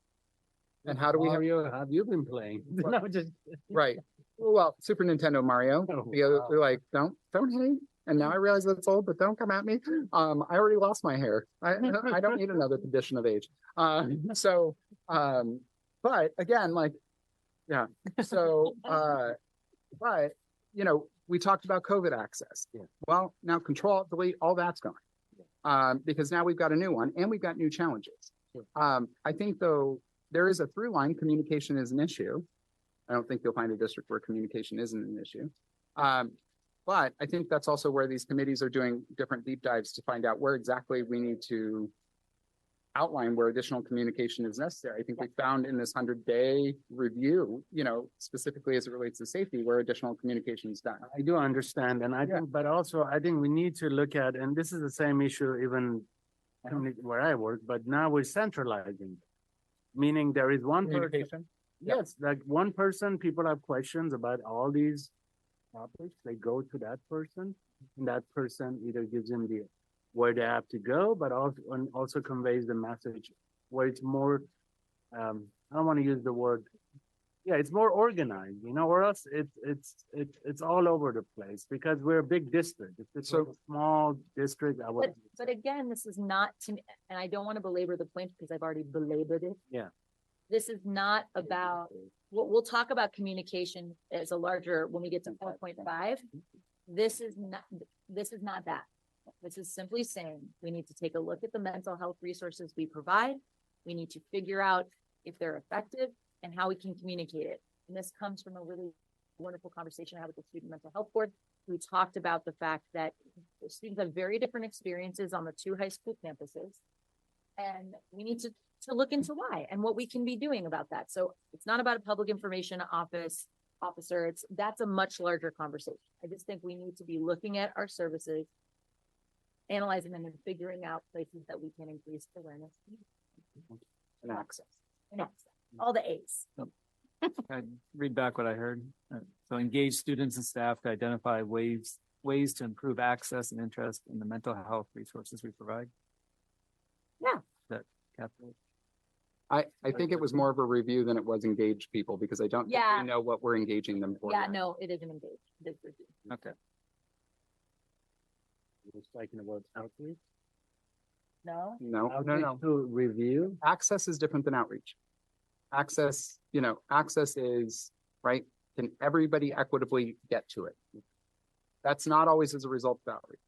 And how do we have, Mario, have you been playing? No, just. right? Well, Super Nintendo Mario, Oh, we're like, don't hate. And now I realize that's old, but don't come at me. I already lost my hair. I don't need another condition of age. But again, like, yeah. So, but, we talked about COVID access. Yeah. Well, now Control, Delete, all that's gone. Because now we've got a new one and we've got new challenges. Sure. I think though, there is a through line, communication is an issue. I don't think you'll find a district where communication isn't an issue. But I think that's also where these committees are doing different deep dives to find out where exactly we need to outline where additional communication is necessary. I think we found in this 100-day review, specifically as it relates to safety, where additional communication is done. I do understand, and I think, but also I think we need to look at, and this is the same issue even where I work, but now we're centralizing, meaning there is one person. Communication? Yes, like one person, people have questions about all these topics, they go to that person, and that person either gives them where they have to go, but also conveys the message where it's more, I don't want to use the word, it's more organized, or else it's all over the place because we're a big district. If it's a small district, But again, this is not to me, and I don't want to belabor the point because I've already belabored it. Yeah. This is not about, we'll talk about communication as a larger, when we get to 4.5. This is not that. This is simply saying we need to take a look at the mental health resources we provide. We need to figure out if they're effective and how we can communicate it. And this comes from a really wonderful conversation I had with the Student Mental Health Board, who talked about the fact that the students have very different experiences on the 2 high school campuses. And we need to look into why and what we can be doing about that. So it's not about a public information officer. That's a much larger conversation. I just think we need to be looking at our services, analyzing them, and figuring out places that we can increase awareness And access. and access. All the A's. I read back what I heard. So engage students and staff to identify ways to improve access and interest in the mental health resources we provide. Yeah. That capture. I think it was more of a review than it was engage people because I don't think Yeah. we know what we're engaging them for. Yeah, yet. no, it isn't engaged. It is reviewed. Okay. We're talking about outreach. No? No. Outreach to review. Access is different than outreach. Access, access is, right? Can everybody equitably get to it? That's not always as a result of outreach.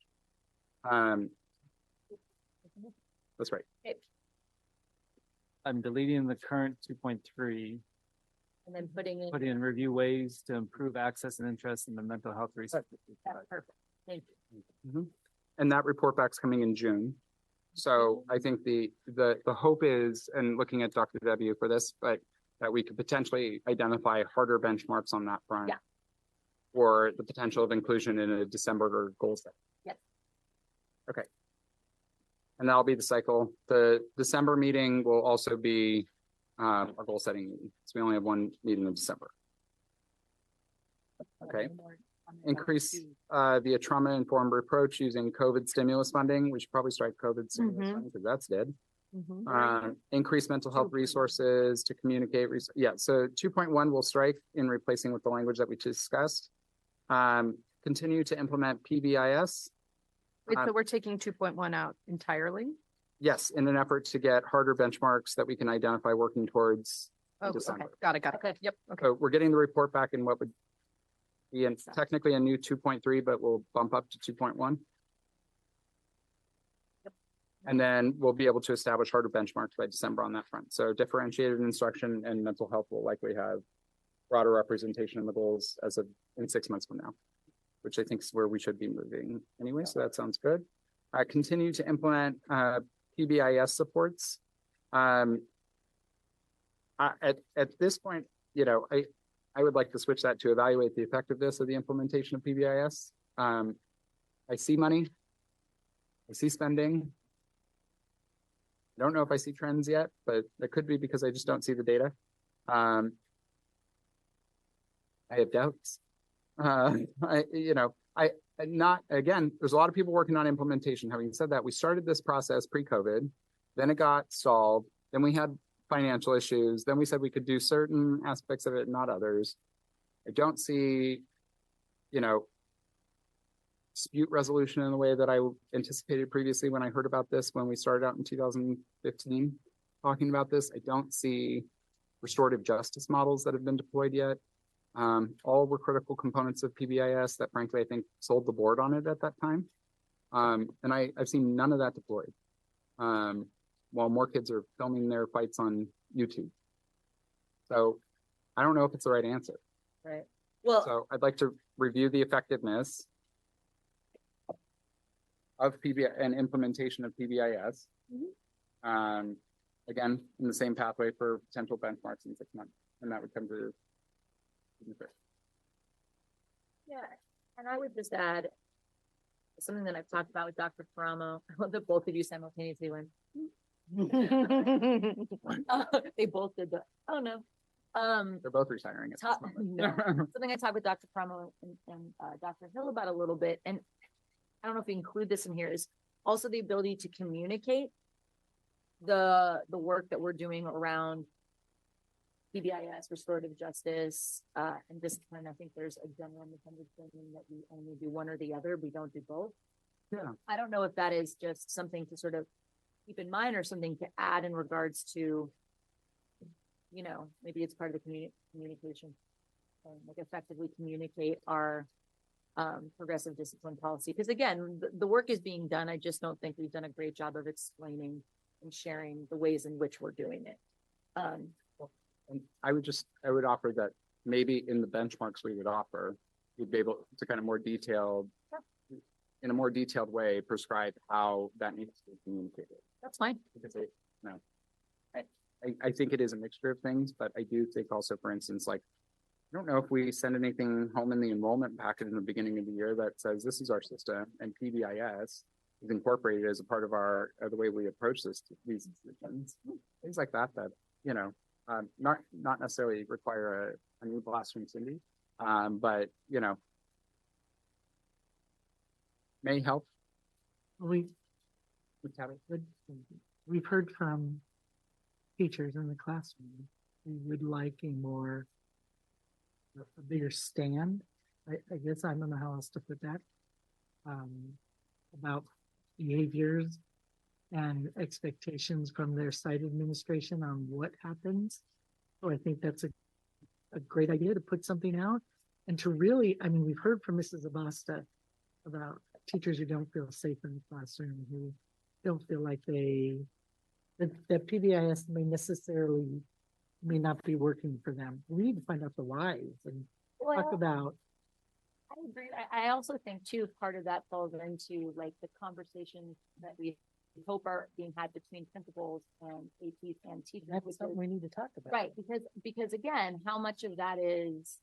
That's right. I'm deleting the current 2.3, And then putting in, putting in review ways to improve access and interest in the mental health resources. we that's provide. perfect. Thank you. Mhm. And that report back's coming in June. So I think the hope is, and looking at Dr. W for this, but that we could potentially identify harder benchmarks on that front. Yeah. Or the potential of inclusion in a December goal set. Yes. Okay. And that'll be the cycle. The December meeting will also be our goal setting meeting. So we only have one meeting in December. Okay. Increase via trauma informed approach using COVID stimulus funding. We should probably strike COVID stimulus Mhm. funding because that's dead. Mhm. Increase mental health resources to communicate. Yeah, so 2.1 will strike in replacing with the language that we discussed. Continue to implement PBIS. Wait, so we're taking 2.1 out entirely? Yes, in an effort to get harder benchmarks that we can identify working towards in Oh, okay, December. got it. Okay. Yep, okay. So we're getting the report back in what would be technically a new 2.3, but we'll bump up to 2.1. And then we'll be able to establish harder benchmarks by December on that front. So differentiated instruction and mental health will likely have broader representation in the goals in 6 months from now, which I think is where we should be moving anyway. So that sounds good. Continue to implement PBIS supports. At this point, I would like to switch that to evaluate the effectiveness of the implementation of PBIS. I see money. I see spending. I don't know if I see trends yet, but that could be because I just don't see the data. I have doubts. There's a lot of people working on implementation. Having said that, we started this process pre-COVID, then it got stalled, then we had financial issues, then we said we could do certain aspects of it, not others. I don't see, dispute resolution in the way that I anticipated previously when I heard about this, when we started out in 2015 talking about this. I don't see restorative justice models that have been deployed yet. All were critical components of PBIS that frankly, I think sold the board on it at that time. And I've seen none of that deployed. While more kids are filming their fights on YouTube. So I don't know if it's the right answer. Right. Well, So I'd like to review the effectiveness of PBI and implementation of PBIS. Again, in the same pathway for potential benchmarks in 6 months, and that would come to. yeah, and I would just add something that I've talked about with Dr. Paramo. I love that both of you simultaneously went. They both did that. Oh no. They're both retiring. At Talk, this moment. no, something I talked with Dr. Paramo and Dr. Hill about a little bit, and I don't know if we include this in here, is also the ability to communicate the work that we're doing around PBIS, restorative justice, and discipline. I think there's a general misunderstanding that we only do one or the other. We don't do both. Yeah. I don't know if that is just something to sort of keep in mind or something to add in regards to, maybe it's part of the communication, like effectively communicate our progressive discipline policy. Because again, the work is being done. I just don't think we've done a great job of explaining and sharing the ways in which we're doing it. And I would offer that maybe in the benchmarks we would offer, we'd be able to kind of in a more detailed way, prescribe how that needs to be communicated. That's fine. Because I think it is a mixture of things, but I do think also, for instance, like, I don't know if we send anything home in the enrollment packet in the beginning of the year that says this is our system and PBIS is incorporated as a part of the way we approach these decisions. Things like that, not necessarily require a new blast from Cindy, but may help. We've heard from teachers in the classroom who would like a bigger stand. I guess I don't know how else to put that. About behaviors and expectations from their site administration on what happens. So I think that's a great idea to put something out and to really, we've heard from Mrs. Abasta about teachers who don't feel safe in the classroom, who don't feel like that PBIS may not be working for them. We need to find out the whys and talk about. I agree. I also think too, part of that falls into like the conversations that we we hope are being had between principals and APs and teachers. That's which something is- we need to talk about. Right, because again, how much of that is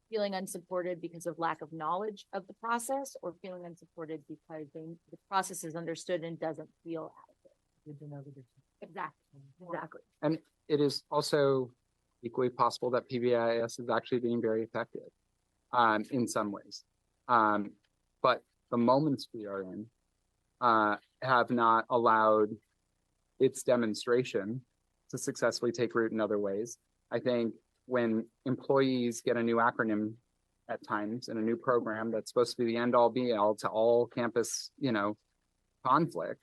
feeling unsupported because of lack of knowledge of the process, or feeling unsupported because the process is understood and doesn't feel adequate? Good to know the difference. Exactly. And it is also equally possible that PBIS is actually being very effective in some ways. But the moments we are in have not allowed its demonstration to successfully take root in other ways. I think when employees get a new acronym at times in a new program that's supposed to be the end all be all to all campus, conflict,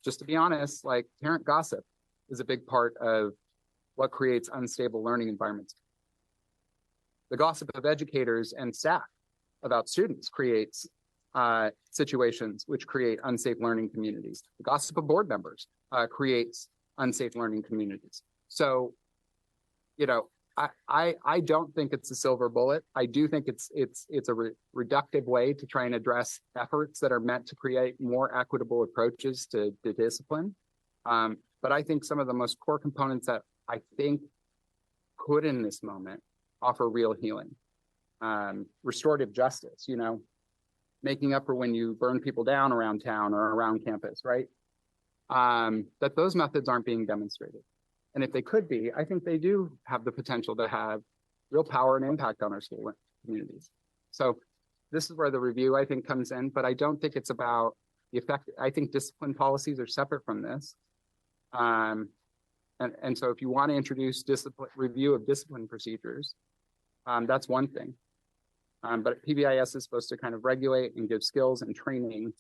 just to be honest, like parent gossip is a big part of what creates unstable learning environments. The gossip of educators and staff about students creates situations which create unsafe learning communities. The gossip of board members creates unsafe learning communities. So, I don't think it's a silver bullet. I do think it's a reductive way to try and address efforts that are meant to create more equitable approaches to discipline. But I think some of the most core components that I think could in this moment offer real healing. Restorative justice, making up for when you burn people down around town or around campus, right? That those methods aren't being demonstrated. And if they could be, I think they do have the potential to have real power and impact on our school communities. So this is where the review, I think, comes in, but I don't think it's about the effect. I think discipline policies are separate from this. And so if you want to introduce review of discipline procedures, that's one thing. But PBIS is supposed to kind of regulate and give skills and training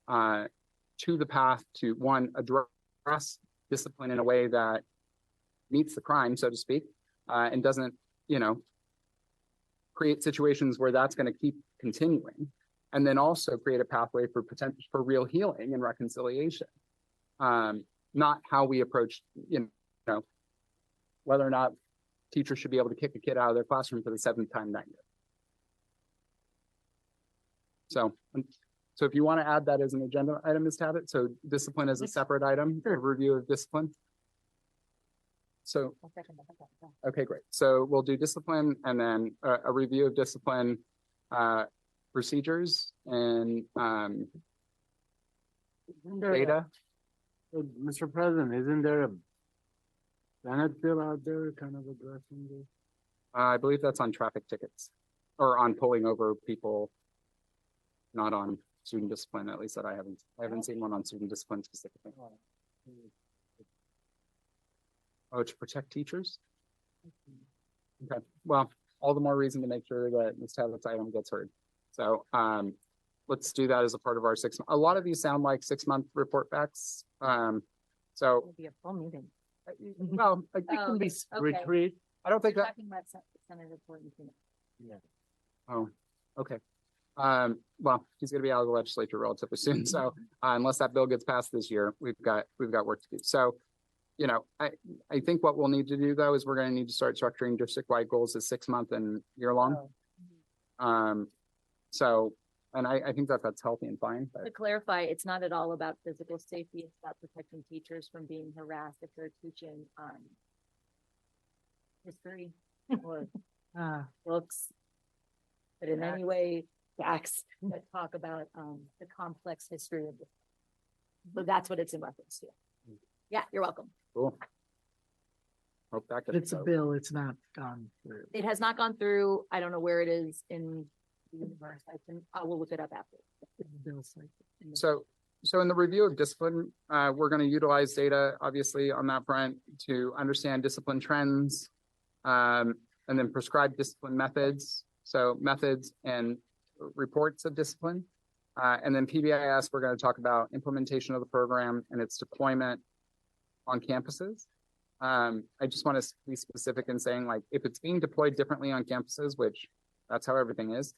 to the path to, one, address discipline in a way that meets the crime, so to speak, and doesn't, create situations where that's going to keep continuing. And then also create a pathway for potential for real healing and reconciliation. Not how we approach, whether or not teachers should be able to kick a kid out of their classroom for the 7th time that year. So if you want to add that as an agenda item, Ms. Tabbitt, so discipline is a separate item, a review of discipline. So, okay, great. So we'll do discipline and then a review of discipline procedures and data. Mr. President, isn't there a Senate bill out there kind of addressing this? I believe that's on traffic tickets or on pulling over people, not on student discipline, at least that I haven't seen one on student discipline specifically. Oh, to protect teachers? Okay, well, all the more reason to make sure that Ms. Tablett's item gets heard. So let's do that as a part of our a lot of these sound like 6-month report backs. So It'll be a full meeting. well, it can be retreat. I don't think that. Talking about Senate report. Yeah. Oh, okay. Well, he's going to be out of the legislature relatively soon. So unless that bill gets passed this year, we've got work to do. So, I think what we'll need to do though is we're going to need to start structuring district-wide goals as 6-month and year-long. So, and I think that's healthy and fine. But To clarify, it's not at all about physical safety. It's about protecting teachers from being harassed if they're teaching history or books, but in any way facts that talk about the complex history of the. So that's what it's in reference to. Yeah, you're welcome. Cool. Hope that gets It's a vote. bill, it's not gone through. It has not gone through. I don't know where it is in the universe. I will look it up after. Bill's like- So in the review of discipline, we're going to utilize data, obviously, on that front to understand discipline trends, and then prescribe discipline methods. So methods and reports of discipline. And then PBIS, we're going to talk about implementation of the program and its deployment on campuses. I just want to be specific in saying, like, if it's being deployed differently on campuses, which that's how everything is,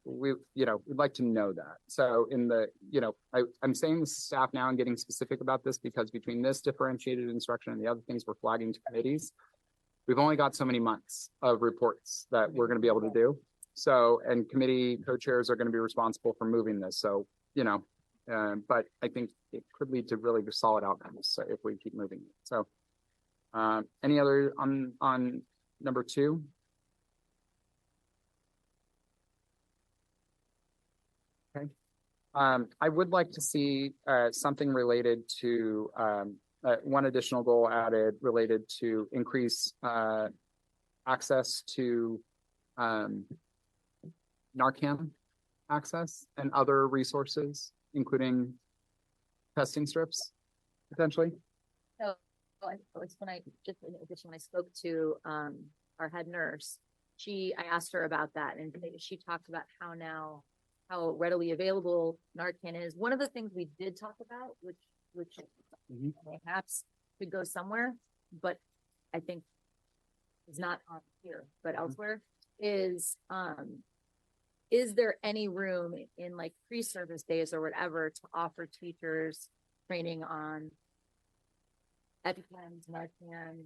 we'd like to know that. So in the, I'm saying this to staff now and getting specific about this because between this differentiated instruction and the other things we're flagging to committees, we've only got so many months of reports that we're going to be able to do. So, and committee co-chairs are going to be responsible for moving this. So, But I think it could lead to really solid outcomes so if we keep moving. So any other on number 2? Okay. I would like to see something related to one additional goal added related to increase access to Narcan access and other resources, including testing strips, potentially. So it's when I just in addition, when I spoke to our head nurse, I asked her about that, and she talked about how readily available Narcan is. One of the things we did talk about, which perhaps could go somewhere, but I think is not on here, but elsewhere, is there any room in like pre-service days or whatever to offer teachers training on EpiPens, Narcan,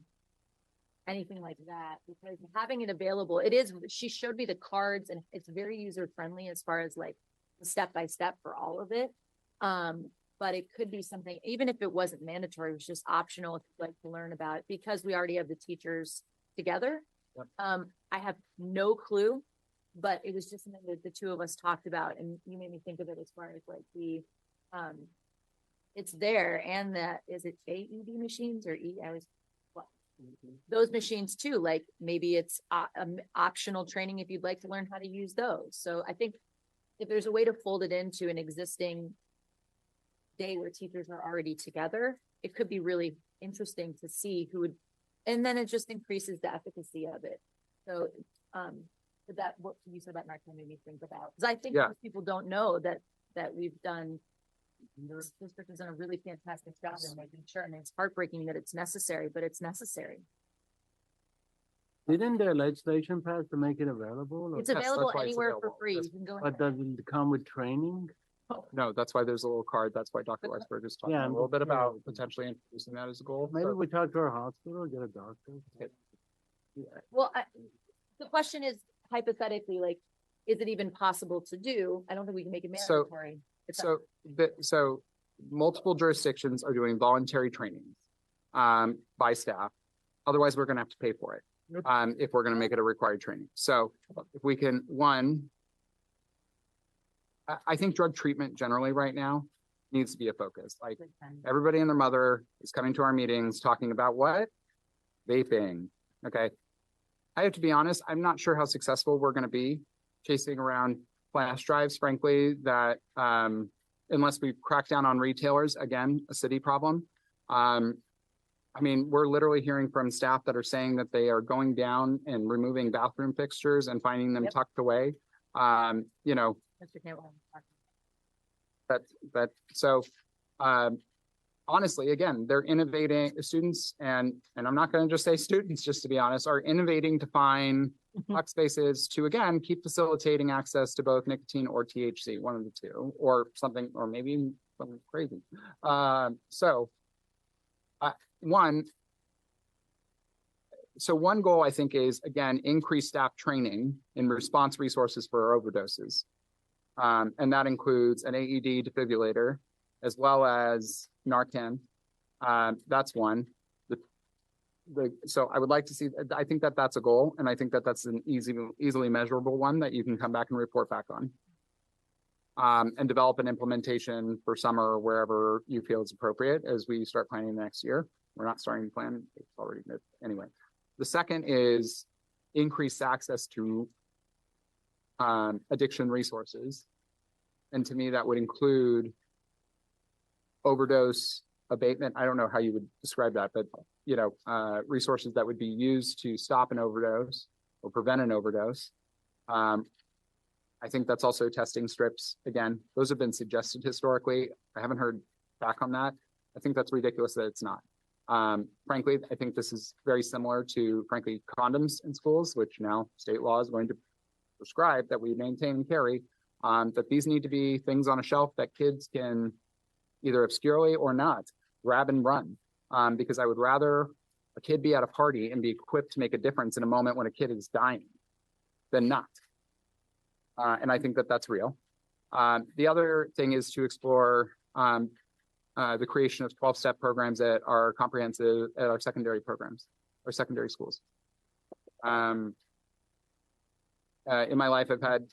anything like that? Because having it available, she showed me the cards and it's very user-friendly as far as like the step-by-step for all of it. But it could be something, even if it wasn't mandatory, it was just optional if you'd like to learn about it, because we already have the teachers together. Yep. I have no clue, but it was just something that the two of us talked about, and you made me think of it as far as like it's there, and is it AED machines or those machines too, like maybe it's optional training if you'd like to learn how to use those. So I think if there's a way to fold it into an existing day where teachers are already together, it could be really interesting to see who would, and then it just increases the efficacy of it. So that what you said about Narcan made me think about, because I think most people don't know that we've done, the district has done a really fantastic job in making sure, and it's heartbreaking that it's necessary, but it's necessary. Didn't the legislation pass to make it available? It's available anywhere for free. You can go But does it come with training? No, that's why there's a little card. That's why Dr. Weisberg is talking a little bit about potentially introducing that as a goal. Maybe we talk to our hospital, get a doctor. Well, the question is hypothetically, like, is it even possible to do? I don't think we can make it mandatory. So multiple jurisdictions are doing voluntary trainings by staff. Otherwise, we're going to have to pay for it if we're going to make it a required training. So if we can, I think drug treatment generally right now needs to be a focus. Like everybody and their mother is coming to our meetings talking about what? Vaping. Okay. I have to be honest, I'm not sure how successful we're going to be chasing around flash drives, frankly, that unless we crack down on retailers, again, a city problem. I mean, we're literally hearing from staff that are saying that they are going down and removing bathroom fixtures and finding them tucked away. You know, so honestly, again, they're innovating. Students and I'm not going to just say students, just to be honest, are innovating to find lock spaces to, again, keep facilitating access to both nicotine or THC, one of the two, or something, or maybe something crazy. One goal I think is, again, increase staff training in response resources for overdoses. And that includes an AED defibrillator as well as Narcan. That's one. So I would like to see, I think that that's a goal, and I think that that's an easily measurable one that you can come back and report back on. And develop an implementation for summer or wherever you feel is appropriate as we start planning next year. We're not starting to plan, it's already mid anyway. The second is increased access to addiction resources. And to me, that would include overdose abatement. I don't know how you would describe that, but you know, resources that would be used to stop an overdose or prevent an overdose. I think that's also testing strips. Again, those have been suggested historically. I haven't heard back on that. I think that's ridiculous that it's not. Frankly, I think this is very similar to, frankly, condoms in schools, which now state law is going to prescribe that we maintain and carry, that these need to be things on a shelf that kids can either obscurely or not grab and run. Because I would rather a kid be at a party and be equipped to make a difference in a moment when a kid is dying than not. And I think that that's real. The other thing is to explore the creation of 12-step programs that are comprehensive at our secondary programs or secondary schools. In my life, I've had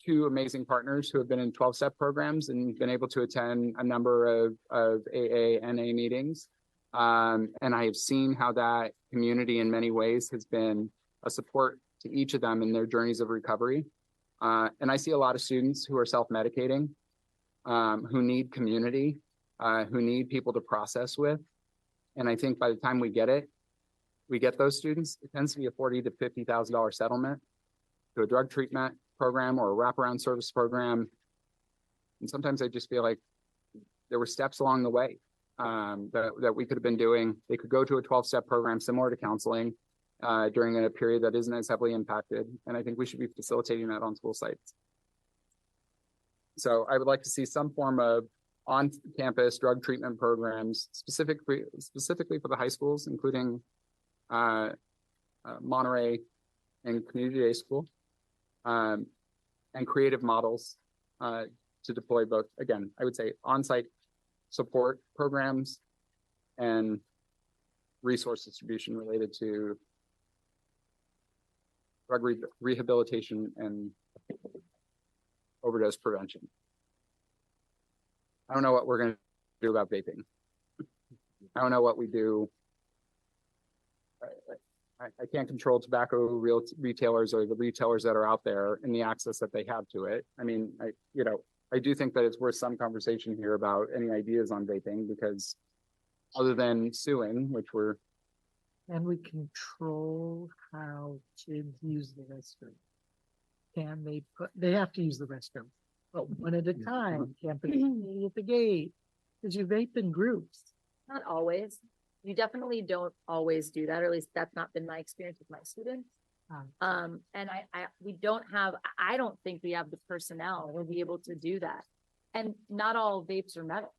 two amazing partners who have been in 12-step programs and been able to attend a number of AA, NA meetings. And I have seen how that community in many ways has been a support to each of them in their journeys of recovery. And I see a lot of students who are self-medicating, who need community, who need people to process with. And I think by the time we get those students, it tends to be a $40,000 to $50,000 settlement to a drug treatment program or a wraparound service program. And sometimes I just feel like there were steps along the way that we could have been doing. They could go to a 12-step program similar to counseling during a period that isn't as heavily impacted. And I think we should be facilitating that on school sites. So I would like to see some form of on-campus drug treatment programs specifically for the high schools, including Monterey and Community Day School, and creative models to deploy both, again, I would say on-site support programs and resource distribution related to drug rehabilitation and overdose prevention. I don't know what we're going to do about vaping. I don't know what we do. I can't control tobacco retailers or the retailers that are out there and the access that they have to it. I mean, I do think that it's worth some conversation here about any ideas on vaping, because other than suing, which we're. Can we control how kids use the restroom? They have to use the restroom, but one at a time, can't be at the gate, because you vape in groups. Not always. You definitely don't always do that, or at least that's not been my experience with my students. And I don't think we have the personnel to be able to do that. And not all vapes are metal.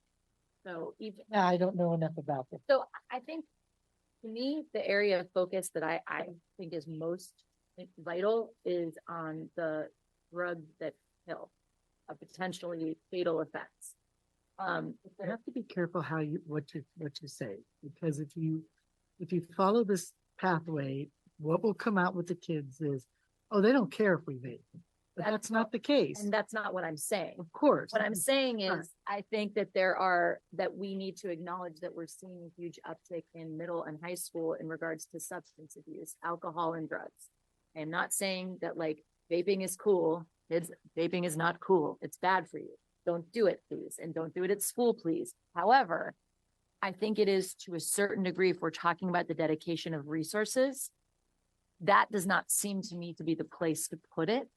So even I don't know enough about it. So I think, to me, the area of focus that I think is most vital is on the drugs that kill, potentially fatal effects. You have to be careful what you say, because if you follow this pathway, what will come out with the kids is, oh, they don't care if we vape. But that's not the case. And that's not what I'm saying. Of course. What I'm saying is, I think that that we need to acknowledge that we're seeing a huge uptick in middle and high school in regards to substance abuse, alcohol, and drugs. I am not saying that like vaping is cool. Vaping is not cool. It's bad for you. Don't do it, please. And don't do it at school, please. However, I think it is, to a certain degree, if we're talking about the dedication of resources, that does not seem to me to be the place to put it,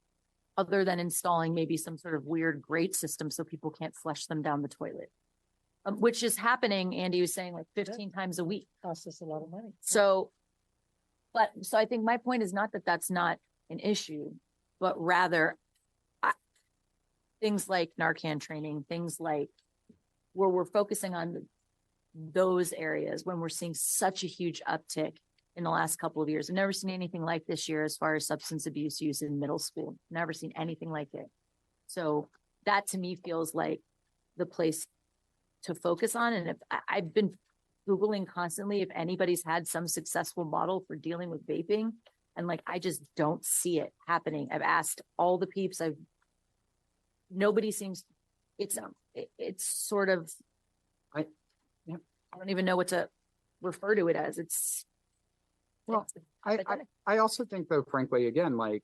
other than installing maybe some sort of weird grate system so people can't flush them down the toilet, which is happening. Andy was saying like 15 times a week. Costs us a lot of money. So I think my point is not that that's not an issue, but rather things like Narcan training, things like where we're focusing on those areas when we're seeing such a huge uptick in the last couple of years. I've never seen anything like this year as far as substance abuse use in middle school. Never seen anything like it. So that to me feels like the place to focus on. And if I've been Googling constantly if anybody's had some successful model for dealing with vaping, and like I just don't see it happening. I've asked all the peeps. Nobody seems. It's sort of. I don't even know what to refer to it as. It's. Well, I also think though, frankly, again, like,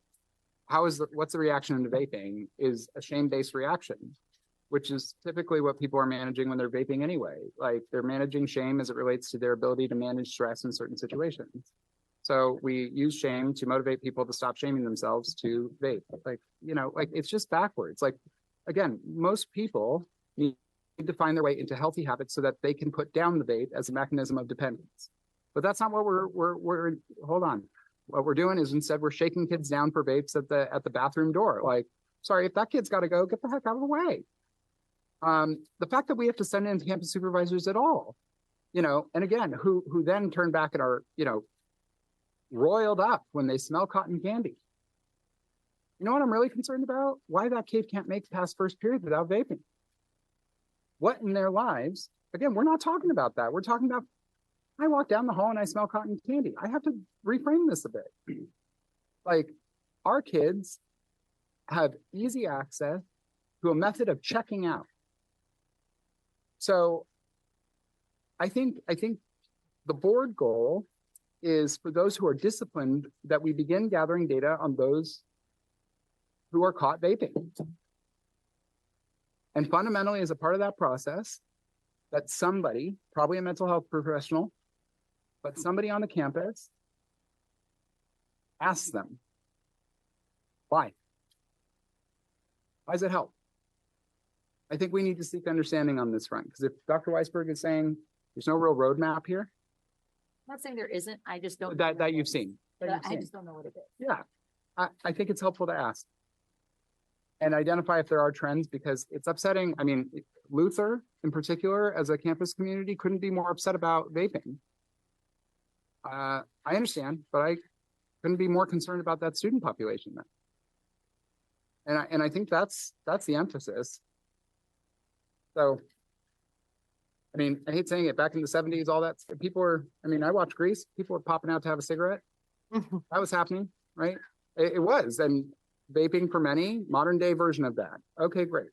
what's the reaction to vaping is a shame-based reaction, which is typically what people are managing when they're vaping anyway. Like they're managing shame as it relates to their ability to manage stress in certain situations. So we use shame to motivate people to stop shaming themselves to vape. Like, it's just backwards. Like, again, most people need to find their way into healthy habits so that they can put down the vape as a mechanism of dependence. But that's not what we're hold on. What we're doing is instead we're shaking kids down for vapes at the bathroom door. Like, sorry, if that kid's got to go, get the heck out of the way. The fact that we have to send in campus supervisors at all, and again, who then turn back and are, roiled up when they smell cotton candy. You know what I'm really concerned about? Why that kid can't make it past first period without vaping. What in their lives? Again, we're not talking about that. We're talking about, I walk down the hall and I smell cotton candy. I have to reframe this a bit. Like, our kids have easy access to a method of checking out. So I think the board goal is for those who are disciplined that we begin gathering data on those who are caught vaping. And fundamentally, as a part of that process, that somebody, probably a mental health professional, but somebody on the campus asks them, why? Why does it help? I think we need to seek understanding on this front, because if Dr. Weisberg is saying there's no real roadmap here, I'm not saying there isn't, I just don't. that you've seen. I just don't know what it is. Yeah, I think it's helpful to ask and identify if there are trends, because it's upsetting. I mean, Luther in particular, as a campus community, couldn't be more upset about vaping. I understand, but I couldn't be more concerned about that student population then. And I think that's the emphasis. So, I mean, I hate saying it, back in the 70s, all that, people were, I mean, I watched Grease, people were popping out to have a cigarette. That was happening, right? It was, and vaping for many, modern day version of that. Okay, great.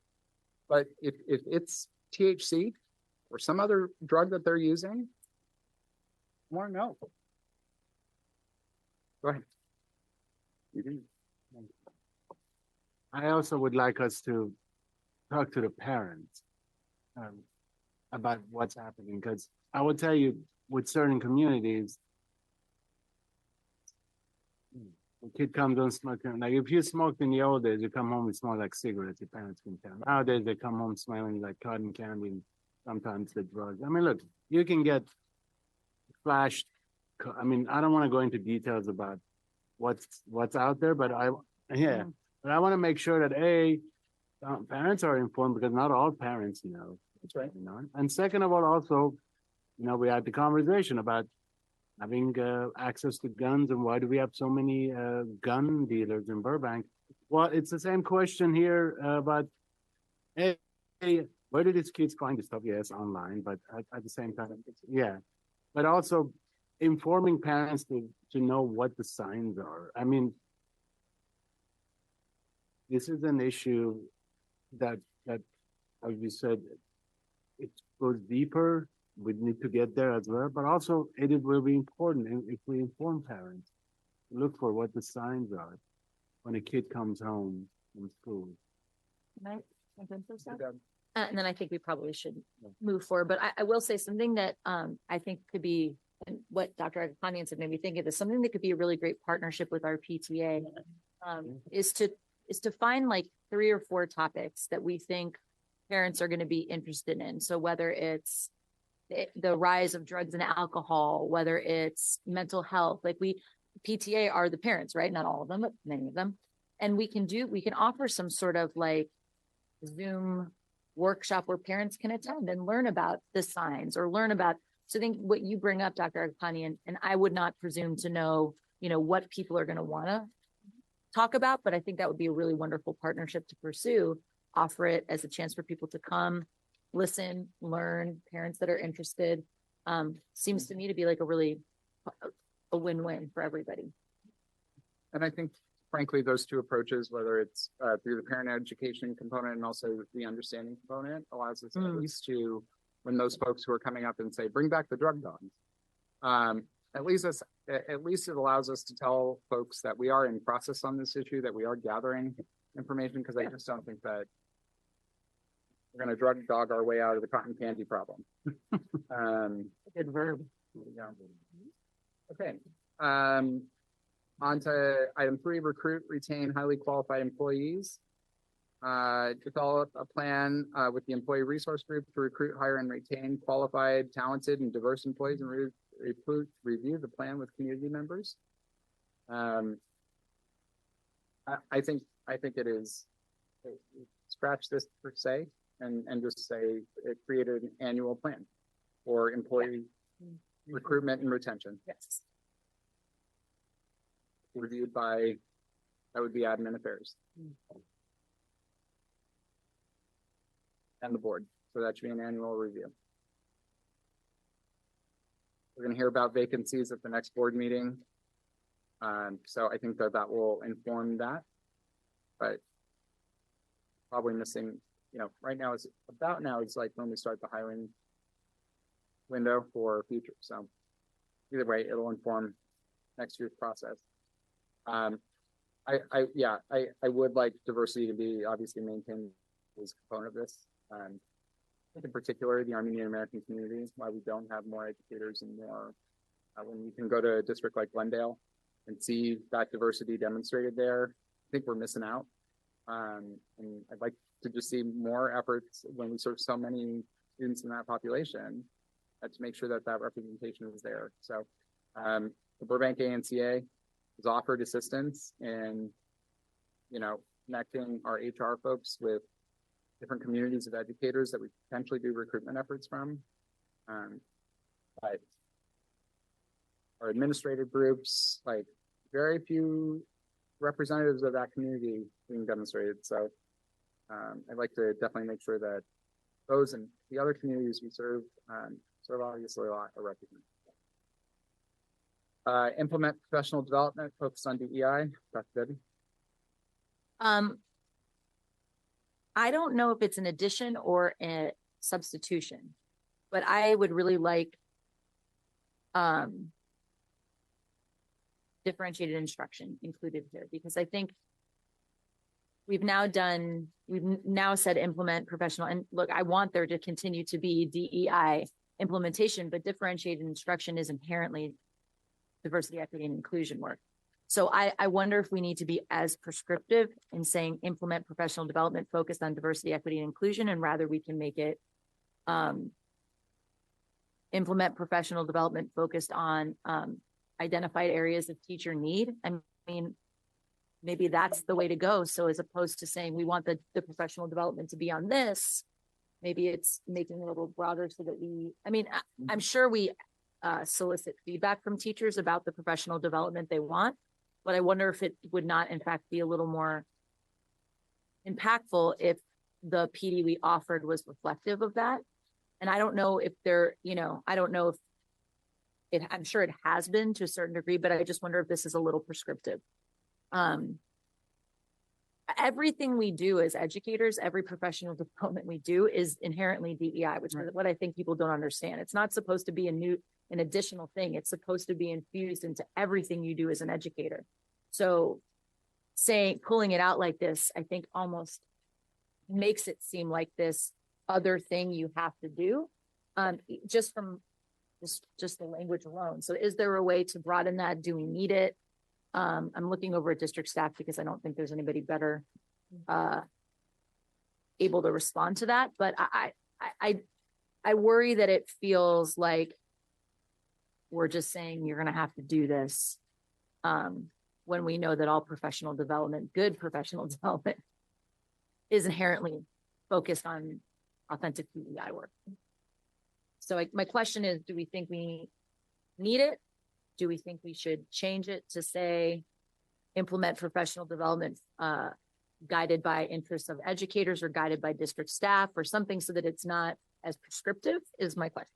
But if it's THC or some other drug that they're using, I want to know. Go ahead. I also would like us to talk to the parents about what's happening, because I would tell you with certain communities, the kid comes home smoking. Like if you smoked in the old days, you come home and smell like cigarettes, your parents can tell. Nowadays, they come home smelling like cotton candy and sometimes the drugs. I mean, look, you can get flashed. I mean, I don't want to go into details about what's out there, but I want to make sure that parents are informed, because not all parents know. That's right. You know? And second of all, also, we had the conversation about having access to guns, and why do we have so many gun dealers in Burbank? Well, it's the same question here about, hey, where did these kids find this stuff? Yes, online, but at the same time, yeah. But also informing parents to know what the signs are. I mean, this is an issue that, as you said, it goes deeper. We need to get there as well, but also it will be important if we inform parents, look for what the signs are when a kid comes home from school. And then I think we probably should move forward, but I will say something that I think could be, and what Dr. Agapanian said made me think of is something that could be a really great partnership with our PTA, is to find like 3 or 4 topics that we think parents are going to be interested in. So whether it's the rise of drugs and alcohol, whether it's mental health, like PTA are the parents, right? Not all of them, but many of them. And we can offer some sort of like Zoom workshop where parents can attend and learn about the signs or learn about, so I think what you bring up, Dr. Agapanian, and I would not presume to know, what people are going to want to talk about, but I think that would be a really wonderful partnership to pursue, offer it as a chance for people to come, listen, learn, parents that are interested. Seems to me to be like a win-win for everybody. And I think, frankly, those two approaches, whether it's through the parent education component and also the understanding component, allows us at least to, when those folks who are coming up and say, bring back the drug dogs, at least it allows us to tell folks that we are in process on this issue, that we are gathering information, because I just don't think that we're going to drug dog our way out of the cotton candy problem. Good verb. Yeah. Okay. On to item 3, recruit, retain highly qualified employees. Develop a plan with the employee resource group to recruit, hire, and retain qualified, talented, and diverse employees, and review the plan with community members. I think it is, scratch this per se and just say it created an annual plan for employee recruitment and retention. Yes. Reviewed by That would be admin affairs. And the board. So that should be an annual review. We're going to hear about vacancies at the next board meeting. So I think that will inform that, but probably missing, right now it's like when we start the hiring window for future. So either way, it'll inform next year's process. I would like diversity to be obviously maintained as a component of this. In particular, the Armenian American community, why we don't have more educators and more, when you can go to a district like Glendale and see that diversity demonstrated there, I think we're missing out. And I'd like to just see more efforts when we serve so many students in that population to make sure that that representation is there. So the Burbank ANCA has offered assistance in, connecting our HR folks with different communities of educators that we potentially do recruitment efforts from. But our administrative groups, like very few representatives of that community being demonstrated. So I'd like to definitely make sure that those and the other communities we serve, obviously a lot are represented. Implement professional development focused on DEI. Dr. Debbie. I don't know if it's an addition or a substitution, but I would really like differentiated instruction included here, because I think we've now said implement professional, and look, I want there to continue to be DEI implementation, but differentiated instruction is inherently diversity, equity, and inclusion work. So I wonder if we need to be as prescriptive in saying implement professional development focused on diversity, equity, and inclusion, and rather we can make it implement professional development focused on identified areas of teacher need. I mean, maybe that's the way to go. So as opposed to saying we want the professional development to be on this, maybe it's making it a little broader so that I'm sure we solicit feedback from teachers about the professional development they want, but I wonder if it would not in fact be a little more impactful if the PD we offered was reflective of that. And I don't know if I don't know if I'm sure it has been to a certain degree, but I just wonder if this is a little prescriptive. Everything we do as educators, every professional development we do is inherently DEI, which is what I think people don't understand. It's not supposed to be an additional thing. It's supposed to be infused into everything you do as an educator. So pulling it out like this, I think almost makes it seem like this other thing you have to do, just from just the language alone. So is there a way to broaden that? Do we need it? I'm looking over at district staff because I don't think there's anybody better able to respond to that. But I worry that it feels like we're just saying you're going to have to do this when we know that all professional development, good professional development, is inherently focused on authentic DEI work. So my question is, do we think we need it? Do we think we should change it to say implement professional development guided by interests of educators or guided by district staff or something so that it's not as prescriptive is my question.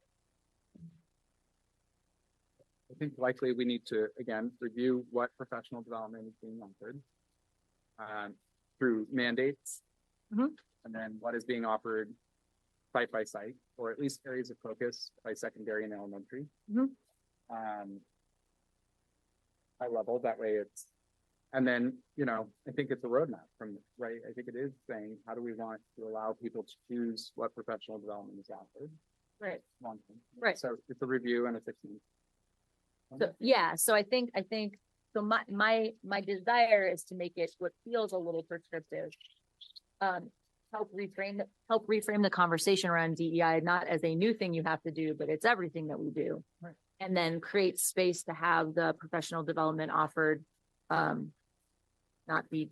I think likely we need to, again, review what professional development is being offered through mandates, and then what is being offered site by site, or at least areas of focus by secondary and elementary. High level, that way it's, and then, I think it's a roadmap I think it is saying, how do we want to allow people to choose what professional development is offered? Right. Long term. Right. So it's a review and a fixing. So yeah, so I think so my desire is to make it what feels a little prescriptive. Help reframe the conversation around DEI, not as a new thing you have to do, but it's everything that we do. Right. And then create space to have the professional development offered, not be,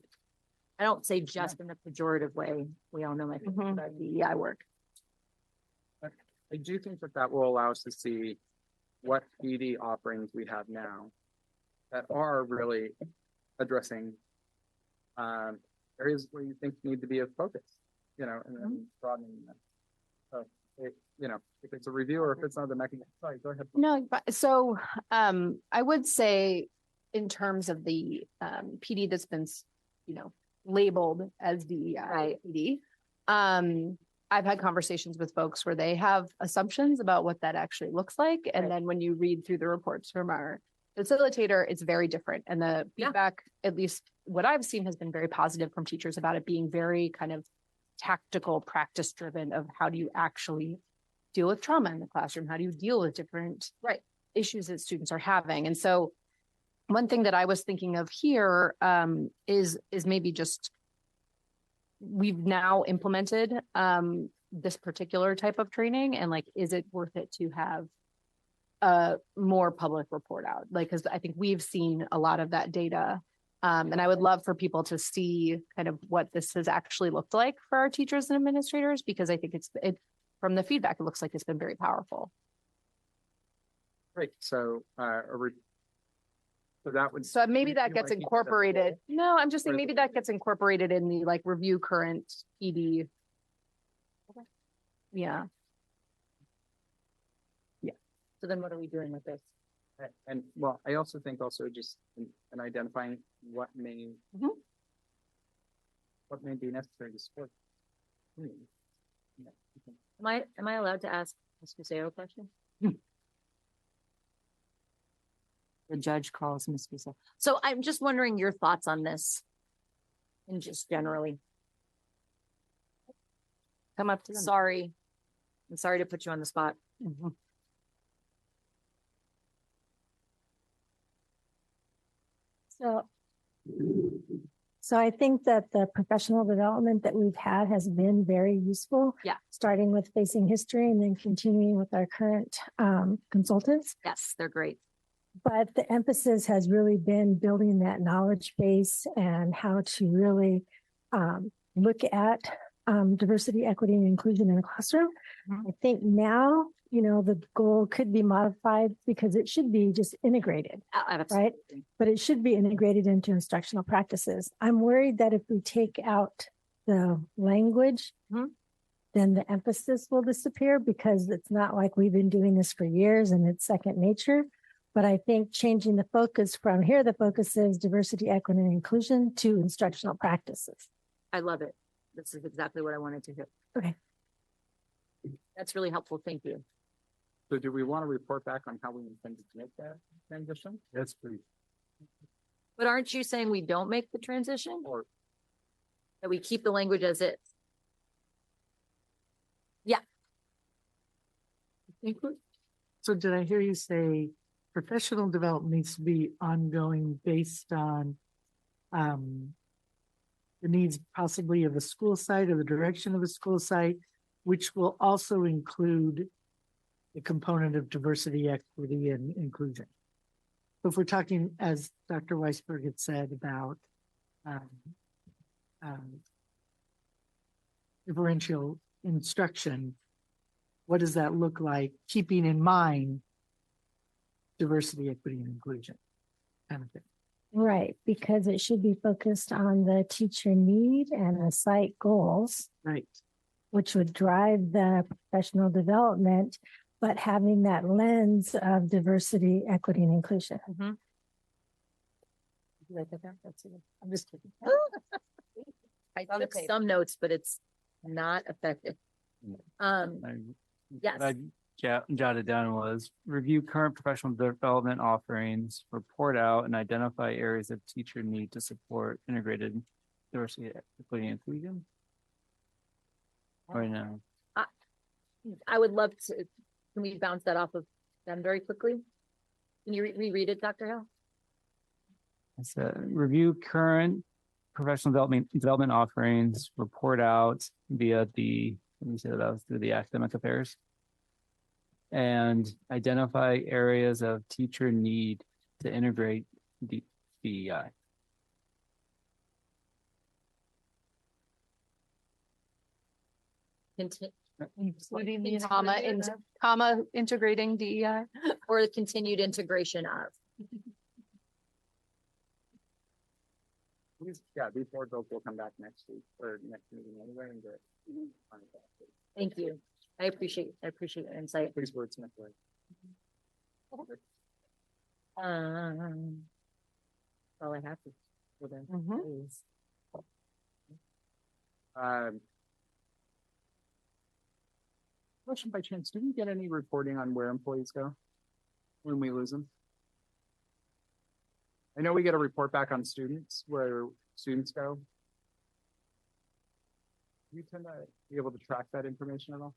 I don't say just in a pejorative way. We all know my feelings about DEI work. I do think that will allow us to see what PD offerings we have now that are really addressing areas where you think need to be a focus, you know, and then broadening that. So, you know, if it's a review or if it's another mechanism, sorry, go ahead. No, but so I would say in terms of the PD that's been, you know, labeled as the PD, I've had conversations with folks where they have assumptions about what that actually looks like. And then when you read through the reports from our facilitator, it's very different. And the feedback, at least what I've seen, has been very positive from teachers about it being very kind of tactical, practice driven of how do you actually deal with trauma in the classroom? How do you deal with different issues that students are having? And so one thing that I was thinking of here is maybe just we've now implemented this particular type of training, and like, is it worth it to have a more public report out? Like, because I think we've seen a lot of that data. And I would love for people to see kind of what this has actually looked like for our teachers and administrators, because I think it from the feedback, it looks like it's been very powerful. Great. So, so that would. So maybe that you gets wanna keep that incorporated. No, I'm just saying Or- maybe that gets incorporated in the like review current PD. Yeah. So then what are we doing with this? And well, I also think also just in identifying what may be necessary to support. Am I allowed to ask Ms. Cuseo a question? The judge calls Ms. Cuseo. So I'm just wondering your thoughts on this. And just generally. Come up to them. Sorry. I'm sorry to put you on the spot. So I think that the professional development that we've had has been very useful. Yeah. Starting with Facing History and then continuing with our current consultants. Yes, they're great. But the emphasis has really been building that knowledge base and how to really look at diversity, equity, and inclusion in the classroom. I think now, you know, the goal could be modified because it should be just integrated, right? But it should be integrated into instructional practices. I'm worried that if we take out the language, then the emphasis will disappear because it's not like we've been doing this for years and it's second nature. But I think changing the focus from here, the focus is diversity, equity, and inclusion to instructional practices. I love it. This is exactly what I wanted to hear. Okay. That's really helpful. Thank you. So do we want to report back on how we intend to make that transition? Yes, please. But aren't you saying we don't make the transition? Or that we keep the language as is? Yeah. So did I hear you say professional development needs to be ongoing based on the needs possibly of a school site or the direction of a school site, which will also include the component of diversity, equity, and inclusion? So if we're talking, as Dr. Weisberg had said, about differential instruction, what does that look like, keeping in mind diversity, equity, and inclusion kind of thing? Right, because it should be focused on the teacher need and the site goals. Right. Which would drive the professional development, but having that lens of diversity, equity, and inclusion. I'm just kidding. I took some notes, but it's not effective. Yes. What I jotted down was review current professional development offerings, report out and identify areas of teacher need to support integrated diversity, equity, and inclusion. Or no? I would love to, can we bounce that off of them very quickly? Can you reread it, Dr. Hill? I said, review current professional development offerings, report out via the, let me say that was through the academic affairs, and identify areas of teacher need to integrate the DEI. Including the comma integrating DEI. Or the continued integration of. These board goals will come back next week or next meeting anyway and get. Thank you. I appreciate your insight. Please wordsmith it. All I have to. For them. Please. Question by chance, do we get any reporting on where employees go when we lose them? I know we get a report back on students, where students go. Do you tend to be able to track that information at all?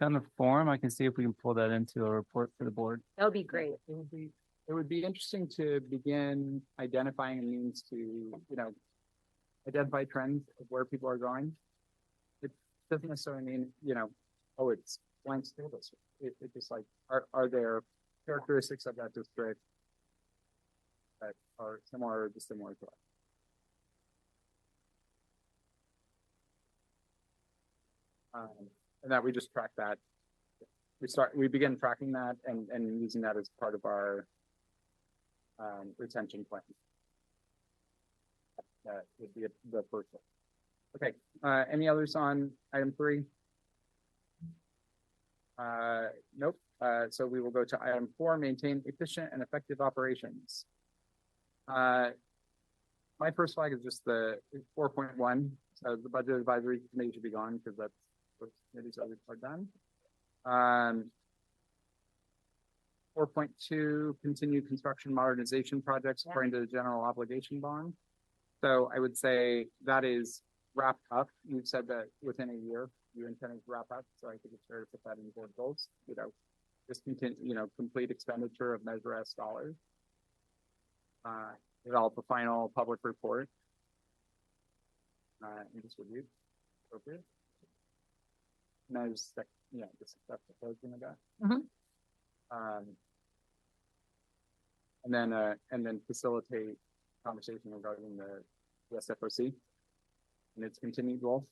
On the form, I can see if we can pull that into a report for the board. That would be great. It would be interesting to begin identifying a means to, identify trends of where people are going. It doesn't necessarily mean, oh, it's blank school district. It's just like, are there characteristics of that district that are similar or dissimilar to us? And that we just track that. We begin tracking that and using that as part of our retention plan. That would be the first one. Okay, any others on item 3? Nope. So we will go to item 4, maintain efficient and effective operations. My first flag is just the 4.1. So the budget advisory committee should be gone because that's what committees are done. 4.2, continue construction modernization projects according to the general obligation bond. So I would say that is wrapped up. You've said that within a year you intend to wrap up. So I think it's fair to put that in board goals. Just continue, complete expenditure of Measure S dollars. Develop a final public report. And just review. Appropriate. And I just, just accept the closing of that. And then facilitate conversation regarding the SFOC and its continued role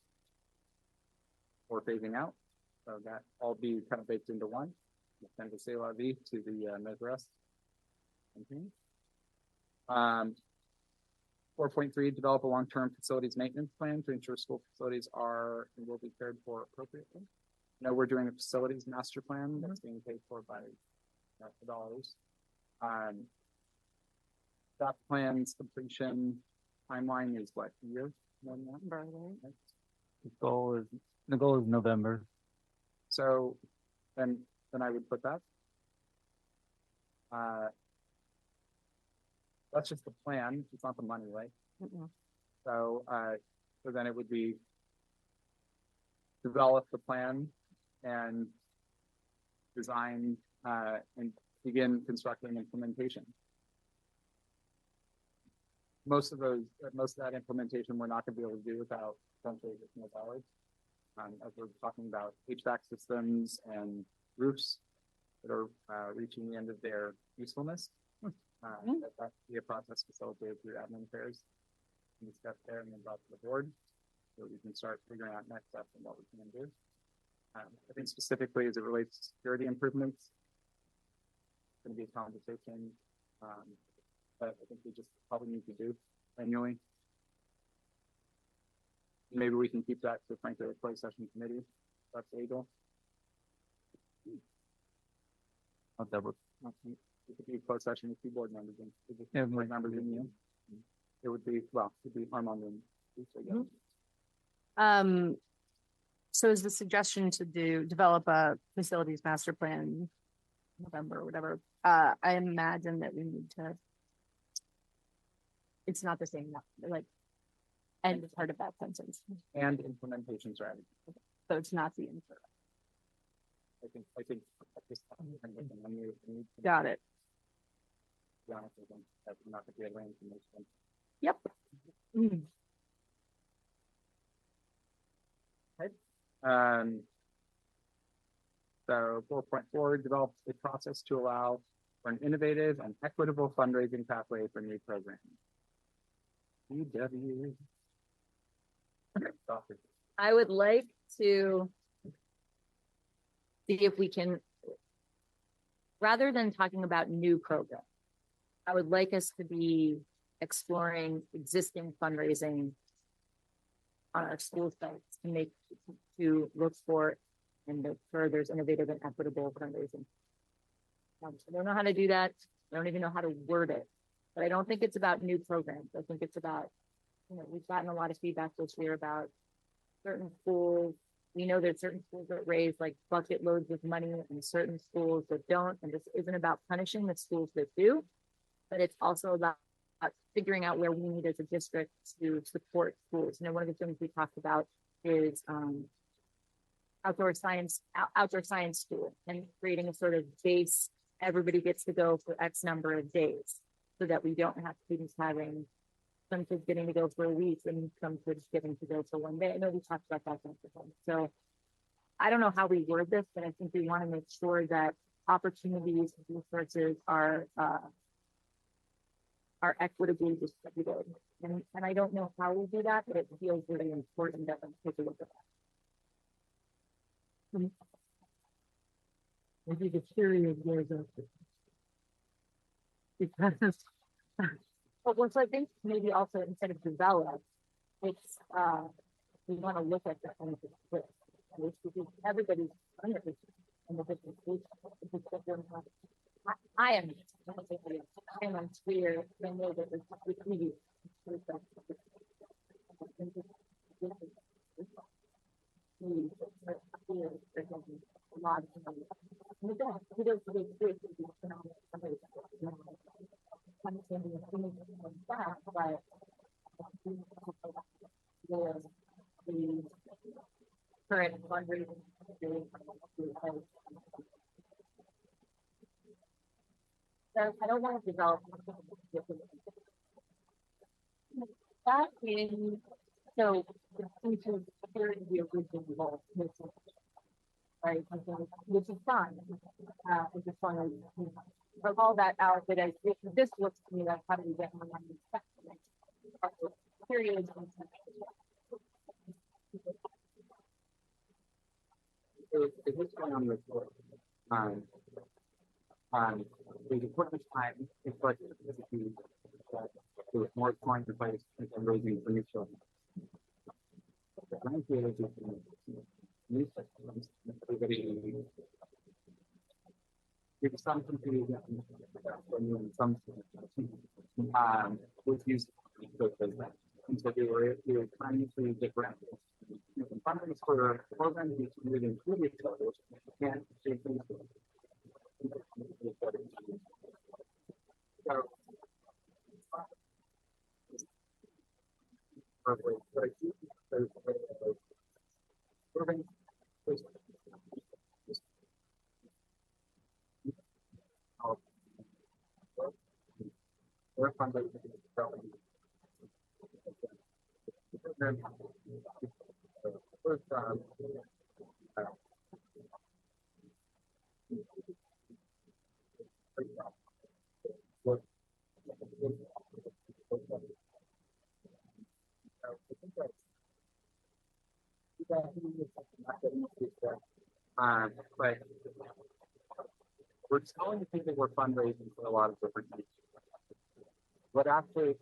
or phasing out. So that all be kind of baked into one. Send the CLRV to the Measure S. 4.3, develop a long-term facilities maintenance plan to ensure school facilities are and will be cared for appropriately. We're doing a facilities master plan that's being paid for by dollars. That plan's completion timeline is what, a year? The goal is November. So then I would put that. That's just the plan. It's not the money, right? So then it would be develop the plan and design and begin constructing implementation. Most of that implementation we're not going to be able to do without essentially additional dollars. As we're talking about HVAC systems and roofs that are reaching the end of their usefulness. That be a process facilitated through admin affairs. And discuss there and then brought to the board so we can start figuring out next steps and what we can do. I think specifically as it relates to security improvements, it's going to be a conversation that I think we just probably need to do annually. Maybe we can keep that to frankly a closed session committee. That's legal. I'll double. It could be a closed session with 2 board members and board members in you. It would be Armand and Lisa, So is the suggestion to develop a facilities master plan in November or whatever? I imagine that we need to. It's not the same, like, end part of that sentence. And implementation strategy. So it's not the insert. I think at this time, Got it. be honest with them, that's not the great information. Yep. So 4.4, develop a process to allow for an innovative and equitable fundraising pathway for new programs. EW. I would like to see if we can, rather than talking about new programs, I would like us to be exploring existing fundraising on our school sites to look for and look for there's innovative and equitable fundraising. I don't know how to do that. I don't even know how to word it, but I don't think it's about new programs. I think it's about, we've gotten a lot of feedback this year about certain schools. We know there's certain schools that raise like bucket loads of money and certain schools that don't. And this isn't about punishing the schools that do, but it's also about figuring out where we need as a district to support schools. One of the things we talked about is outdoor science school and creating a sort of base. Everybody gets to go for X number of days so that we don't have students having some kids getting to go for a week and some kids getting to go for one day. I know we talked about that before. So I don't know how we word this, but I think we want to make sure that opportunities and resources are equitably distributed. And I don't know how we do that, but it feels really important that we take a look at that. Maybe the period goes up. Because, well, so I think maybe also instead of develop, it's, we want to look at the kind of split. Because everybody's in the different groups. I am unclear. I know that it's really a lot of money. The current fundraising. So I don't want to develop that in so into the original role, right? Which is fine. I just want to all that out. But this looks to me like how do we get more money? Period. So is this one on the floor? The equipment time is like with more coins in place and raising for new children. There's some confusion, some with use and so we were trying to differentiate funding for programs which would include each other and shape things. But we're telling people we're fundraising for a lot of different things. But actually,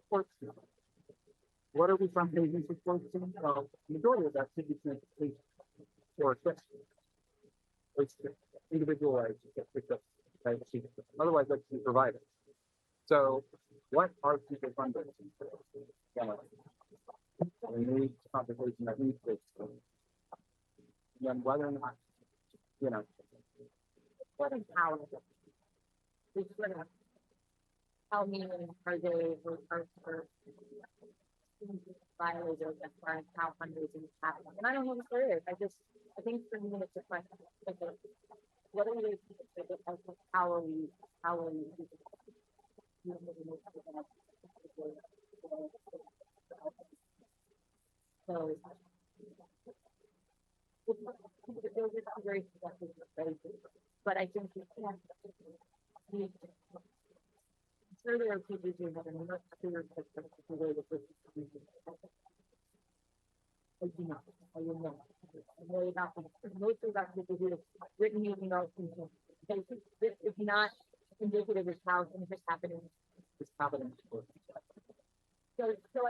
sports team. What are we fundraising for sports team? Well, the majority of that should be for it's individualized, right? Otherwise, that's be provided. So, what are people fundraising for? We need conversation that needs to and then whether or not, what and how is going to how many are they for violated as far as how fundraising is happening? And I don't know if there is. I think for me it's a question. Okay, what are we how are we so very but I think you can't sure there are people who have a much clearer picture of the way that this is I do not. I will not. I know about most of that people who have written emails it's not indicative of how things are happening just have it. So I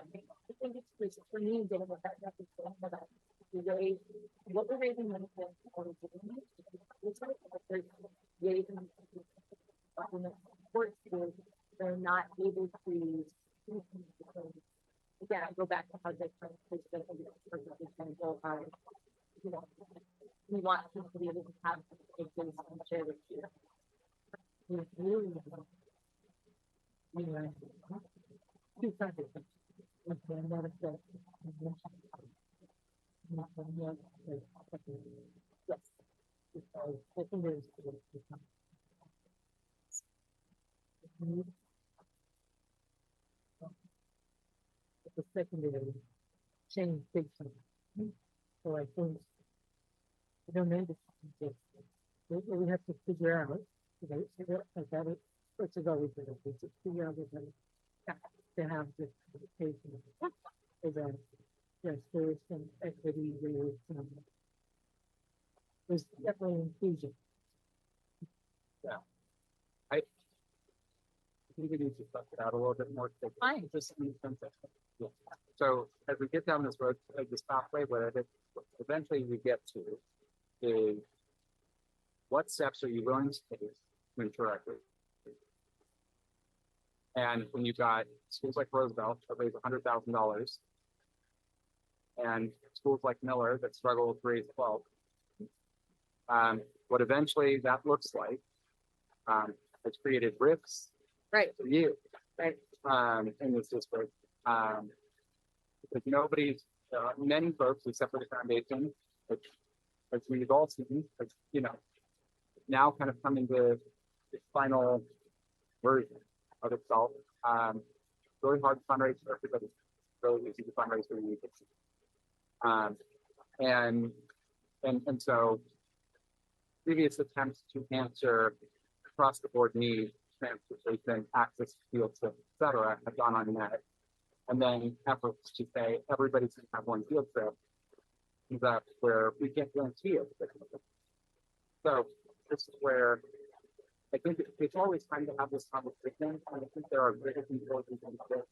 think it's for me, getting with that, what we're raising money for, they're not able to. Again, I go back to how different is going to go hard. You know, we want people to be able to have things and share with you. It's really, you know, two seconds. Yes. I think there's the secondary change big time. So I think I don't know this. We have to figure out. First of all, we figure out to have this conversation. Then, yes, there is some equity, there's definitely inclusion. Yeah. I think we need to suss it out a little bit more. Fine. Just in terms of, yeah. So as we get down this road, this pathway, what it eventually we get to is what steps are you willing to take to ensure equity? And when you've got schools like Roosevelt that raise $100,000 and schools like Miller that struggle to raise 12, what eventually that looks like has created rifts Right. for you, right? In this district, because nobody's, many folks except for the foundation, which as we've all seen, you know, now kind of coming to the final version of itself. Really hard to fundraise for everybody. Really easy to fundraise for you. And so previous attempts to answer across the board needs, transportation, access to field trip, et cetera, have gone unmet. And then efforts to say everybody's going to have one field trip, that's where we can't guarantee it. So this is where I think it's always time to have this conversation. And I think there are greater people who can do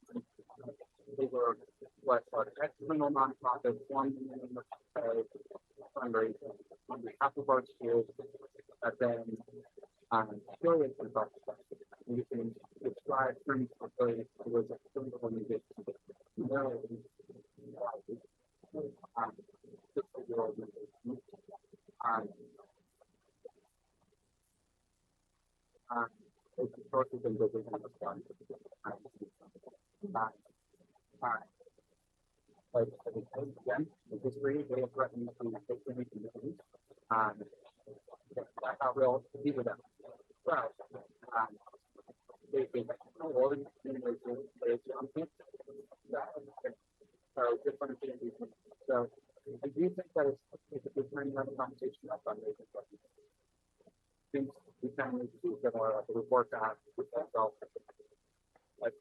they were what are external nonprofits formed in the name of fundraising on behalf of our schools that then curious about we can describe things ability towards a single organization. It's a source of business and response. But again, the history, they have threatened to take any communities. That's how real be with them. Well, they all these so different things. So I do think that it's a good time to have a conversation about fundraising. Things we kind of need to do that are the report to have with ourselves. Like,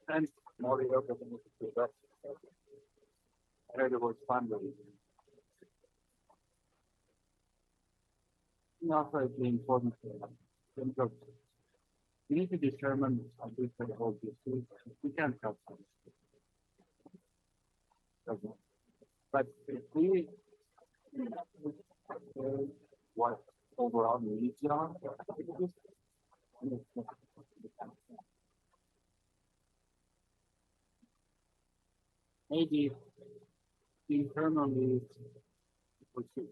and more the open to the I heard the word fundraising. Also, the important thing of we need to determine how big the whole district. We can't help them. But if we what overall needs are, maybe the internal needs would be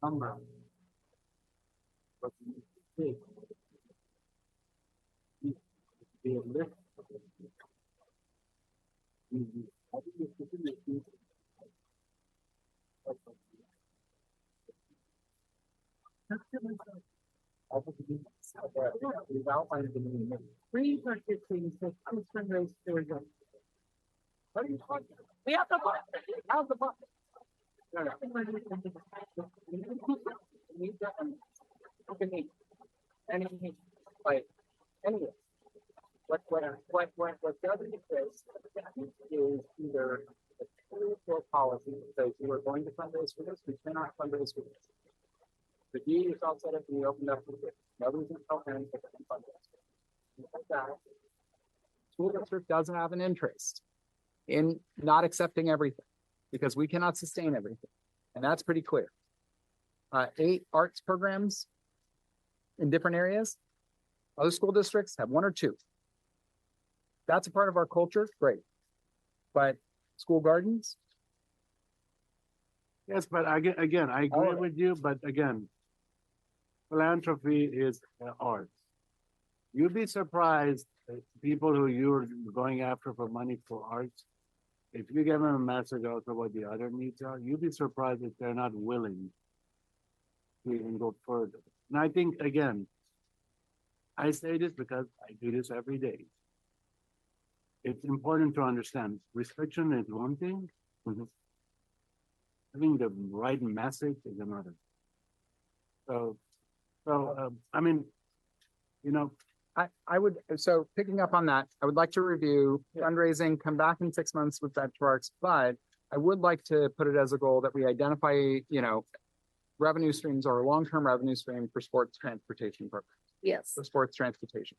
number. But the be a list. We've outlined the meaning. Three budget things that comes fundraise there we go. What are you talking about? We have the budget. How's the budget? No. Any, like, anyway. What doesn't exist is either a tool or policy that says you are going to fundraise for this, we cannot fundraise for this. The deed is all set up and we opened up for this. Nobody's going to tell parents that they can fundraise. Like that. School district doesn't have an interest in not accepting everything because we cannot sustain everything. And that's pretty clear. 8 arts programs in different areas. Other school districts have 1 or 2. That's a part of our culture, great. But school gardens? Yes, but again, I agree with you, but again, philanthropy is art. You'd be surprised people who you're going after for money for arts. If you give them a message also what the other needs are, you'd be surprised if they're not willing to even go further. And I think, again, I say this because I do this every day. It's important to understand restriction is one thing. Having the right message is another. So I mean, you know, I would, so picking up on that, I would like to review fundraising, come back in 6 months with benchmarks, but I would like to put it as a goal that we identify, you know, revenue streams or a long-term revenue stream for sports transportation programs. Yes. For sports transportation.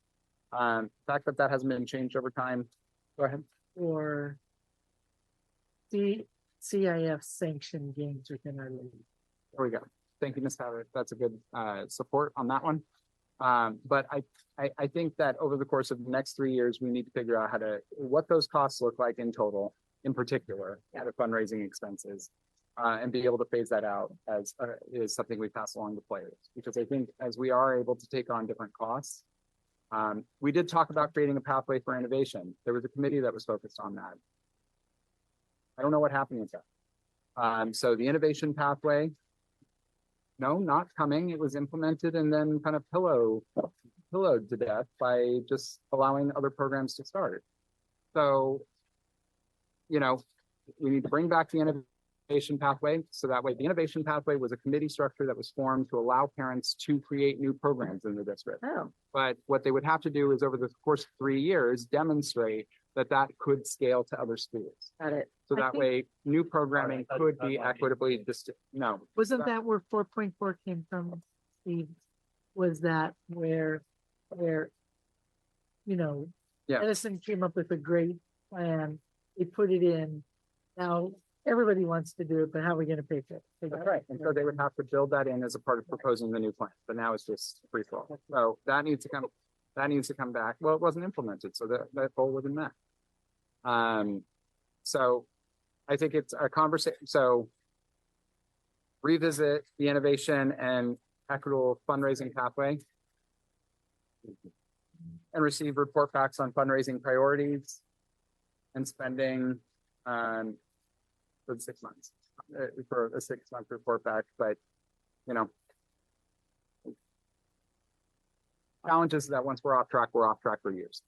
The fact that that hasn't been changed over time. Go ahead. Or CIF sanctioned games within our league. There we go. Thank you, Ms. Howard. That's a good support on that one. But I think that over the course of the next 3 years, we need to figure out what those costs look like in total, in particular, the fundraising expenses, and be able to phase that out as is something we pass along to players. Because I think as we are able to take on different costs, we did talk about creating a pathway for innovation. There was a committee that was focused on that. I don't know what happened with that. So the innovation pathway, no, not coming. It was implemented and then kind of pillowed to death by just allowing other programs to start. So, you know, we need to bring back the innovation pathway. So that way the innovation pathway was a committee structure that was formed to allow parents to create new programs in the district. Oh. But what they would have to do is over the course of 3 years, demonstrate that that could scale to other schools. Got it. So that way new programming could be equitably no. Wasn't that where 4.4 came from, Steve? Was that where, you know, Yeah. Edison came up with a great plan. They put it in. Now everybody wants to do it, but how are we going to pay for it? So That's right. And so they would have to build that in as a part of proposing the new plan. But now it's just free for all. So that needs to come back. Well, it wasn't implemented, so that goal wasn't met. So I think it's a conversation. So revisit the innovation and equitable fundraising pathway and receive report backs on fundraising priorities and spending for the 6 months for a 6-month report back. But, you know, challenge is that once we're off track for years.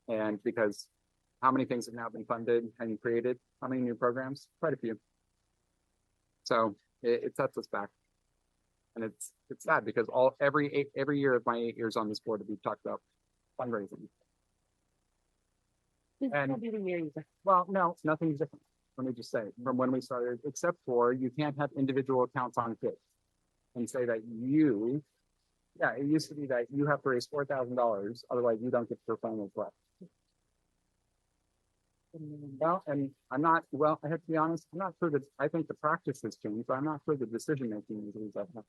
And because how many things have now been funded and created? How many new programs? Quite a few. So it sets us back. And it's sad because every year of my 8 years on this board, we've talked about fundraising. And well, no, nothing's different. Let me just say from when we started, except for you can't have individual accounts on kids and say that it used to be that you have to raise $4,000, otherwise you don't get your final collect. Well, and I have to be honest, I'm not sure that, I think the practice has changed, but I'm not sure the decision-making is that much.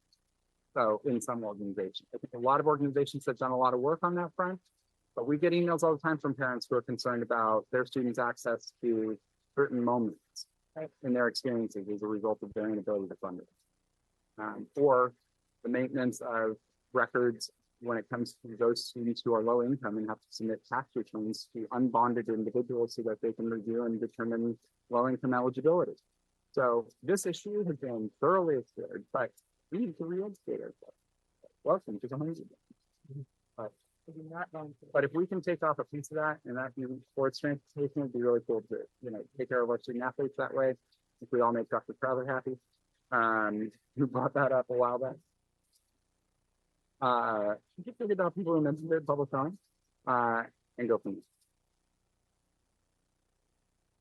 So in some organizations, I think a lot of organizations have done a lot of work on that front, but we get emails all the time from parents who are concerned about their students' access to certain moments in their experiences as a result of their inability to fund it. Or the maintenance of records when it comes to those students who are low income and have to submit tax returns to unbonded individuals so that they can review and determine low income eligibility. So this issue has been thoroughly explored, but we need to re-educate ourselves. Welcome to the Housing. But if we can take off a piece of that and that be sports transportation, it'd be really cool to, you know, take care of our student athletes that way. If we all make Dr. Crowther happy, who brought that up a while back. Just think about people who mentioned their public comment, and go from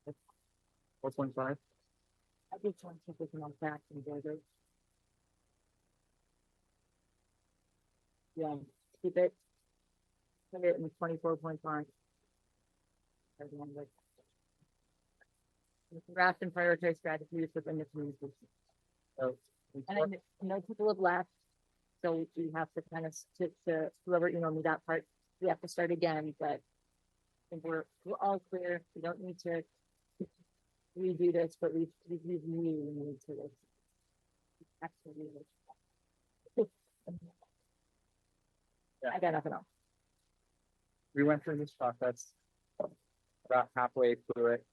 there. 4.5. I just want to take on facts and burgers. Yeah, keep it. Put it in 24.5. Everyone like. Draft and prioritize strategies within the community. So, and I know people have left, so we have to kind of stick to whoever emailed me that part. We have to start again, but I think we're all clear. We don't need to redo this, but we really need to this. Actually, I got nothing else. We went through this process about halfway through it.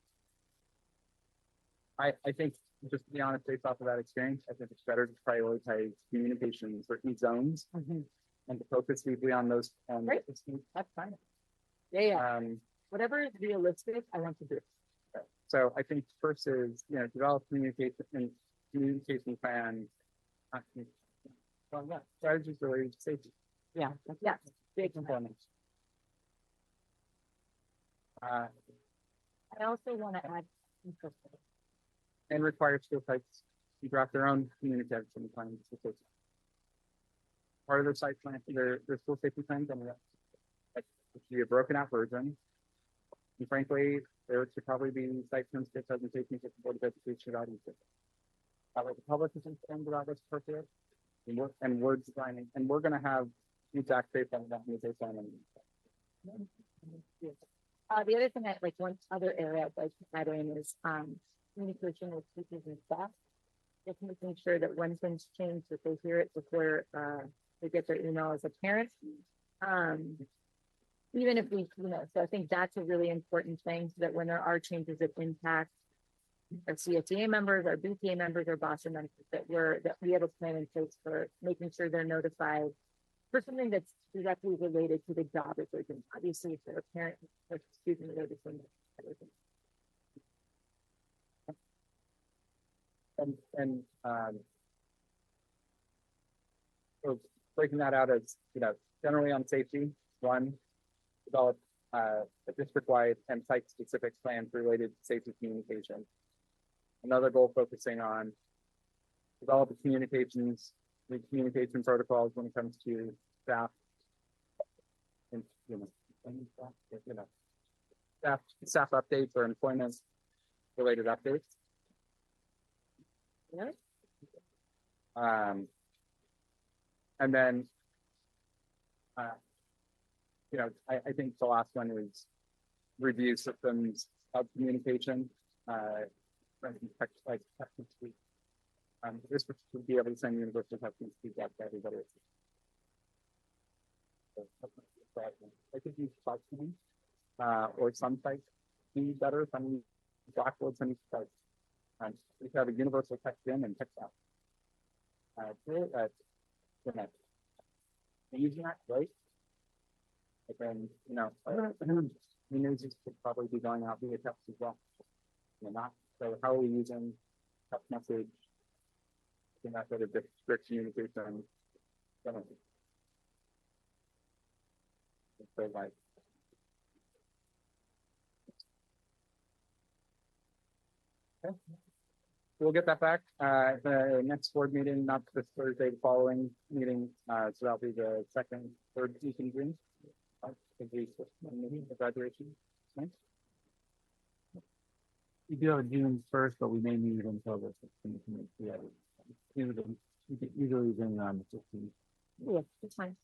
I think, just to be honest, based off of that experience, I think it's better to prioritize communication in certain zones and to focus deeply on those. Right. That's fine. Yeah. Whatever is realistic, I want to do. So I think first is, develop communication plan. Well, yeah, strategies related to safety. Yeah. Big components. I also want to add and require school sites to draft their own communication plans. Part of their site plan, their school safety plans, and it should be a broken out version. And frankly, there should probably be site sensitive presentations that the Board of Education about each of them. That way the public is informed about what's appropriate, and we're designing, and we're going to have feedback based on that communication plan. The other thing one other area I'd like to add in is communication with teachers and staff. Just making sure that when things change, that they hear it before they get their email as a parent. Even if we, so I think that's a really important thing, so that when there are changes that impact our CSEA members, our BTA members, our BOSSA members, that we have a plan in place for making sure they're notified for something that's directly related to the job that they're doing. Obviously, if they're a parent or student, they're doing everything. So breaking that out as, generally on safety, one, develop a district-wide and site-specific plans related to safety communication. Another goal focusing on develop communication protocols when it comes to staff and staff updates or employment related updates. Yeah. And then, I think the last one is review systems of communication. This would be able to send universal testing feedback to everybody. I think you talk to me, or some sites be better, some Blackboard, some sites. We have a universal text in and text out. Using that, right? But then, news could probably be going out via text as well. Not so. How are we using text message? In that sort of strict communication. So like. Okay. We'll get that back. The next board meeting, not this Thursday, the following meeting. So that'll be the third week in June. Graduation. Nice. We do have June 1st, but we may need until the 16th. Yeah. Usually been on the 15th. Yeah, it's fine.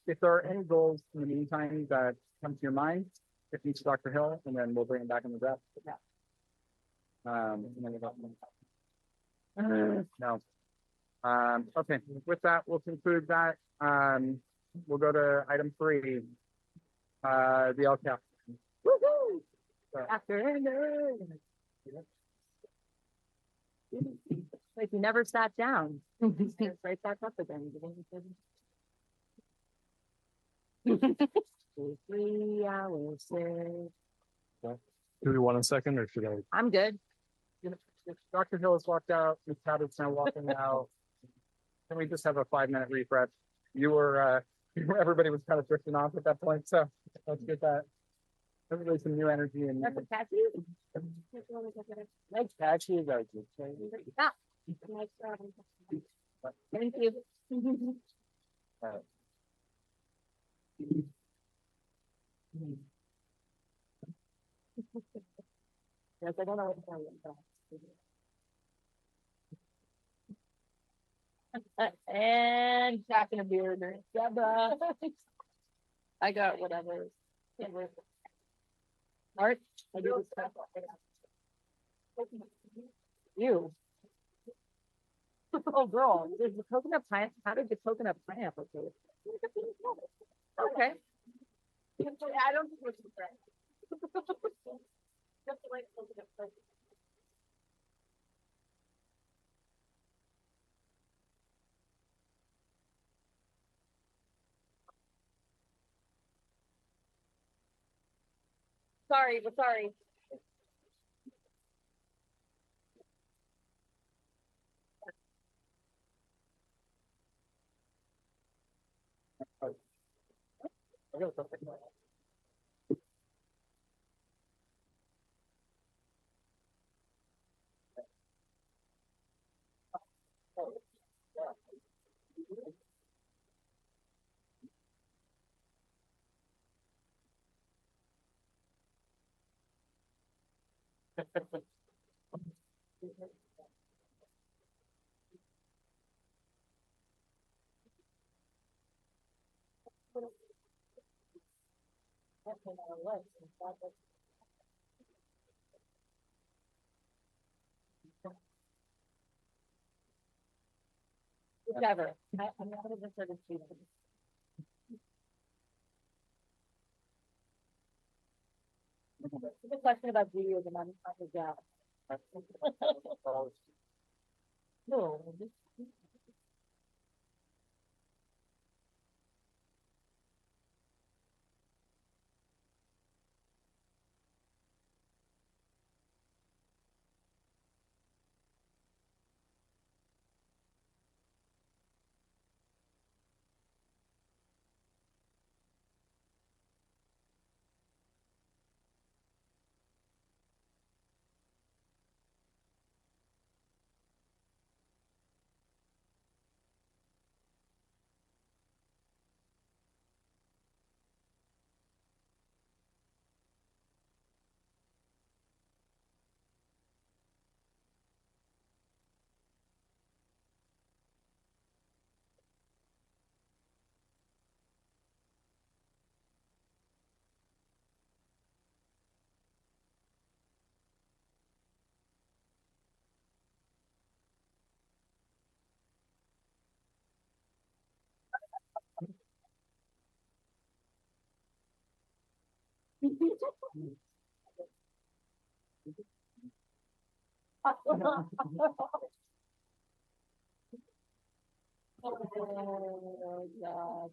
If there are any goals in the meantime that come to your mind, if you to Dr. Hill, and then we'll bring it back in the draft. Yeah. No. Okay, with that, we'll conclude that. We'll go to item 3. The LCAP. Woohoo! After like you never sat down. Right back up again. 3 hours. Do we want a second or should I? I'm good. Dr. Hill has walked out. Ms. Cabot's now walking out. Can we just have a 5-minute refresh? You were, everybody was kind of drifting off at that point, so let's get that. Everybody some new energy and. That's a catchy. Next catchy is our good. Ah. Thank you. Yes, I don't know what to tell you. And Jack and a beard. I got whatever. Art, I do this stuff. You. Oh, girl, there's the coconut pine. How did the coconut pineapple taste? Okay. I don't think it's right. Just like coconut pineapple. Sorry, but sorry. Whichever. I'm not even sure to choose. The question about Judaism, I'm not a job. No. Oh, God.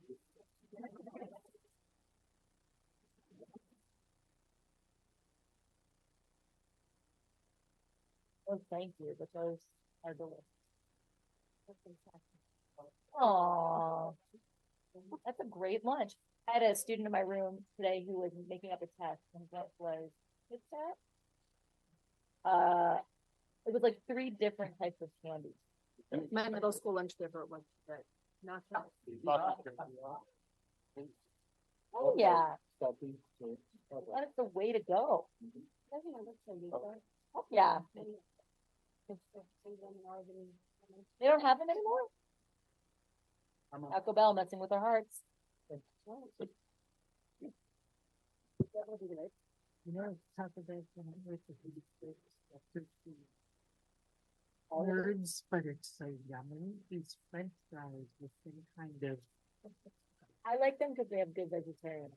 Oh, thank you, but those are delicious. Oh, that's a great lunch. I had a student in my room today who was making up a test, and that was his test. It was like 3 different types of candy. My middle school lunch giver was good. Not Oh, yeah. That is the way to go. Oh, yeah. They don't have them anymore? Taco Bell messing with our hearts. You know, Taco Bell words, but it's so yummy. These French fries with some kind of, I like them because they have good vegetarian.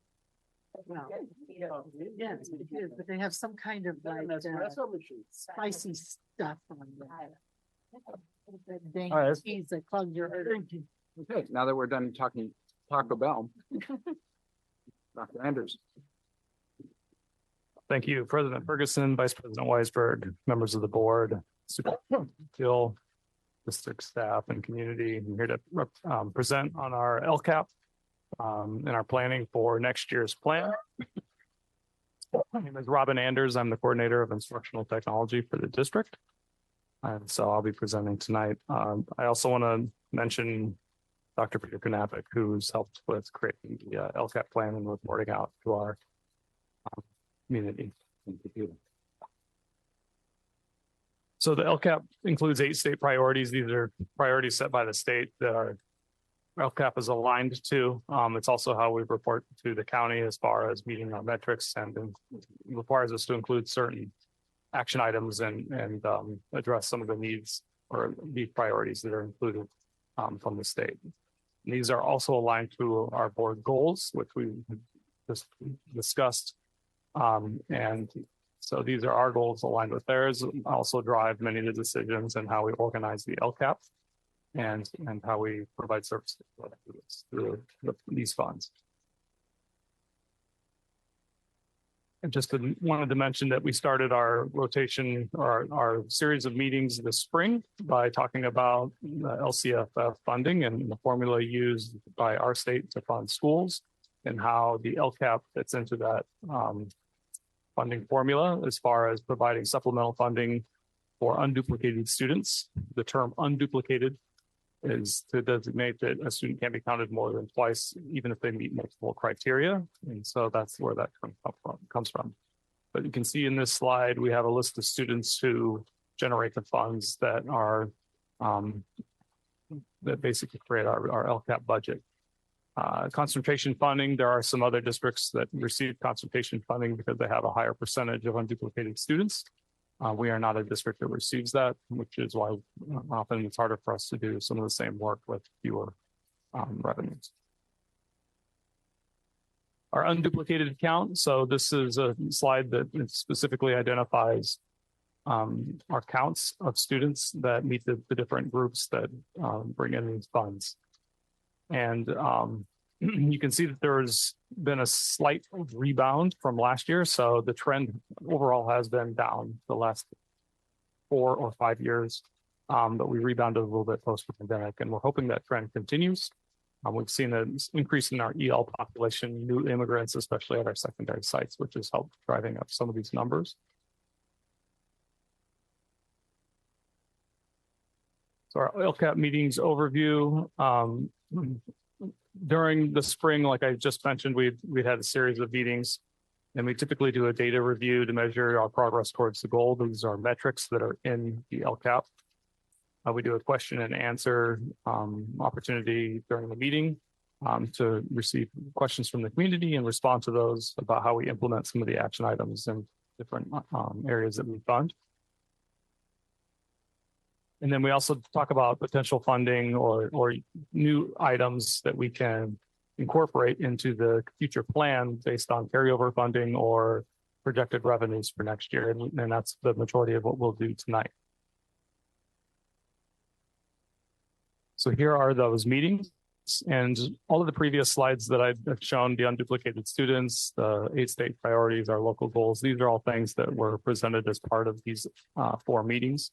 well, yes, it is, but they have some kind of like spicy stuff on them. That dang All right. cheese that clogs your arteries. Okay, now that we're done talking Taco Bell. Dr. Andrews. Thank you, President Ferguson, Vice President Weisberg, members of the board, Superintendent Gill, district staff and community. I'm here to present on our LCAP and our planning for next year's plan. My name is Robin Anders. I'm the coordinator of instructional technology for the district. And so I'll be presenting tonight. I also want to mention Dr. Peter Knappich, who's helped with creating the LCAP plan and reporting out to our community. So the LCAP includes 8 state priorities. These are priorities set by the state that our LCAP is aligned to. It's also how we report to the county as far as meeting our metrics, and requires us to include certain action items and address some of the needs or the priorities that are included from the state. And these are also aligned to our board goals, which we just discussed. And so these are our goals aligned with theirs, also drive many of the decisions and how we organize the LCAP and how we provide services through these funds. And just wanted to mention that we started our rotation or our series of meetings this spring by talking about the LCFF funding and the formula used by our state to fund schools and how the LCAP fits into that funding formula as far as providing supplemental funding for unduplicated students. The term unduplicated is to designate that a student can't be counted more than twice, even if they meet multiple criteria. And so that's where that term comes from. But you can see in this slide, we have a list of students who generate the funds that are that basically create our LCAP budget. Concentration funding, there are some other districts that receive concentration funding because they have a higher percentage of unduplicated students. We are not a district that receives that, which is why often it's harder for us to do some of the same work with fewer revenues. Our unduplicated count. So this is a slide that specifically identifies our counts of students that meet the different groups that bring in these funds. And you can see that there has been a slight rebound from last year. So the trend overall has been down the last 4 or 5 years, but we rebounded a little bit post-pandemic, and we're hoping that trend continues. We've seen an increase in our EL population, new immigrants, especially at our secondary sites, which has helped driving up some of these numbers. So our LCAP meetings overview. During the spring, like I just mentioned, we had a series of meetings, and we typically do a data review to measure our progress towards the goal. These are metrics that are in the LCAP. We do a question and answer opportunity during the meeting to receive questions from the community and respond to those about how we implement some of the action items in different areas that we fund. And then we also talk about potential funding or new items that we can incorporate into the future plan based on carryover funding or projected revenues for next year. And that's the majority of what we'll do tonight. So here are those meetings, and all of the previous slides that I've shown, the unduplicated students, the 8 state priorities, our local goals, these are all things that were presented as part of these 4 meetings.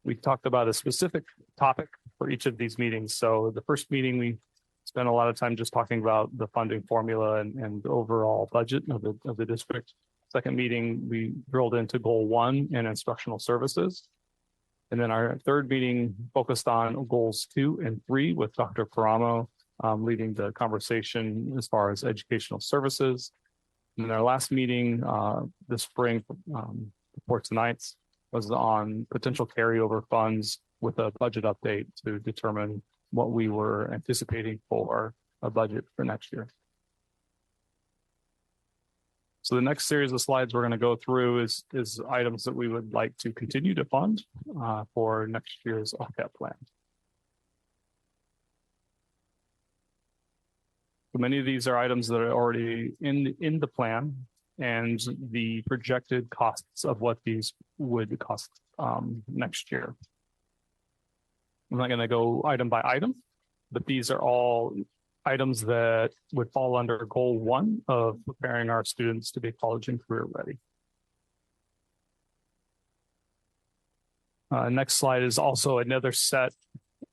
We talked about a specific topic for each of these meetings. So the first meeting, we spent a lot of time just talking about the funding formula and the overall budget of the district. Second meeting, we drilled into goal 1 and instructional services. And then our third meeting focused on goals 2 and 3 with Dr. Paramo leading the conversation as far as educational services. And then our last meeting this spring before tonight's was on potential carryover funds with a budget update to determine what we were anticipating for a budget for next year. So the next series of slides we're going to go through is items that we would like to continue to fund for next year's LCAP plan. So many of these are items that are already in the plan and the projected costs of what these would cost next year. I'm not going to go item by item, but these are all items that would fall under goal 1 of preparing our students to be college and career ready. Next slide is also another set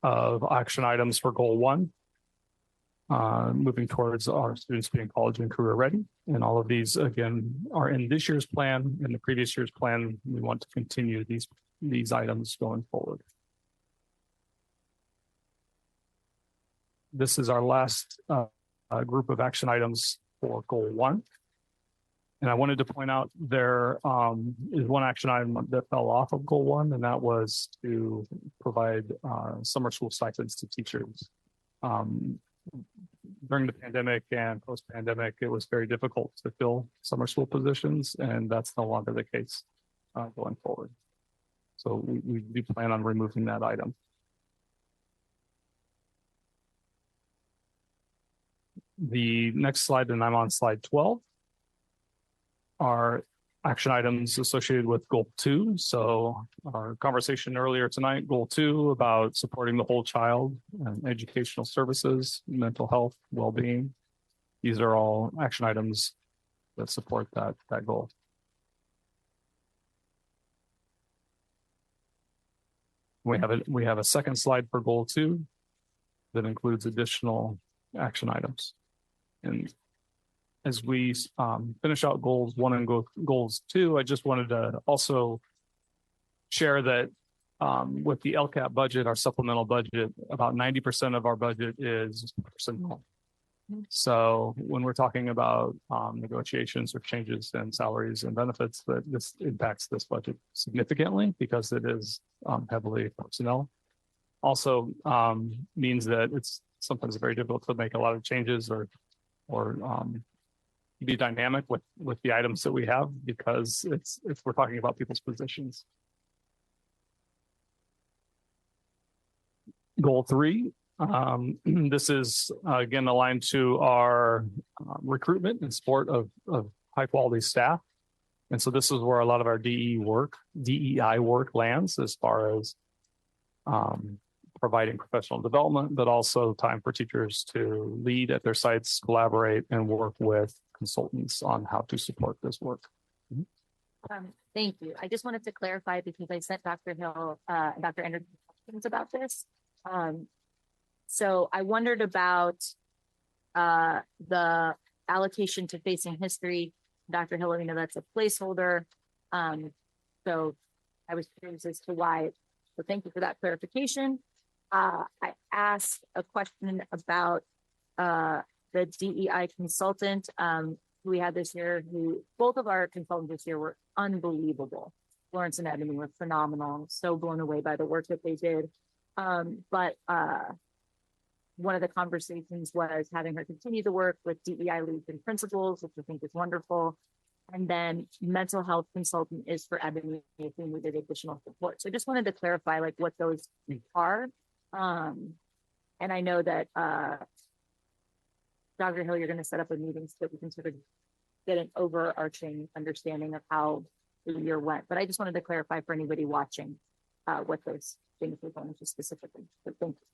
of action items for goal 1. Moving towards our students being college and career ready. And all of these, again, are in this year's plan. In the previous year's plan, we want to continue these items going forward. This is our last group of action items for goal 1. And I wanted to point out there is one action item that fell off of goal 1, and that was to provide summer school stipends to teachers. During the pandemic and post-pandemic, it was very difficult to fill summer school positions, and that's no longer the case going forward. So we do plan on removing that item. The next slide, and I'm on slide 12, are action items associated with goal 2. So our conversation earlier tonight, goal 2 about supporting the whole child and educational services, mental health, well-being. These are all action items that support that goal. We have a second slide for goal 2 that includes additional action items. And as we finish out goals 1 and goals 2, I just wanted to also share that with the LCAP budget, our supplemental budget, about 90% of our budget is personnel. So when we're talking about negotiations or changes in salaries and benefits, that this impacts this budget significantly because it is heavily personnel. Also means that it's sometimes very difficult to make a lot of changes or be dynamic with the items that we have because if we're talking about people's positions. Goal 3, this is again aligned to our recruitment and support of high quality staff. And so this is where a lot of our DEI work lands as far as providing professional development, but also time for teachers to lead at their sites, collaborate, and work with consultants on how to support this work. Thank you. I just wanted to clarify because I sent Dr. Hill, Dr. Anderson questions about this. So I wondered about the allocation to facing history. Dr. Hill, you know, that's a placeholder. So I was curious as to why. So thank you for that clarification. I asked a question about the DEI consultant who we had this year, who both of our consultants this year were unbelievable. Florence and Ebony were phenomenal. I'm so blown away by the work that they did. But one of the conversations was having her continue to work with DEI leads and principals, which I think is wonderful. And then mental health consultant is for Ebony if we needed additional support. So I just wanted to clarify like what those are. And I know that Dr. Hill, you're going to set up a meeting so that we can sort of get an overarching understanding of how the year went. But I just wanted to clarify for anybody watching what those things were going to specifically. So thank you.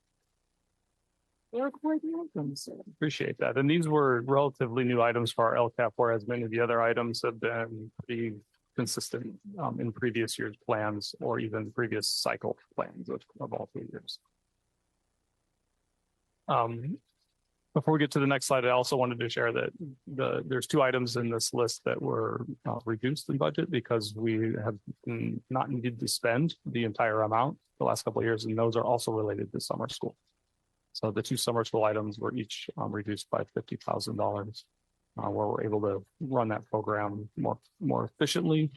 Appreciate that. And these were relatively new items for our LCAP, whereas many of the other items have been pretty consistent in previous year's plans or even previous cycle plans of all 3 years. Before we get to the next slide, I also wanted to share that there's 2 items in this list that were reduced in budget because we have not needed to spend the entire amount the last couple of years, and those are also related to summer school. So the 2 summer school items were each reduced by $50,000, where we're able to run that program more efficiently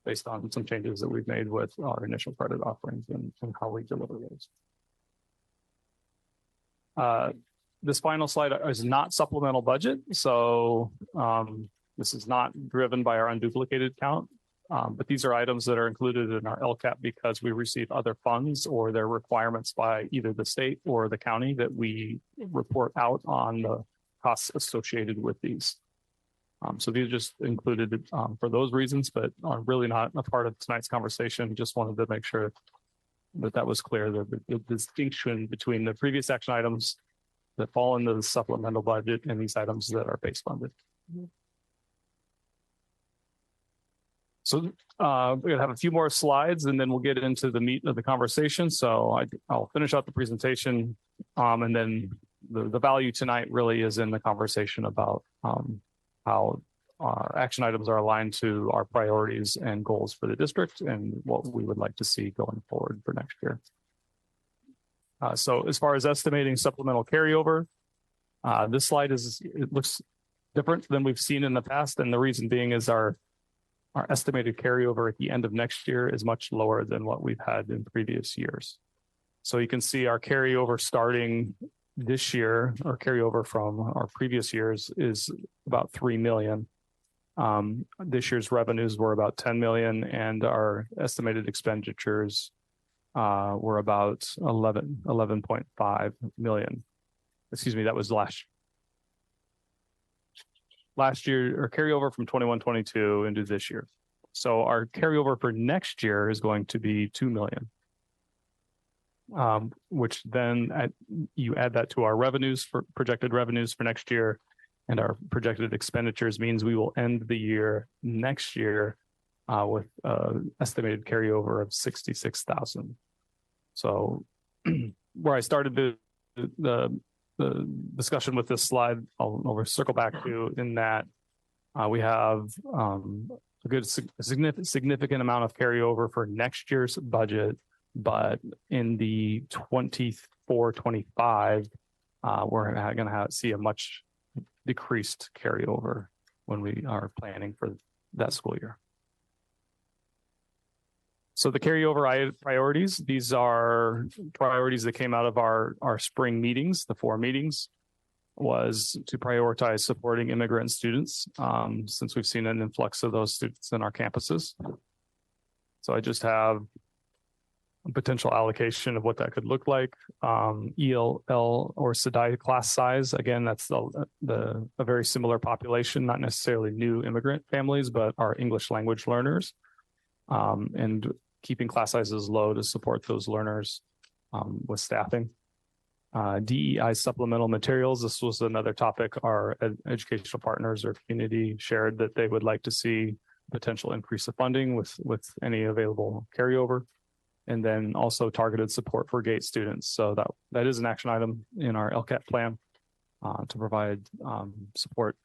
based on some changes that we've made with our initial credit offerings and how we deliver those. This final slide is not supplemental budget. So this is not driven by our unduplicated count, but these are items that are included in our LCAP because we receive other funds or their requirements by either the state or the county that we report out on the costs associated with these. So these are just included for those reasons, but are really not a part of tonight's conversation. Just wanted to make sure that was clear, the distinction between the previous action items that fall into the supplemental budget and these items that are base funded. So we're gonna have a few more slides and then we'll get into the meat of the conversation. So I'll finish out the presentation. And then the value tonight really is in the conversation about how our action items are aligned to our priorities and goals for the district and what we would like to see going forward for next year. So as far as estimating supplemental carryover, this slide it looks different than we've seen in the past. And the reason being is our estimated carryover at the end of next year is much lower than what we've had in previous years. So you can see our carryover starting this year, or carryover from our previous years, is about 3 million. This year's revenues were about 10 million, and our estimated expenditures were about 11.5 million. Excuse me, that was last year, or carryover from 21-22 into this year. So our carryover for next year is going to be 2 million. Which then you add that to our revenues for projected revenues for next year, and our projected expenditures means we will end the year next year with estimated carryover of 66,000. So where I started the discussion with this slide, I'll circle back to in that we have a good significant amount of carryover for next year's budget, but in the 24-25, we're going to see a much decreased carryover when we are planning for that school year. So the carryover priorities, these are priorities that came out of our spring meetings, the 4 meetings, was to prioritize supporting immigrant students, since we've seen an influx of those students in our campuses. So I just have a potential allocation of what that could look like. ELL or SEDI class size, again, that's a very similar population, not necessarily new immigrant families, but our English language learners. And keeping class sizes low to support those learners with staffing. DEI supplemental materials. This was another topic our educational partners or community shared that they would like to see potential increase of funding with any available carryover. And then also targeted support for GATE students. So that is an action item in our LCAP plan to provide support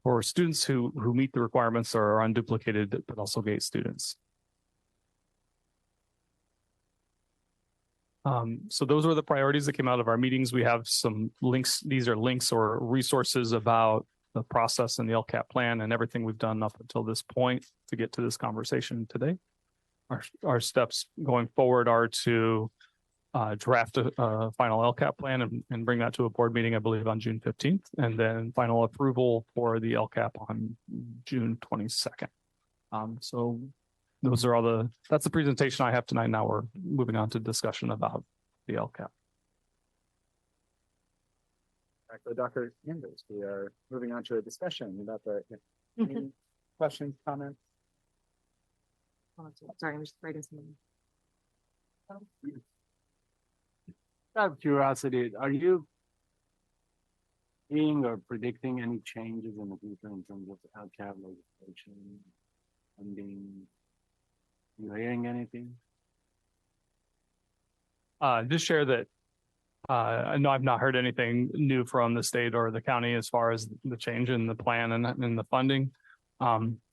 for students who meet the requirements or are unduplicated, but also GATE students. So those were the priorities that came out of our meetings. We have some links. These are links or resources about the process and the LCAP plan and everything we've done up until this point to get to this conversation today. Our steps going forward are to draft a final LCAP plan and bring that to a board meeting, I believe, on June 15th, and then final approval for the LCAP on June 22nd. So those are that's the presentation I have tonight. Now we're moving on to discussion about the LCAP. So Dr. Anders, we are moving on to a discussion about any questions, comments? Sorry, I'm just writing something. Out of curiosity, are you seeing or predicting any changes in the future in terms of LCAP legislation funding? You hearing anything? Just share that no, I've not heard anything new from the state or the county as far as the change in the plan and the funding.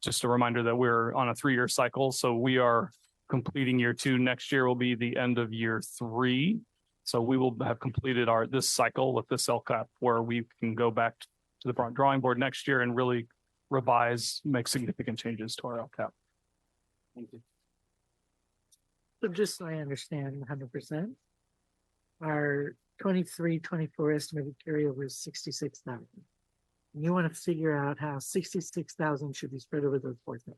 Just a reminder that we're on a 3-year cycle. So we are completing year 2. Next year will be the end of year 3. So we will have completed this cycle with this LCAP where we can go back to the drawing board next year and really revise, make significant changes to our LCAP. Thank you. So just so I understand 100%, our 23-24 estimated carryover is 66,000. You want to figure out how 66,000 should be spread over those 4 things.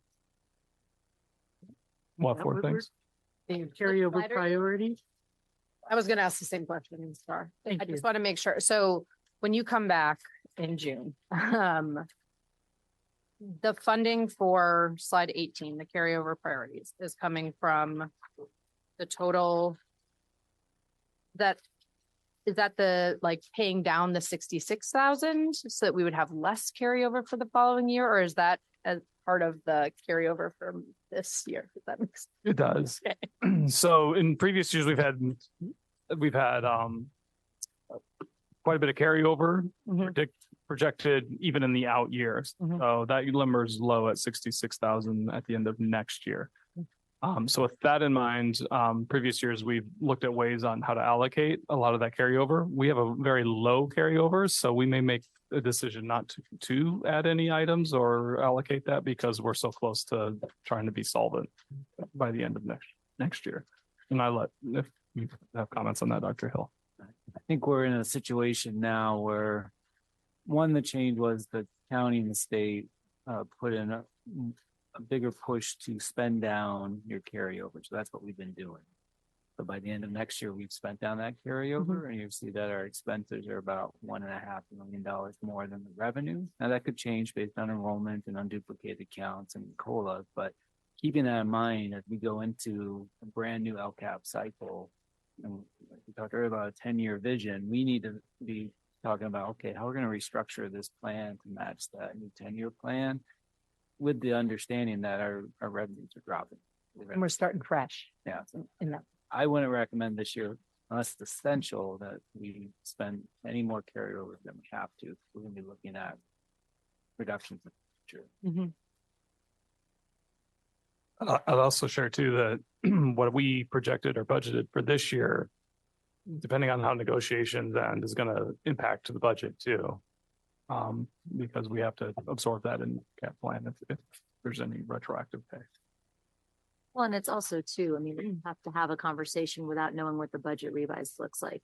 What 4 things? The carryover priority. I was going to ask the same question, Star. Thank I you. just want to make sure. So when you come back in June, the funding for slide 18, the carryover priorities, is coming from the total is that the paying down the 66,000 so that we would have less carryover for the following year, or is that as part of the carryover from this year. If that makes It does. Okay. So in previous years, we've had quite a bit of carryover projected even in the out years. So that number is low at 66,000 at the end of next year. So with that in mind, previous years, we've looked at ways on how to allocate a lot of that carryover. We have a very low carryover, so we may make a decision not to add any items or allocate that because we're so close to trying to be solvent by the end of next year. And if you have comments on that, Dr. Hill. I think we're in a situation now where the change was the county and the state put in a bigger push to spend down your carryover. So that's what we've been doing. So by the end of next year, we've spent down that carryover, and you see that our expenses are about $1.5 million more than the revenue. Now that could change based on enrollment and unduplicated counts and COLA, but keeping that in mind as we go into a brand new LCAP cycle, and we talked earlier about a 10-year vision, we need to be talking about, okay, how we're going to restructure this plan to match that new 10-year plan with the understanding that our revenues are dropping. And we're starting fresh. Yeah. In that. I wouldn't recommend this year, unless it's essential, that we spend any more carryover than we have to. We're going to be looking at reductions in the future. I'll also share too that what we projected or budgeted for this year, depending on how negotiations end, is going to impact the budget too. Because we have to absorb that in cap plan if there's any retroactive pay. Well, and it's also too, I mean, you have to have a conversation without knowing what the budget revise looks like.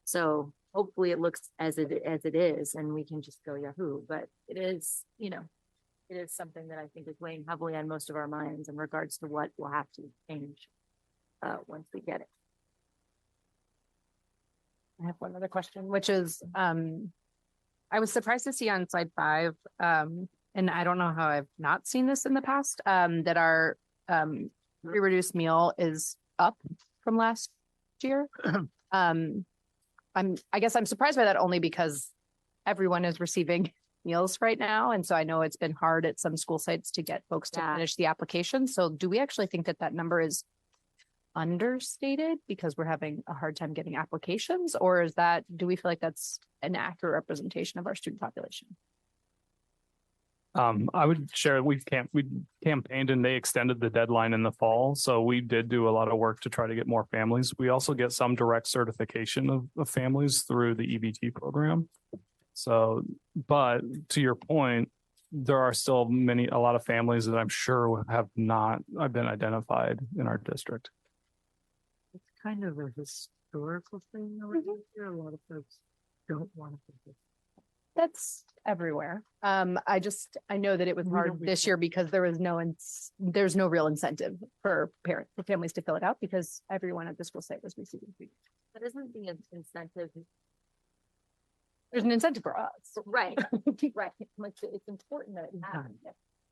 So hopefully it looks as it is, and we can just go Yahoo, but it is, it is something that I think is weighing heavily on most of our minds in regards to what will have to change once we get it. I have one other question, which is, I was surprised to see on slide 5, and I don't know how I've not seen this in the past, that our reduced meal is up from last year. I guess I'm surprised by that only because everyone is receiving meals right now. And so I know it's been hard at some school sites to get folks to finish the application. So do we actually think that number is understated because we're having a hard time getting applications, or do we feel like that's an accurate representation of our student population? I would share we campaigned and they extended the deadline in the fall. So we did do a lot of work to try to get more families. We also get some direct certification of families through the EBT program. So, but to your point, there are still a lot of families that I'm sure have not been identified in our district. It's kind of a historical thing around here. A lot of folks don't want to participate. That's everywhere. I know that it was hard this year because there's no real incentive for families to fill it out because everyone at the school site was receiving food. But isn't the incentive? There's an incentive for us. Right, right. It's important that it happens.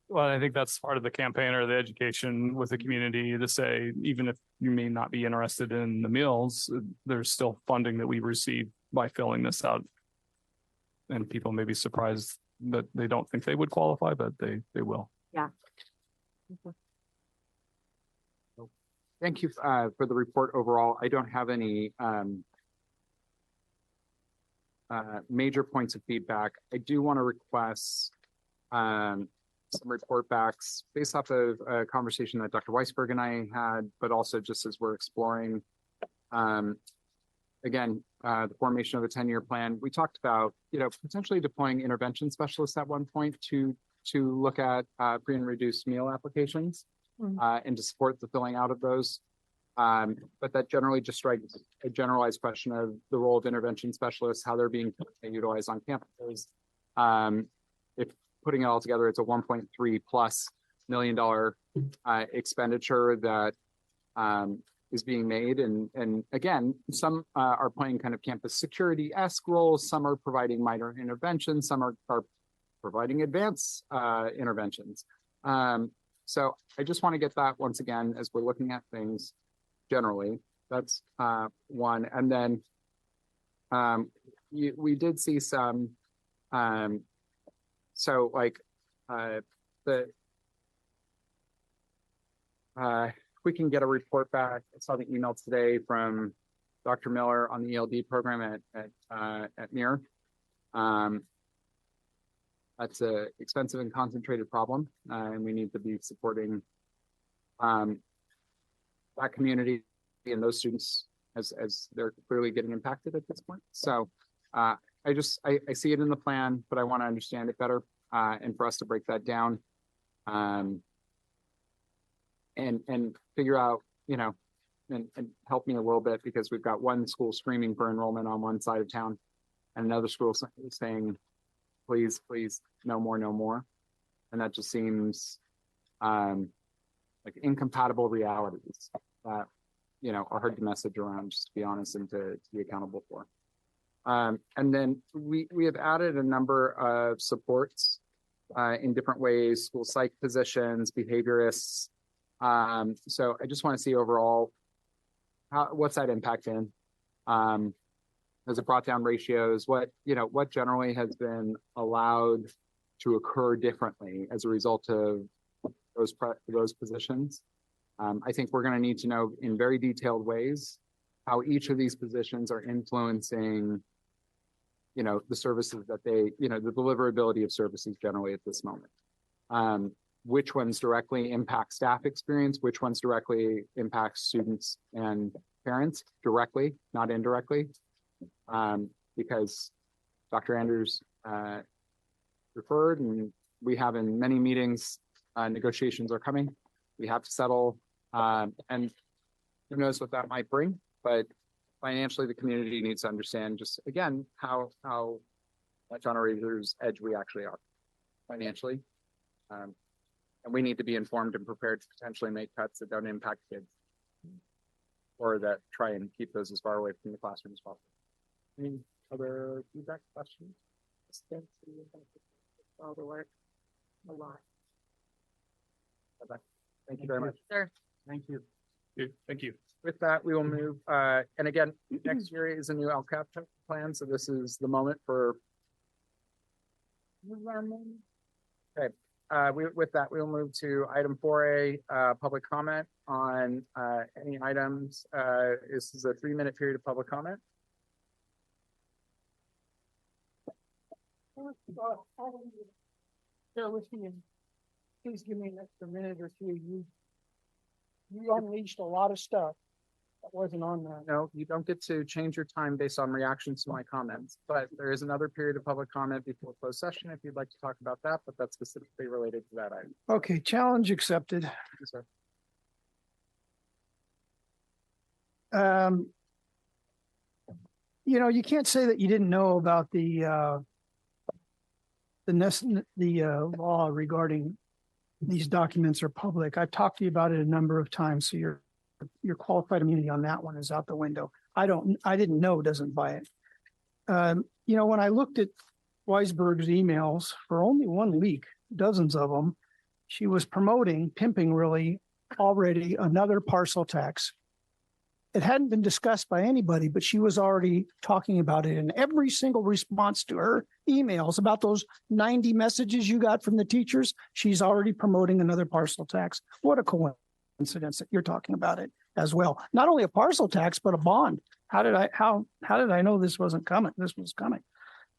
Well, I think that's part of the campaign or the education with the community to say, even if you may not be interested in the meals, there's still funding that we receive by filling this out. And people may be surprised that they don't think they would qualify, but they will. Yeah. Thank you for the report overall. I don't have any major points of feedback. I do want to request some report backs based off of a conversation that Dr. Weisberg and I had, but also just as we're exploring, again, the formation of a 10-year plan. We talked about, potentially deploying intervention specialists at one point to look at free and reduced meal applications and to support the filling out of those. But that generally just strikes a generalized question of the role of intervention specialists, how they're being utilized on campuses. If putting it all together, it's a $1.3+ million expenditure that is being made. And again, some are playing kind of campus security-esque roles. Some are providing minor interventions. Some are providing advanced interventions. So I just want to get that once again, as we're looking at things generally. That's one. And then we did see some, so like the we can get a report back. I saw the email today from Dr. Miller on the ELD program at Muir. That's a expensive and concentrated problem, and we need to be supporting that community and those students as they're clearly getting impacted at this point. So I see it in the plan, but I want to understand it better and for us to break that down and figure out, and help me a little bit, because we've got one school screaming for enrollment on one side of town and another school saying, please, please, no more, no more. And that just seems like incompatible realities that, are hard to message around, just to be honest, and to be accountable for. And then we have added a number of supports in different ways, school psych positions, behaviorists. So I just want to see overall, what's that impact in? Has it brought down ratios? What generally has been allowed to occur differently as a result of those positions? I think we're going to need to know in very detailed ways how each of these positions are influencing, the services that they, the deliverability of services generally at this moment. Which ones directly impact staff experience, which ones directly impact students and parents directly, not indirectly. Because Dr. Andrews referred, and we have in many meetings, negotiations are coming. We have to settle, and who knows what that might bring, but financially the community needs to understand just, again, how much on a razor's edge we actually are financially. And we need to be informed and prepared to potentially make cuts that don't impact kids, or that try and keep those as far away from the classroom as possible. Any other feedback, questions? All the work, a lot. Okay. Thank you very much. Sir. Thank you. Thank you. With that, we will move, and again, next year is a new LCAP plan, so this is the moment for. Okay, with that, we will move to item 4A, public comment on any items. This is a 3-minute period of public comment. Bear with me and please give me an extra minute or two. You unleashed a lot of stuff that wasn't on there. No, you don't get to change your time based on reactions to my comments, but there is another period of public comment before closed session if you'd like to talk about that, but that's specifically related to that item. Okay, challenge accepted. Yes, sir. You can't say that you didn't know about the law regarding these documents are public. I've talked to you about it a number of times, so your qualified immunity on that one is out the window. I didn't know doesn't buy it. When I looked at Weisberg's emails for only 1 week, dozens of them, she was pimping really already another parcel tax. It hadn't been discussed by anybody, but she was already talking about it in every single response to her emails about those 90 messages you got from the teachers. She's already promoting another parcel tax. What a coincidence that you're talking about it as well. Not only a parcel tax, but a bond. How did I know this wasn't coming? This was coming.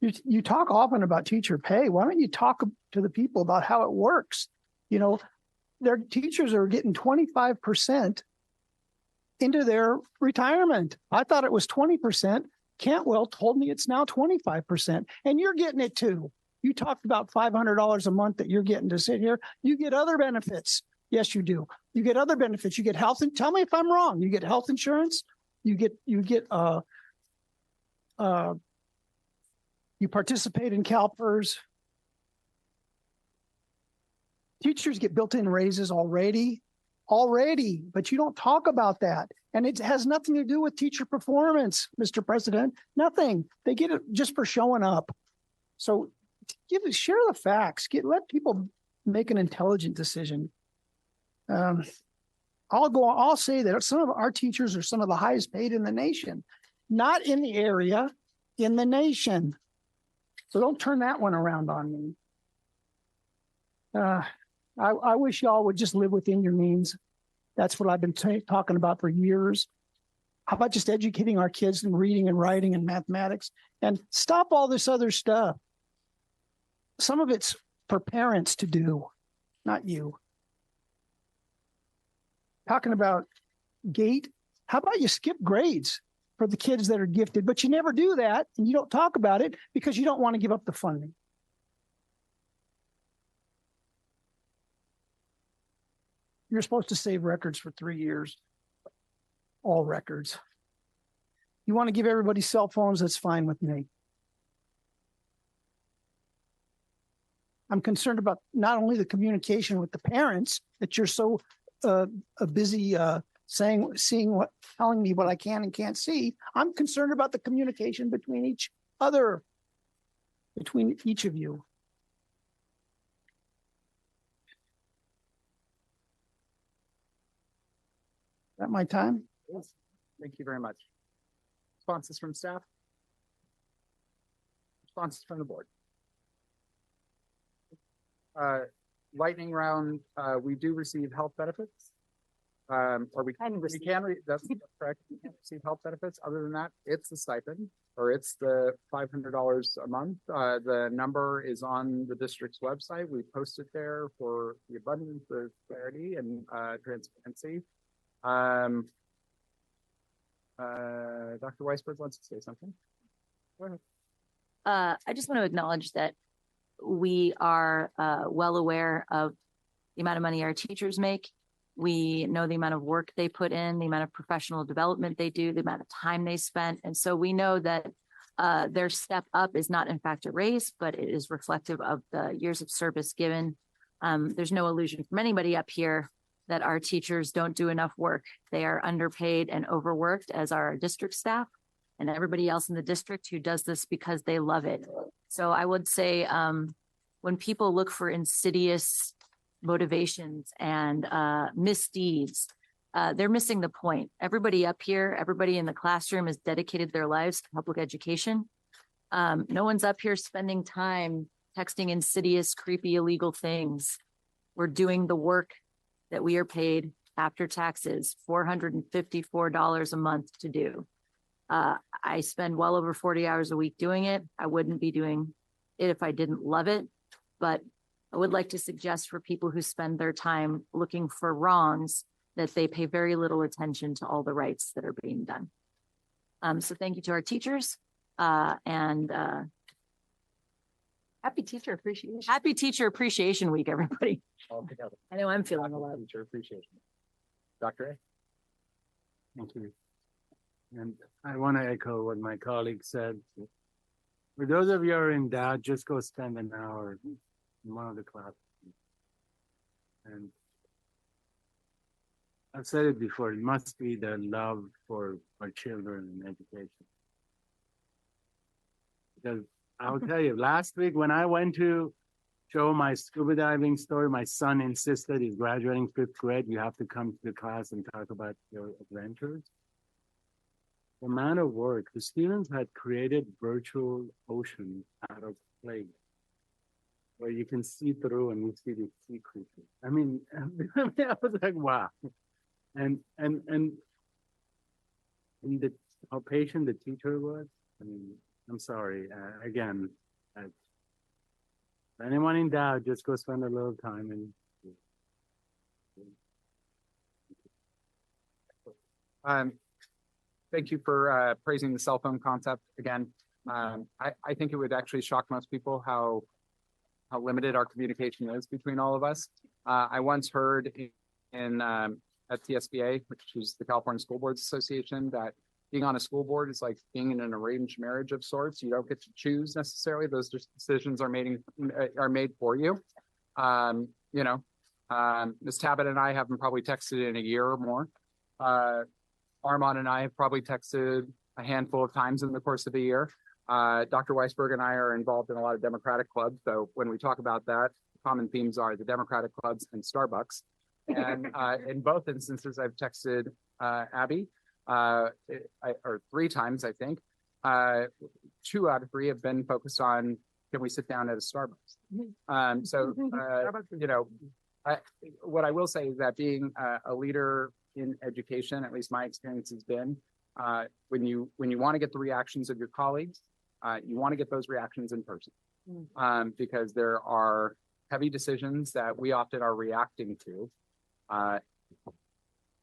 You talk often about teacher pay. Why don't you talk to the people about how it works? Their teachers are getting 25% into their retirement. I thought it was 20%. Cantwell told me it's now 25%, and you're getting it too. You talked about $500 a month that you're getting to sit here. You get other benefits. Yes, you do. You get other benefits. You get health, and tell me if I'm wrong. You get health insurance. You participate in CalPERS. Teachers get built-in raises already, but you don't talk about that. And it has nothing to do with teacher performance, Mr. President, nothing. They get it just for showing up. So share the facts, let people make an intelligent decision. I'll say that some of our teachers are some of the highest paid in the nation, not in the area, in the nation. So don't turn that one around on me. I wish y'all would just live within your means. That's what I've been talking about for years. How about just educating our kids in reading and writing and mathematics and stop all this other stuff? Some of it's for parents to do, not you. Talking about GATE, how about you skip grades for the kids that are gifted, but you never do that and you don't talk about it because you don't want to give up the funding. You're supposed to save records for 3 years, all records. You want to give everybody cell phones, that's fine with me. I'm concerned about not only the communication with the parents that you're so busy telling me what I can and can't see. I'm concerned about the communication between each of you. Is that my time? Yes. Thank you very much. Responses from staff? Responses from the board? Lightning round, we do receive health benefits. Or we can that's correct. We can receive health benefits. Other than that, it's the stipend or it's the $500 a month. The number is on the district's website. We post it there for the abundance of clarity and transparency. Dr. Weisberg wants to say something. Go ahead. I just want to acknowledge that we are well aware of the amount of money our teachers make. We know the amount of work they put in, the amount of professional development they do, the amount of time they spent. And so we know that their step up is not in fact a raise, but it is reflective of the years of service given. There's no illusion from anybody up here that our teachers don't do enough work. They are underpaid and overworked, as our district staff and everybody else in the district who does this because they love it. So I would say when people look for insidious motivations and misdeeds, they're missing the point. Everybody up here, everybody in the classroom has dedicated their lives to public education. No one's up here spending time texting insidious, creepy, illegal things. We're doing the work that we are paid after taxes, $454 a month to do. I spend well over 40 hours a week doing it. I wouldn't be doing it if I didn't love it, but I would like to suggest for people who spend their time looking for wrongs that they pay very little attention to all the rights that are being done. So thank you to our teachers and Happy Teacher Appreciation. Happy Teacher Appreciation Week, everybody. All together. I know I'm feeling a lot. Teacher appreciation. Dr. A. Thank you. And I want to echo what my colleague said. For those of you who are in doubt, just go spend an hour in one of the classes. And I've said it before, it must be the love for our children and education. Because I'll tell you, last week when I went to show my scuba diving story, my son insisted he's graduating 5th grade. You have to come to the class and talk about your adventures. The amount of work, the students had created virtual oceans out of clay where you can see through and you see the sea creatures. I mean, I was like, wow. And how patient the teacher was. I mean, I'm sorry. Again, anyone in doubt, just go spend a little time and. Thank you for praising the cell phone concept again. I think it would actually shock most people how limited our communication is between all of us. I once heard at TSBA, which is the California School Boards Association, that being on a school board is like being in an arranged marriage of sorts. You don't get to choose necessarily; those decisions are made for you. Ms. Tabbitt and I haven't probably texted in a year or more. Armand and I have probably texted a handful of times in the course of the year. Dr. Weisberg and I are involved in a lot of Democratic clubs. So when we talk about that, common themes are the Democratic clubs and Starbucks. And in both instances, I've texted Abby or 3 times, I think. 2 out of 3 have been focused on, can we sit down at a Starbucks? What I will say is that being a leader in education, at least my experience has been, when you want to get the reactions of your colleagues, you want to get those reactions in person. Because there are heavy decisions that we often are reacting to.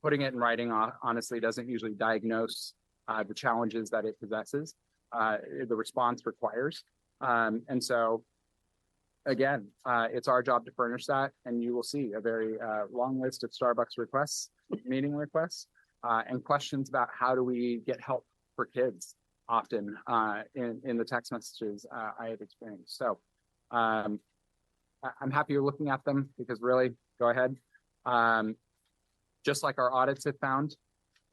Putting it in writing honestly doesn't usually diagnose the challenges that it possesses, the response requires. And so, again, it's our job to furnish that, and you will see a very long list of Starbucks requests, meeting requests, and questions about how do we get help for kids often in the text messages I have experienced. So I'm happy you're looking at them because really, go ahead. Just like our audits have found,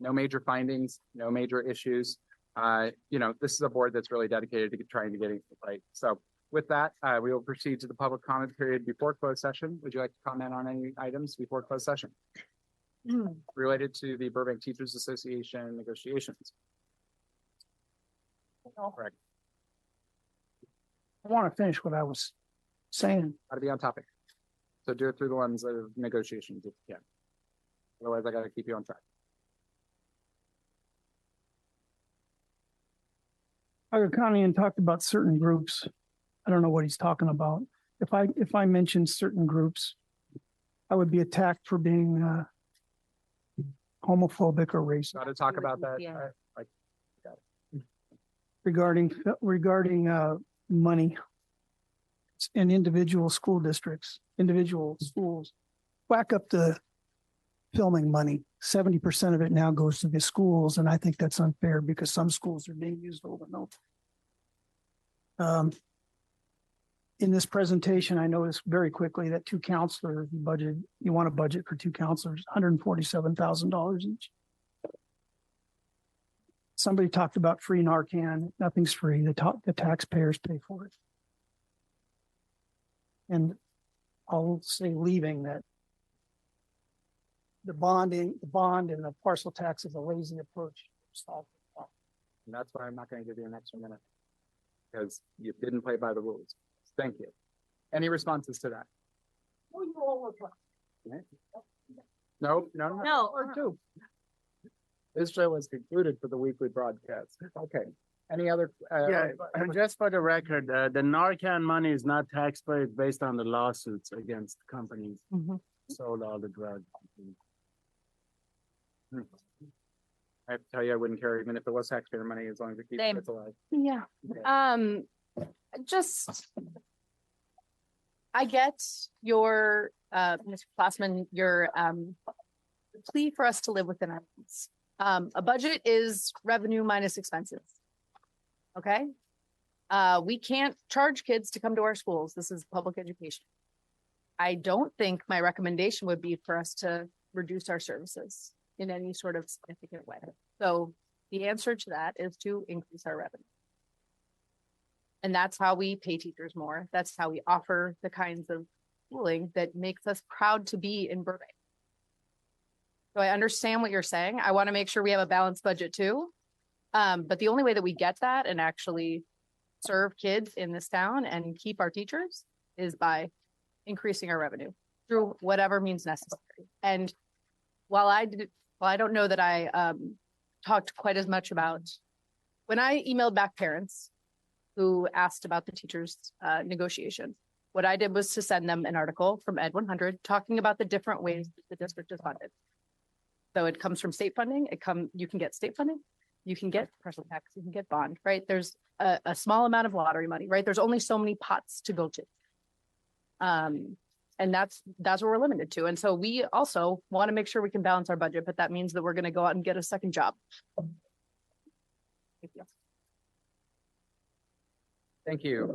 no major findings, no major issues. This is a board that's really dedicated to trying to get it right. So with that, we will proceed to the public comment period before closed session. Would you like to comment on any items before closed session related to the Burbank Teachers Association negotiations? Correct. I want to finish what I was saying. Got to be on topic. So do it through the lens of negotiations if you can. Otherwise, I got to keep you on track. Agakanian talked about certain groups. I don't know what he's talking about. If I mention certain groups, I would be attacked for being homophobic or racist. Got to talk about that. Regarding money in individual school districts, individual schools, whack up the filming money. 70% of it now goes to the schools, and I think that's unfair because some schools are being used over and over. In this presentation, I noticed very quickly that two counselors you want a budget for two counselors, $147,000 each. Somebody talked about free Narcan. Nothing's free. The taxpayers pay for it. And I'll say leaving that the bond and the parcel tax is a lazy approach. And that's why I'm not going to give you an extra minute because you didn't play by the rules. Thank you. Any responses to that? No. No. Two. This show is concluded for the weekly broadcast. Okay. Any other? Just for the record, the Narcan money is not taxpayer based on the lawsuits against companies sold all the drugs. I have to tell you, I wouldn't care even if it was taxpayer money as long as it keeps Same. kids alive. Yeah. I get your, Mr. Glassman, your plea for us to live within our means. A budget is revenue minus expenses. Okay? We can't charge kids to come to our schools. This is public education. I don't think my recommendation would be for us to reduce our services in any sort of significant way. So the answer to that is to increase our revenue. And that's how we pay teachers more. That's how we offer the kinds of schooling that makes us proud to be in Burbank. So I understand what you're saying. I want to make sure we have a balanced budget too. But the only way that we get that and actually serve kids in this town and keep our teachers is by increasing our revenue through whatever means necessary. And while I don't know that I talked quite as much about when I emailed back parents who asked about the teachers negotiation, what I did was to send them an article from Ed 100 talking about the different ways that the district is funded. So it comes from state funding. You can get state funding, you can get parcel tax, you can get bond, right? There's a small amount of lottery money, right? There's only so many pots to go to. And that's what we're limited to. And so we also want to make sure we can balance our budget, but that means that we're going to go out and get a second job. Thank you. Thank you.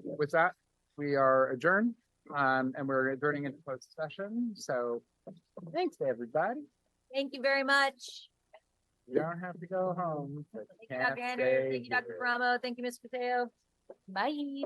With that, we are adjourned and we're adjourning into closed session. So thanks to everybody. Thank you very much. You don't have to go home. Thank you, Dr. Andrews. Thank you, Dr. Bramo. Thank you, Ms. Mateo. Bye.